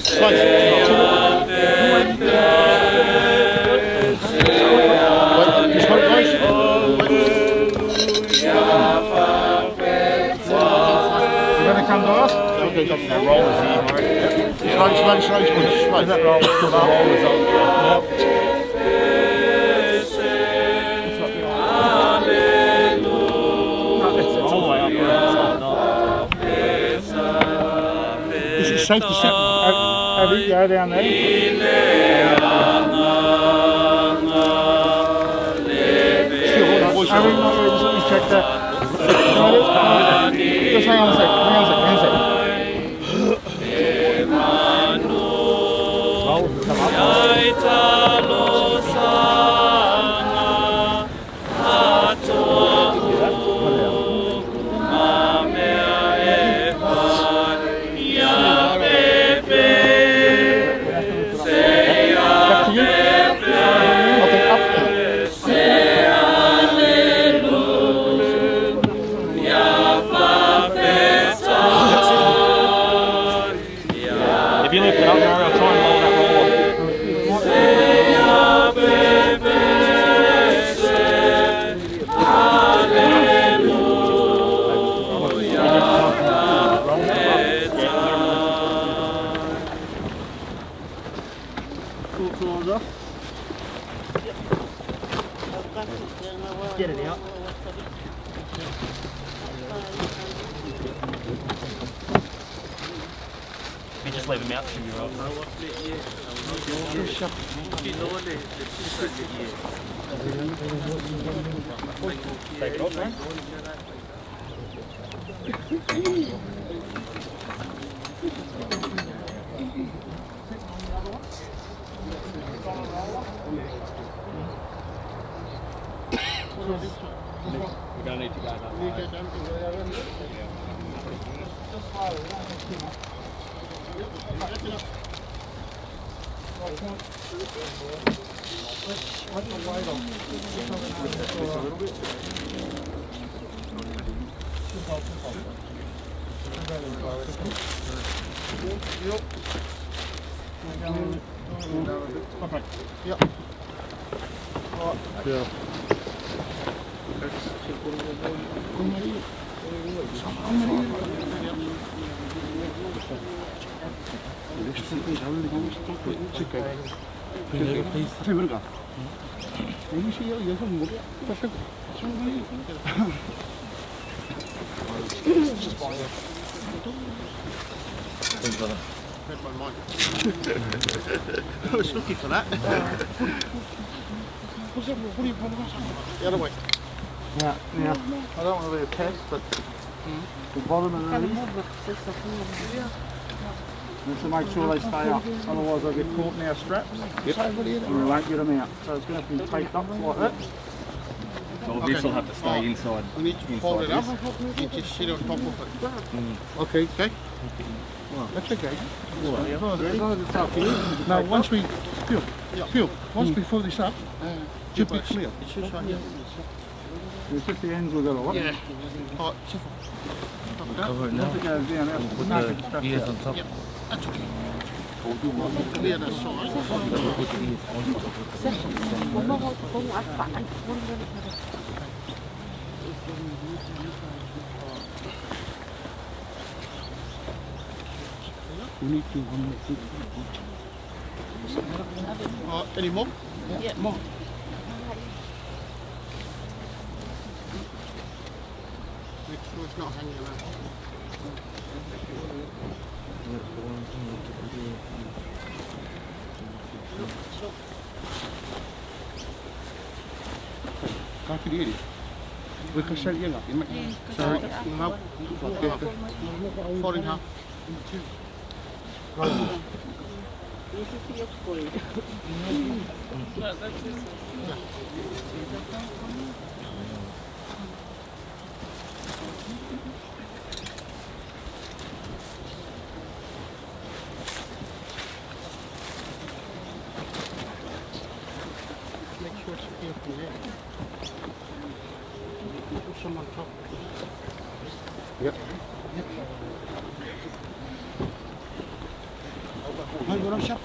Slowly. Is it safe to sit? Have you go down there? Just let me check that. Just hang on a sec. Get it out. You just leave them out from your own. Take it off, man. We don't need to go that Yeah. I was looking for that. What do you the other way? Yeah, I don't want to be a pest, but the bottom of these, just to make sure they stay up, otherwise they'll get caught in our straps and we won't get them out. So it's going to have to be taped up like that. So this will have to stay inside. We need to fold it up and just sit on top of it. Okay. That's okay. Now once we Phil, once we fill this up, it should be clear. It should shut here. It's just the ends we've got to look. Yeah. Oh, cover it now. It goes down out. Put the ears on top. Yeah, that's okay. Clear the side. We need to any more? Yeah. More. Make sure it's not hanging around. Kafi dia ni. Bukan shell je lah. So, now, okay. Four and a half. Make sure it's clear from there. Put some on top. Yep. Hai, orang siap.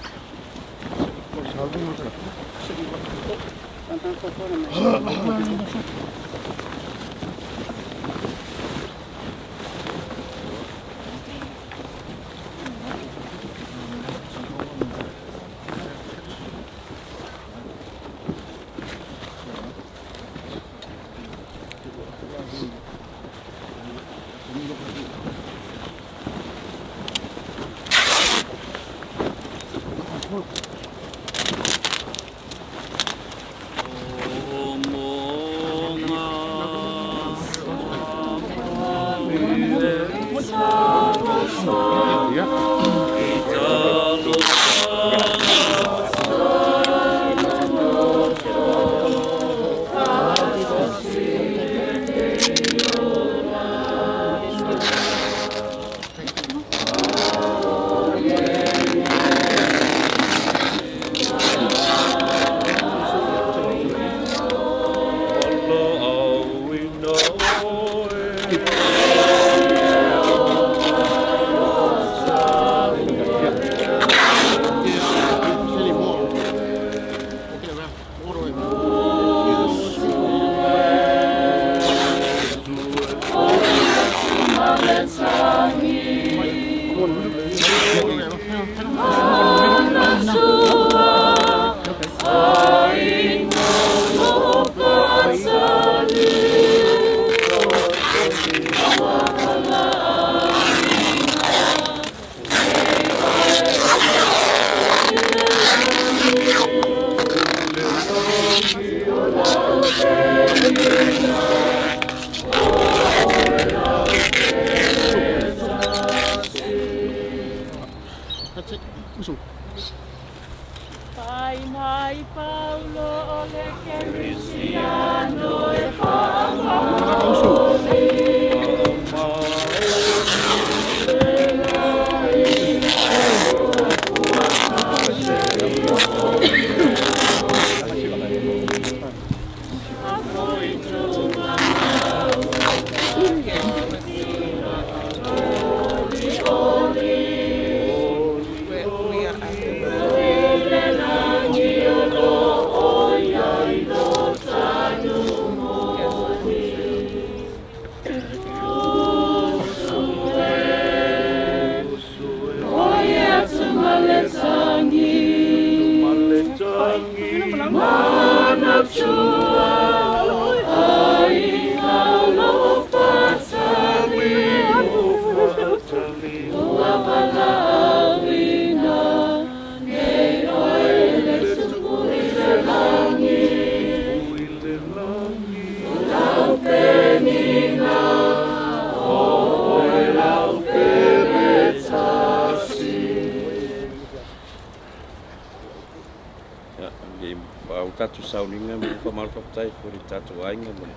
Tatu sauninga mo pamalfatai for the tatu ainga mo.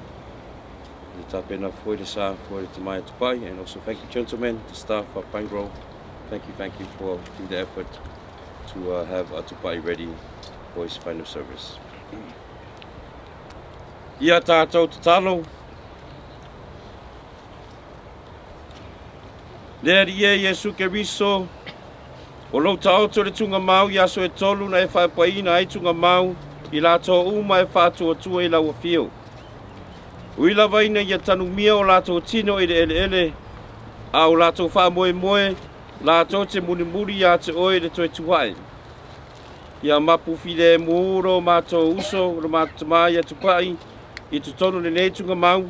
The tapena for the sa for the Tamaya Tupai, and also thank you gentlemen, the staff of Pine Grove. Thank you for doing the effort to have Tupai ready for his final service. Ia tātou tatalo. Lea rie Yesu Keriso. O lo tau to le tunga mau ia so e tolu na e whaipaina ai tunga mau. I lato uma e whātua tua i lau whio. Ui la vaina i a tanu mia o lato tino i ele ele. A o lato wha moe moe, lato te muni muri a te oe le toi tuai. I a mapu fide muuro mato uso, ro mato mai a tupai, i tu tonu le netunga mau.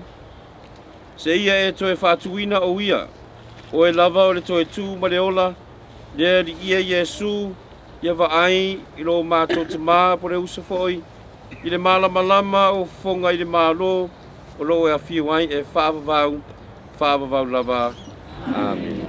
Se ia e toi whātuina o ia, o e lava o le toi tū mareola, le ia Yesu, ia vaai i lo mātou te mā po le usa foi, i le malama lama o fonga i le mālo, o lo e a whiu ai e whaavavau lava. Amen.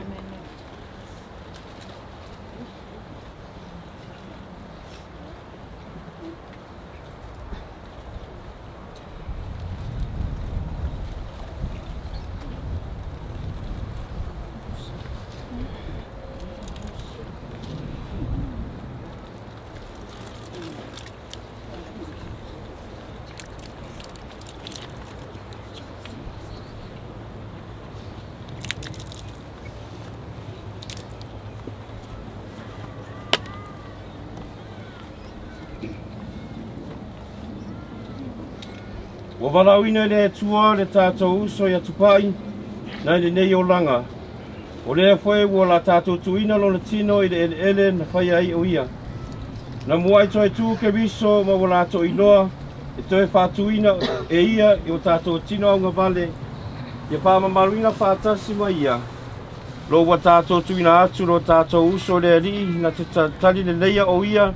Ua walauina le tua le tātou uso ia tupai, nai le nei o langa. O lea whae ua la tātou tuina lo na tino i le ele na whai ai o ia. Na mua i toi tū ke riso ma ua la to iloa, e toi whātuina e ia i o tātou tino au ngā vale, ia whāmamaruina whātasi ma ia. Lo wa tātou tuina atu lo tātou uso le ali na te tali le leia o ia,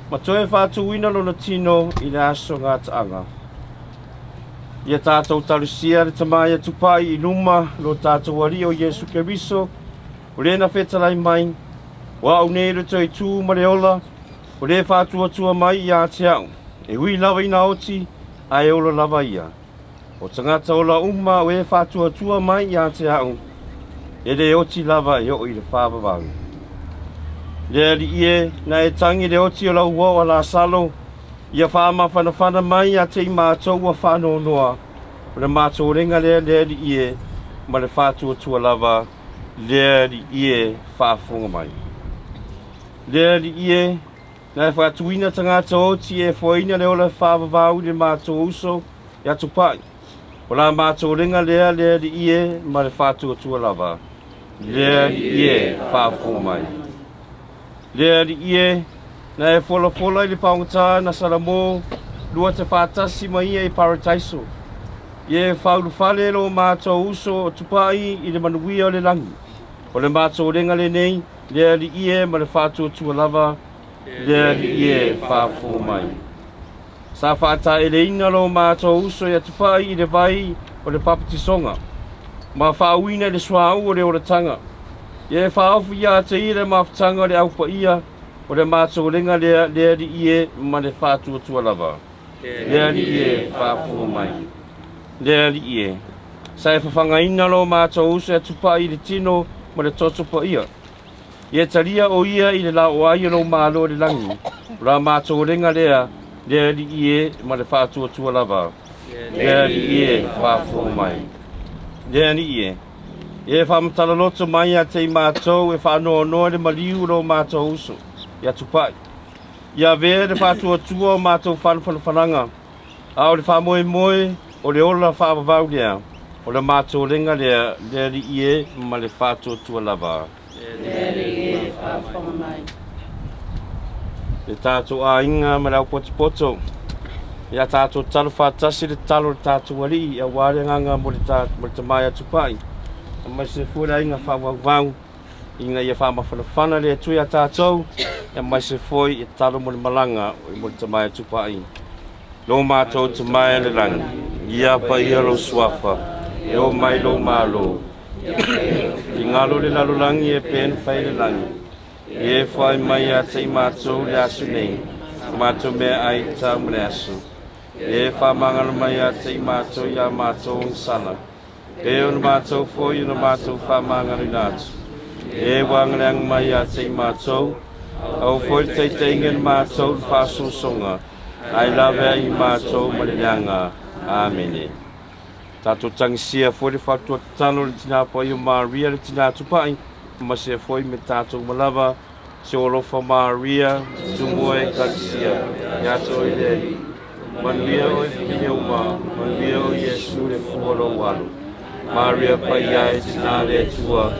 ma toe whātuina lo na tino i le aso ngā taanga. Ia tātou talusia le tamaya tupai i luma lo tātou ari o Yesu Keriso, o le na whetalai mai, wa au nei le toi tū ma le ola, o le whātua tua mai i a te au, e hui lava ina oti, a e ola lava ia. O tangata ola umma o e whātua tua mai i a te au, e le oti lava e o i le whāwawangu. Le ali ie, na e tangi le oti o lau o la salo, ia whaama whanawhana mai a te i mātou a whāno noa, o le mātou renga le ali ie, ma le whātua tua lava, le ali ie whāwhunga mai. Le ali ie, na e whātuina tangata oti e whaina le ola whāwawau le mātou uso, ia tupai. O la mātou renga le ali ie, ma le whātua tua lava. Lea ie whāwhunga mai. Lea ie na e whola i le paungata na Salamo lua te whātasi mai ia i Paradaiso. Ie whaulu whale lo mātou uso o tupai i le manuia o le langi. O le mātou renga le nei, lea ie ma le whātua tua lava, lea ie whāwhunga mai. Sa whāta e le ina lo mātou uso i a tupai i le vai o le papatisonga. Ma whauina le swau o le oratanga. Ie whaafu ia te i le mawhatanga le aupa ia o le mātou renga lea ie ma le whātua tua lava. Lea ie whāpua mai. Lea ie. Sa e whawhanga ina lo mātou uso e tupai i le tino ma le totopa ia. Ie taria o ia i le lao aia lo mālo le langi. La mātou renga lea ie ma le whātua tua lava. Lea ie whāpua mai. Lea ie. E whamatala loto mai a te mātou e whanoa noa le maliu lo mātou uso. Ia tupai. Ia vea le whātua tua o mātou whanawhananga. A o le whamoe moe o le ola whaavavau lea. O le mātou renga lea ie ma le whātua tua lava. Lea ie whāwhonga mai. Le tātou a inga ma lau poto. Ia tātou talo whātasi le talo le tātou wari. Ia wāre nganga mo le tamaya tupai. Mai se fura inga whawawau. Inga ia whamawhanawhana le tui a tātou. Ia mai se foi i talo mo le malanga mo le tamaya tupai. Lo mātou tamaya le rangi. Ia pa ia lo swafa. E o mai lo malo. I ngalo le lalolangi e pen whai le langi. E whai mai a te mātou le asu nei. Mātou mea ai tā mo le asu. E whamangana mai a te mātou ia mātou nsala. E o na mātou foi o na mātou whamangana i nātu. E wangareang mai a te mātou. Au foi teiteinga na mātou whāso songa. Ai lawe i mātou malileanga. Amene. Tātou tangisia foi le whatua tano le tina pa i o Maria le tina tupai. Masia foi me tātou malava. Se o lofa Maria. Tumoe kalisia. Yato i lei. Manuia o e uma. Manuia o Yesu le fuolo walu. Maria paiai tina le tua.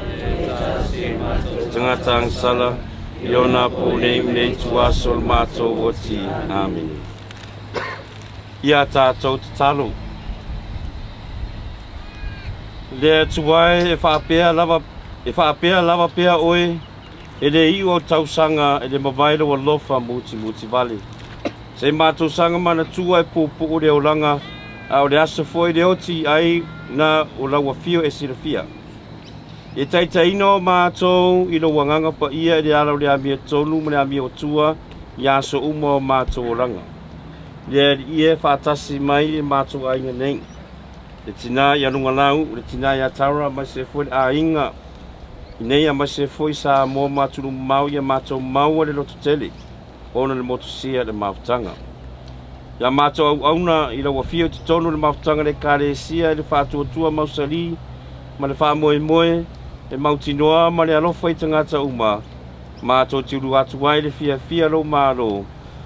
Tangata ang sala. Iona po nei tua sol mato oti. Amen. Ia tātou te talo. Le tuai e whaapea lava pea oe. E le i o tausanga e le mawailo o lofa muti vale. Se mātou sanga mana tua e pōpō o le olanga. A o le asa foi le oti ai na o laua fio e sirafia. E taitaino mātou i lo wanganga pa ia e le ala o le amia tonu ma le amia o tua i aso uma o mātou o langa. Le ie whaatasi mai e mātou a inga nei. Le tina i anunga lau, le tina i atara ma se foi a inga. I nei a ma se foi sa mo mātunu mau i a mātou mau le loto tele. Ona le motosia le mawtanga. Ia mātou auna i laua fio te tonu le mawtanga le kare sia le whātua tua mausali ma le whāmoe moe le mautinoa ma le alofa i tangata uma. Mātou tiuru atu ai le fia lo mālo.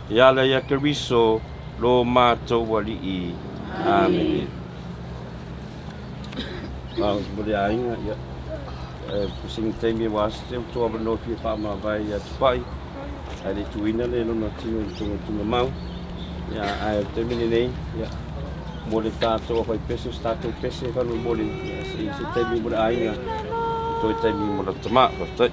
Ia la ia keriso lo mātou wali i. Amen. Boleh ingat ya. Pusing temi was tu apa no fi fama vai ya tupai. Ada tuina le no tu mau. Ya ai temi ni ya. Boleh tato apa pesi tato pesi kan boleh si temi boleh ingat. Tu temi boleh temak betul.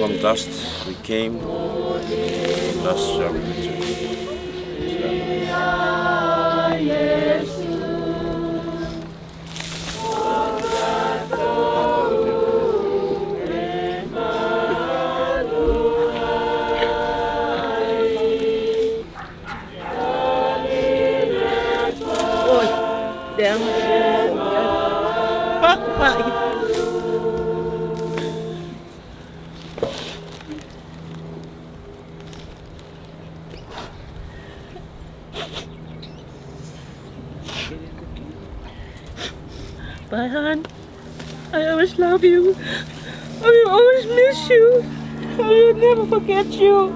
From dust we came, dust shall we return. Bye, hon. I always love you. I will always miss you. I will never forget you.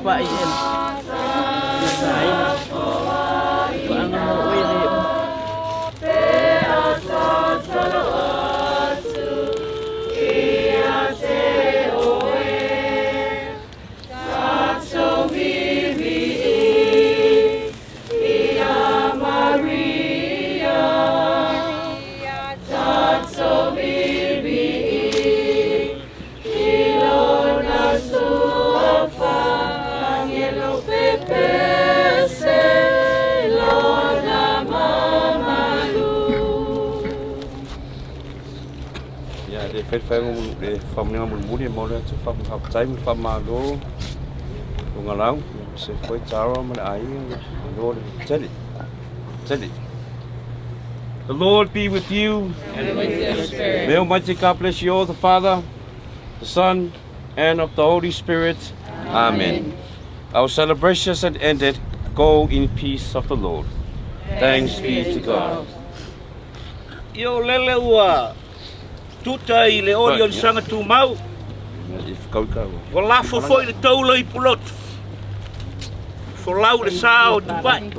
Bye. Family muli mau le tu fam hap tai mi fam malo ngalau se foi taro mal ai lo jadi The Lord be with you. And with your spirit. May Almighty God bless you all, the Father, the Son, and of the Holy Spirit. Amen. Our celebrations had ended. Go in peace of the Lord. Thanks be to God. Yo lele ua tuta I le oli on sanga tu mau. Wala fo fo I le taulo I pulot. Fo lau le sao tu pai.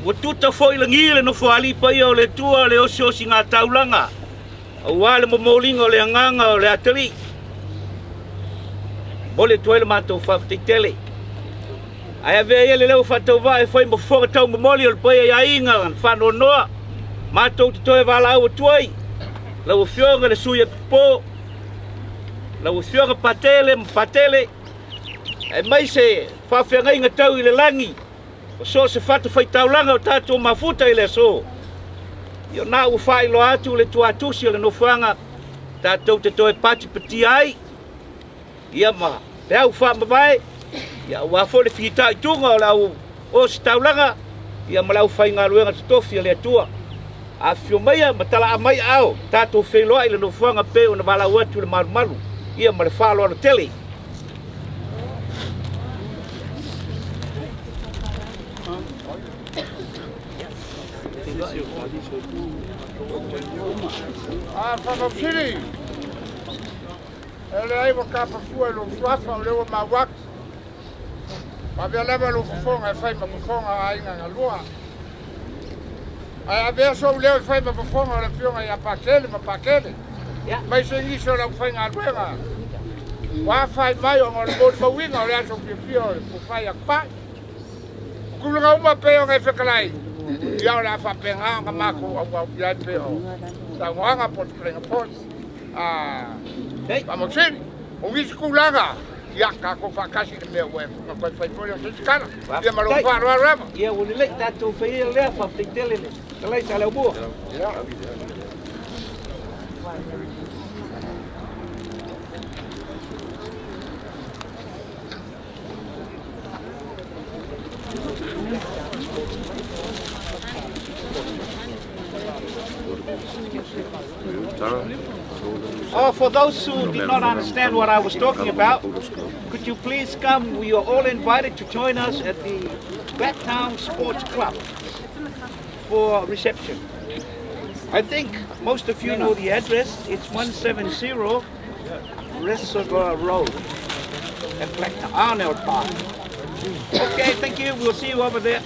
Wa tuta fo I le ngile no fo ali pa o le tua le osi osi ngā taulanga. Awa le momolinga o le anganga o le atari. Bole tuele mātou whawhitele. Ai ave ia le leo whatau vai whai mo whora tau momoli o le pai a inga an whano noa. Mātou te toe wala au tuai. Lau o whionga le suia pō. Lau o whionga patele patele. E mai se whawhianga inga tau I le langi. O so se whatu whai taulanga o tātou mafuta I le so. Io nā ua whai lo atu le tuatusi o le nofanga. Tātou te toe pati pati ai. Ia ma, te au wha mawai. Ia ua fo le whita I tunga o lau o si taulanga. Ia ma lau whai ngā luenga totofi le atua. A whio maia ma tala a mai au. Tātou wheloa I le nofanga pe o na wala uatu le maru maru. Ia ma le whalo ana tele. Whamawhiri. E le ai wa kapafua lo suafa o lewa mawak. Ma vea lewa lo fufonga e whai ma fufonga a inga ngā lua. Ai a vea so leo e whai ma fufonga o le fionga I a pakele ma pakele. Mai se ngiso la whai ngā luenga. Wa whai mai o ngā mōri mawinga o le aso pia o le fufai a kpai. Kulunga uma pe o ngai whekalai. Ia o le a whapenga o ngā mako au iai pe o. Ta wanga pot prenga pot. Vamos siri. O ngisi kulanga. Ia ka ko whakasi le mea ue. Nga koe whai pori o se tikana. Ia malo whāro a rama. Ia uli lei tātou whai ia lea whawhitele le. Talai sa leo mua. Oh, for those who did not understand what I was talking about, could you please come? We are all invited to join us at the Blacktown Sports Club for reception. I think most of you know the address. It's 170 Reservoir Road at Blacktown, Arnold Park. Okay, thank you. We'll see you over there.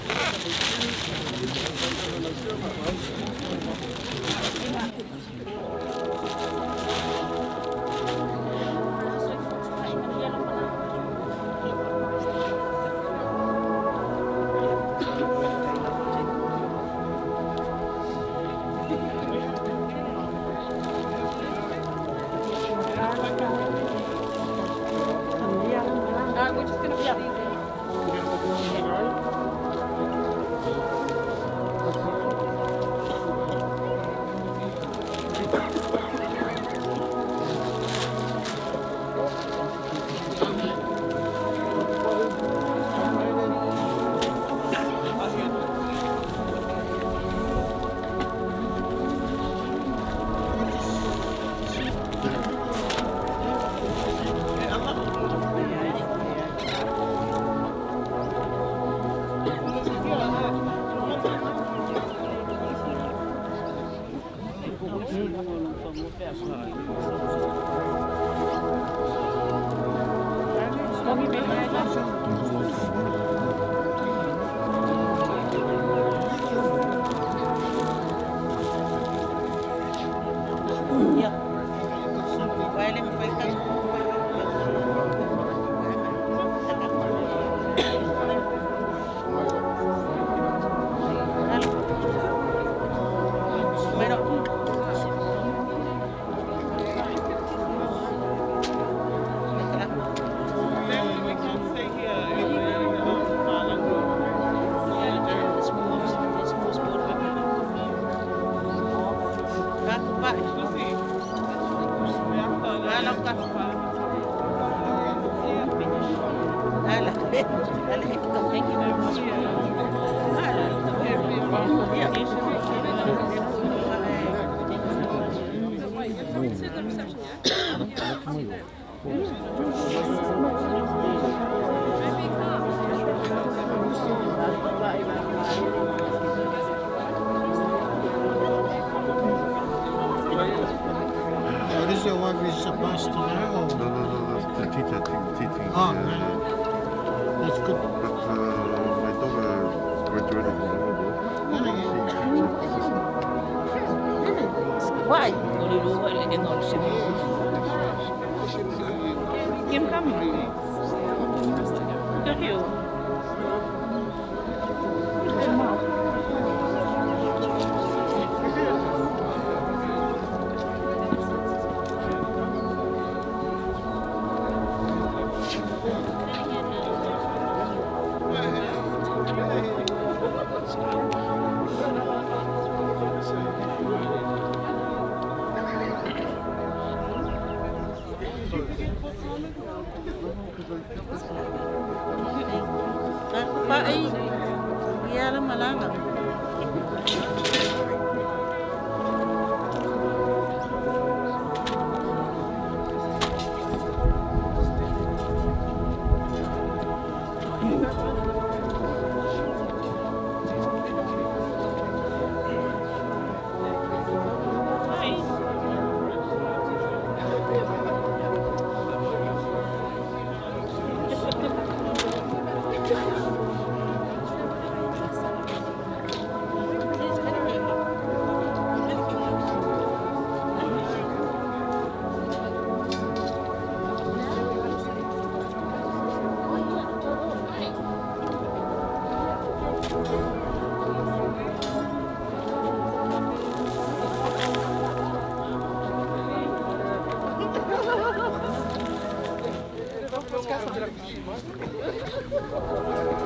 What is your wife is supposed to know? No, the teacher teaching. Oh, that's good. But my daughter graduated from Harvard. Why? Kim kami. Thank you. Pak ay iyalang malanga. Let's go.